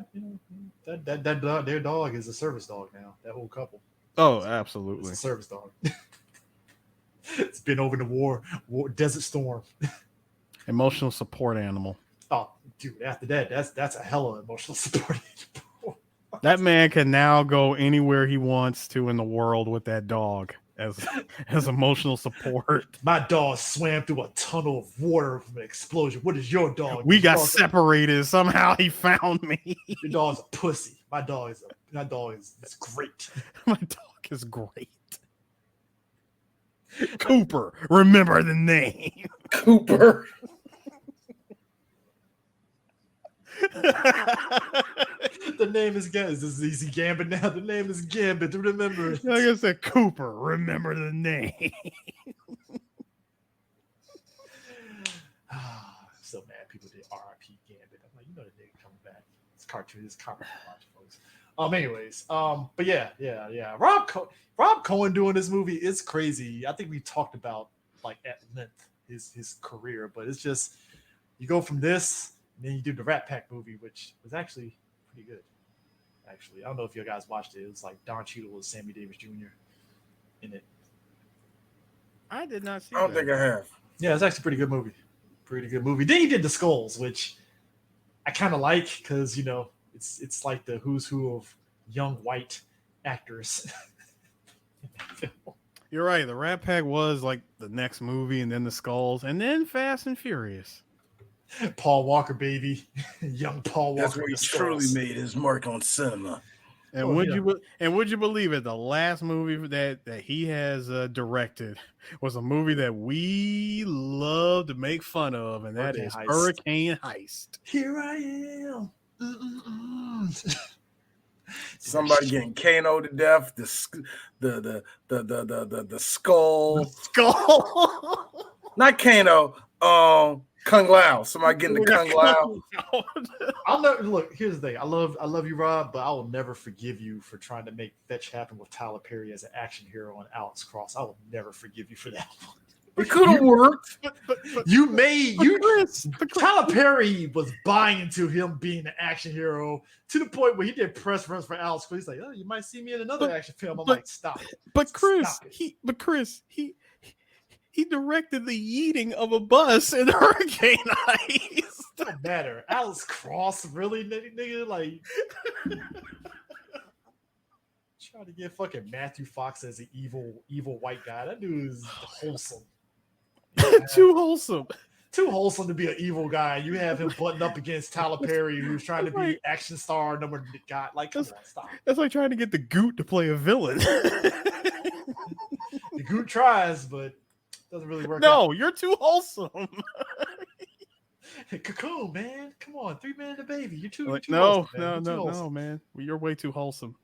their dog is a service dog now. That whole couple. Oh, absolutely. It's a service dog. It's been over the war Desert Storm. Emotional support animal. Oh, dude, after that, that's a hella emotional support animal. That man can now go anywhere he wants to in the world with that dog as emotional support. My dog swam through a tunnel of water from an explosion. What is your dog? We got separated. Somehow he found me. Your dog's a pussy. My dog is great. My dog is great. Cooper, remember the name. Cooper. The name is Gambit. This is easy Gambit now. The name is Gambit. Remember it. Like I said, Cooper, remember the name. I'm so mad people did R.I.P. Gambit. I'm like, the nigga coming back. It's cartoon. It's comic watch, folks. Anyways, but yeah. Rob Cohen doing this movie is crazy. I think we talked about at length his career, but it's just you go from this and then you do the Rat Pack movie, which was actually pretty good. Actually, I don't know if you guys watched it. It was like Don Cheadle and Sammy Davis Jr. in it. I did not see. I don't think I have. Yeah, it's actually a pretty good movie. Pretty good movie. Then he did The Skulls, which I kind of like because it's like the who's who of young white actors. You're right. The Rat Pack was like the next movie, and then The Skulls, and then Fast and Furious. Paul Walker, baby, young Paul Walker. That's where he truly made his mark on cinema. And would you believe it? The last movie that he has directed was a movie that we love to make fun of, and that is Hurricane Heist. Here I am. Somebody getting KO'd to death. The skull. Not Kano. Kung Lao. Somebody getting the Kung Lao. I'll never look. Here's the thing. I love you, Rob, but I will never forgive you for trying to make fetch happen with Tyler Perry as an action hero on Alex Cross. I will never forgive you for that. It could have worked. Tyler Perry was buying into him being an action hero to the point where he did press runs for Alex Cross. He's like, oh, you might see me in another action film. I'm like, stop. But Chris, he directed the yeeting of a bus in Hurricane Heist. Don't matter. Alex Cross, really, nigga? Like, trying to get fucking Matthew Fox as an evil white guy. That dude is wholesome. Too wholesome. Too wholesome to be an evil guy. You have him button up against Tyler Perry, who's trying to be action star number guy. Like, come on, stop. That's like trying to get the Goot to play a villain. The Goot tries, but doesn't really work. No, you're too wholesome. Cocoon, man. Come on, 3 Man and a Baby. You're too no, wholesome, no, man. You're way too wholesome.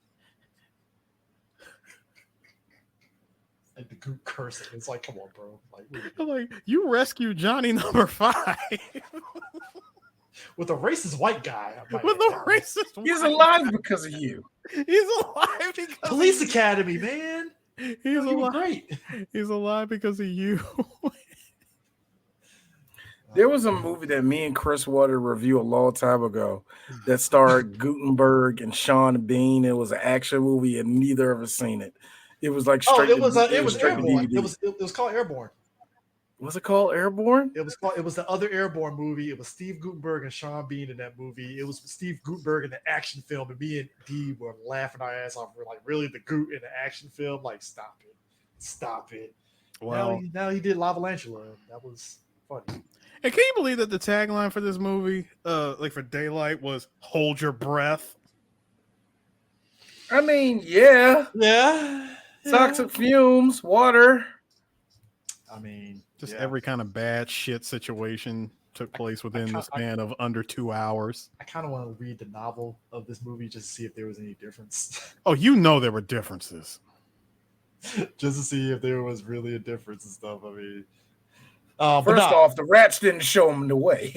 Like the Goot cursing. It's like, come on, bro. Like you rescued Johnny number 5. with a racist white guy. With a racist He's alive because of you. He's alive because Police Academy, man. He's alive. Great. He's alive because of you. There was a movie that me and Chris Water reviewed a long time ago that starred Gutenberg and Sean Bean. It was an action movie, and neither of us seen it. It was like straight. It was Airborne. It was called Airborne. Was it called Airborne? It was the other Airborne movie. It was Steve Gutenberg and Sean Bean in that movie. It was Steve Gutenberg in the action film, and me and Dee were laughing our ass off. We're like, really, the Goot in the action film? Like, stop it. Well, now he did Lavalantula. That was funny. And can you believe that the tagline for this movie, like for Daylight, was "Hold your breath"? I mean, yeah. Toxic fumes, water. I mean, just every kind of bad shit situation took place within the span of under 2 hours. I kind of want to read the novel of this movie just to see if there was any difference. Oh, you know there were differences. Just to see if there was really a difference and stuff. I mean, first off, the rats didn't show him the way.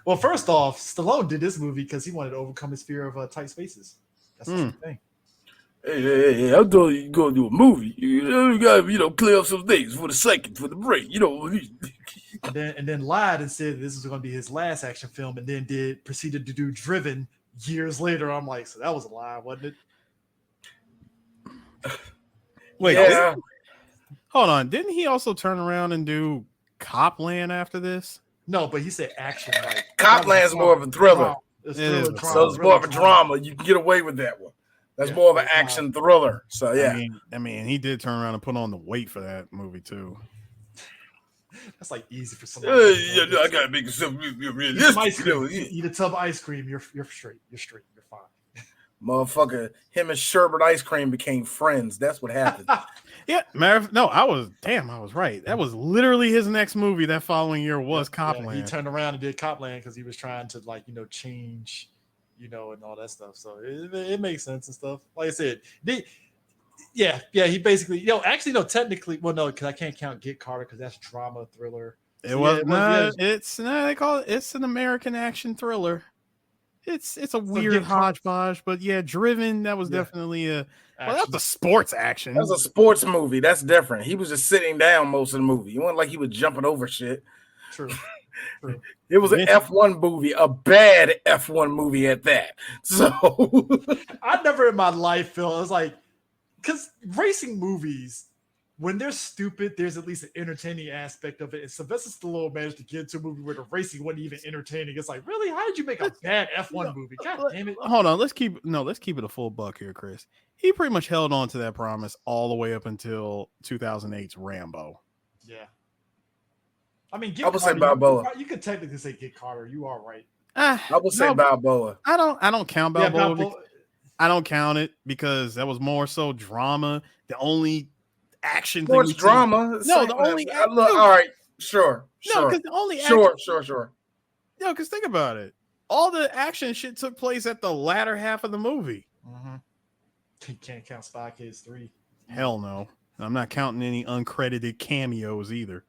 Well, first off, Stallone did this movie because he wanted to overcome his fear of tight spaces. That's the thing. Hey, I thought you go do a movie. You gotta, clear up some things for the second, for the break. And then lied and said this was going to be his last action film, and then proceeded to do Driven years later. I'm like, so that was a lie, wasn't it? Wait, hold on. Didn't he also turn around and do Copland after this? No, but he said action. Like Copland's more of a thriller. So it's more of a drama. You can get away with that one. That's more of an action thriller. So yeah, I mean, he did turn around and put on the weight for that movie too. That's like easy for somebody. I gotta make it so realistic. Eat a tub of ice cream. You're straight. You're straight. You're fine. Motherfucker, him and Sherbet Ice Cream became friends. That's what happened. Yeah, I was right. That was literally his next movie that following year was Copland. He turned around and did Copland because he was trying to change, and all that stuff. So it makes sense and stuff. Like I said, he basically, technically, well, no, because I can't count Get Carter because that's drama thriller. They call it. It's an American action thriller. It's a weird hodgepodge, but Driven. That was definitely that was a sports action. That was a sports movie. That's different. He was just sitting down most of the movie. It wasn't like he was jumping over shit. True. It was an F1 movie, a bad F1 movie at that. So I never in my life felt it was like, because racing movies, when they're stupid, there's at least an entertaining aspect of it. And Sylvester Stallone managed to get into a movie where the racing wasn't even entertaining. It's like, really? How did you make a bad F1 movie? God damn it. Hold on. Let's keep it a full buck here, Chris. He pretty much held on to that promise all the way up until 2008's Rambo. Yeah. I mean, I would say Balboa. You could technically say Get Carter. You are right. I would say Balboa. I don't count Balboa. I don't count it because that was more so drama. The only action thing. Sports drama. No, the only. All right, sure. No, because the only. Sure. No, because think about it. All the action shit took place at the latter half of the movie. Mm-hmm. You can't count Spy Kids 3. Hell no. I'm not counting any uncredited cameos either.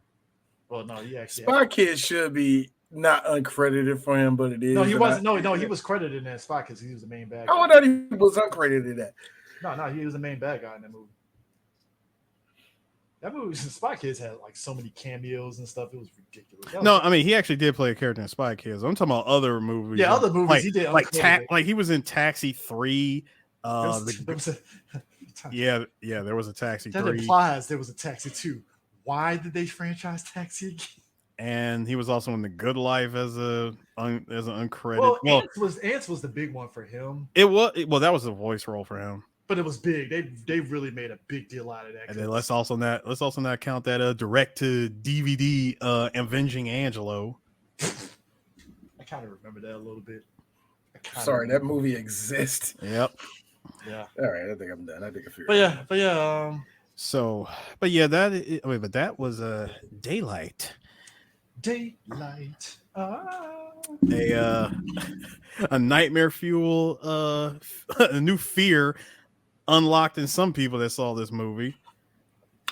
Well, no, he actually. Spy Kids should be not uncredited for him, but it is. No, he wasn't. No, he was credited in that Spy Kids. He was the main bad guy. I thought he was uncredited in that. No, he was the main bad guy in that movie. That movie, Spy Kids, had like so many cameos and stuff. It was ridiculous. I mean, he actually did play a character in Spy Kids. I'm talking about other movies. Yeah, other movies he did. Like he was in Taxi 3. There was a Taxi 3. That implies there was a Taxi 2. Why did they franchise Taxi again? And he was also in The Good Life as an uncredited. Well, Ants was the big one for him. It was that was a voice role for him. But it was big. They really made a big deal out of that. And then let's also not count that direct to DVD Avenging Angelo. I kind of remember that a little bit. Sorry, that movie exists. Yep. Yeah. All right, I think I'm done. I think I figured. But that was Daylight. Daylight. A nightmare fuel, a new fear unlocked in some people that saw this movie.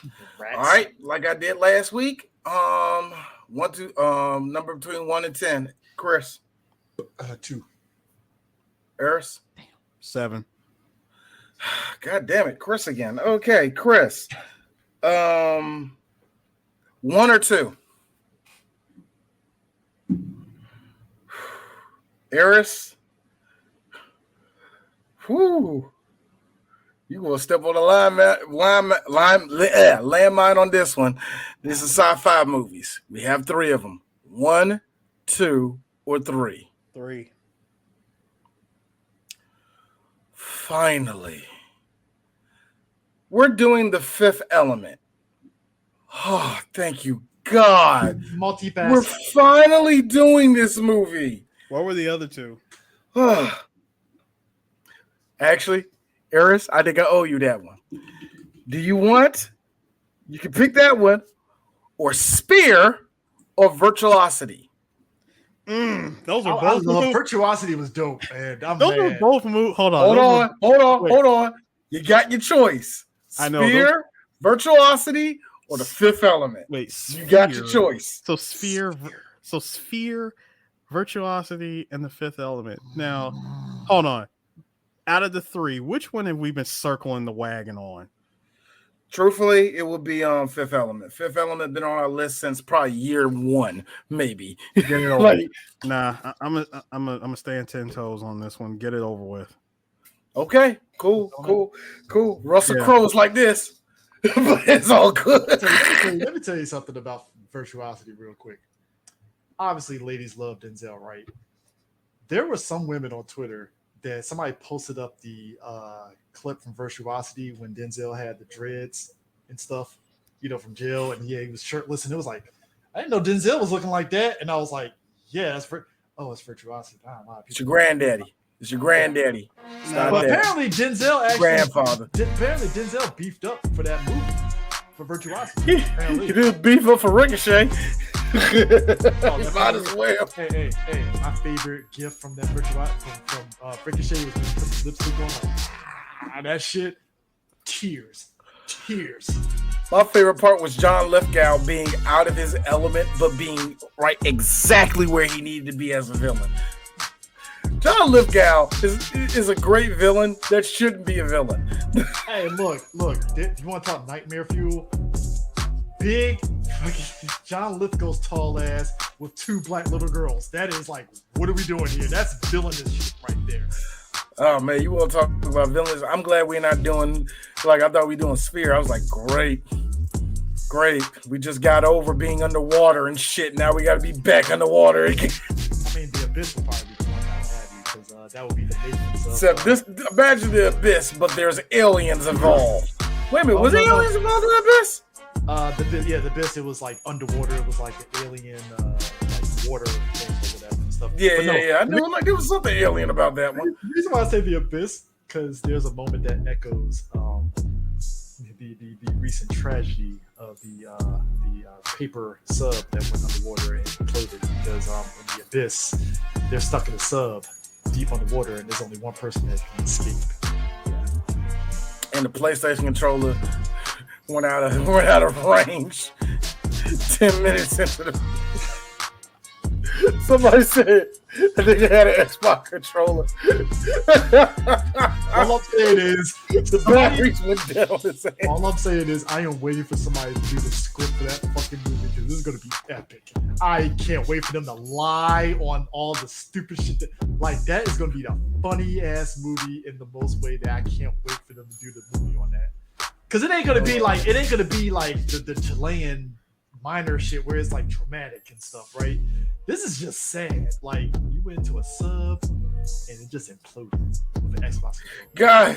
All right, like I did last week. 1, 2, number between 1 and 10. Chris. 2. Eris. 7. God damn it, Chris again. Okay, Chris. 1 or 2. Eris. Whoo. You gonna step on the landmine on this one. This is sci-fi movies. We have 3 of them. 1, 2, or 3. 3. Finally, we're doing The Fifth Element. Oh, thank you, God. Multipass. We're finally doing this movie. What were the other 2? Actually, Eris, I think I owe you that one. Do you want? You can pick that one, or Spear, or Virtuosity. Those are both. Virtuosity was dope, man. Those were both movies. Hold on. You got your choice. Spear, Virtuosity, or The Fifth Element. Wait, you got your choice. So Sphere, Virtuosity, and The Fifth Element. Now, hold on. Out of the 3, which one have we been circling the wagon on? Truthfully, it would be Fifth Element. Fifth Element been on our list since probably year 1, maybe. Nah, I'm gonna stay 10 toes on this one. Get it over with. Okay, cool. Russell Crowe's like this, but it's all good. Let me tell you something about Virtuosity real quick. Obviously, ladies love Denzel, right? There were some women on Twitter that somebody posted up the clip from Virtuosity when Denzel had the dreads and stuff, from jail, and he was shirtless, and it was like, I didn't know Denzel was looking like that, and I was like, yeah, it's Virtuosity. It's your granddaddy. But apparently Denzel grandfather. Apparently Denzel beefed up for that movie for Virtuosity. He did beef up for Ricochet. Might as well. Hey! My favorite gift from that Virtuosity from Ricochet was when he put the lipstick on. That shit, tears. My favorite part was John Lithgow being out of his element, but being right exactly where he needed to be as a villain. John Lithgow is a great villain that shouldn't be a villain. Hey, look. You want to talk nightmare fuel? Big fucking John Lithgow's tall ass with 2 black little girls. That is like, what are we doing here? That's villainous shit right there. Oh man, you want to talk about villains? I'm glad we're not doing like I thought we were doing Sphere. I was like, great. We just got over being underwater and shit. Now we got to be back underwater again. I mean, the Abyss will probably be the one that have you because that would be the nations of. Except this, imagine the Abyss, but there's aliens involved. Wait a minute, was aliens involved in the Abyss? The Abyss. It was like underwater. It was like an alien, like water things or whatever and stuff. Yeah. I knew like there was something alien about that one. The reason why I say the Abyss because there's a moment that echoes the recent tragedy of the paper sub that went underwater and imploded because in the Abyss they're stuck in a sub deep underwater and there's only one person that can escape. And the PlayStation controller went out of range 10 minutes into the. Somebody said I think they had an Xbox controller. All I'm saying is the batteries went down. All I'm saying is I am waiting for somebody to do the script for that fucking movie because this is gonna be epic. I can't wait for them to lie on all the stupid shit that is gonna be the funny ass movie in the most way that I can't wait for them to do the movie on that. Cause it ain't gonna be like the Chilean minor shit where it's like dramatic and stuff, right? This is just sad. Like you went into a sub and it just imploded with an Xbox controller.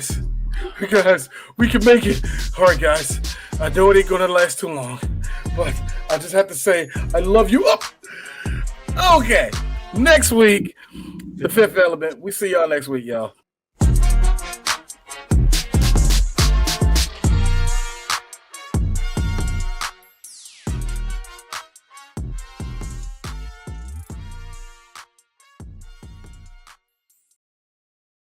Guys, we can make it. All right, guys. I know it ain't gonna last too long, but I just have to say I love you up. Okay, next week, The Fifth Element. We see y'all next week, y'all.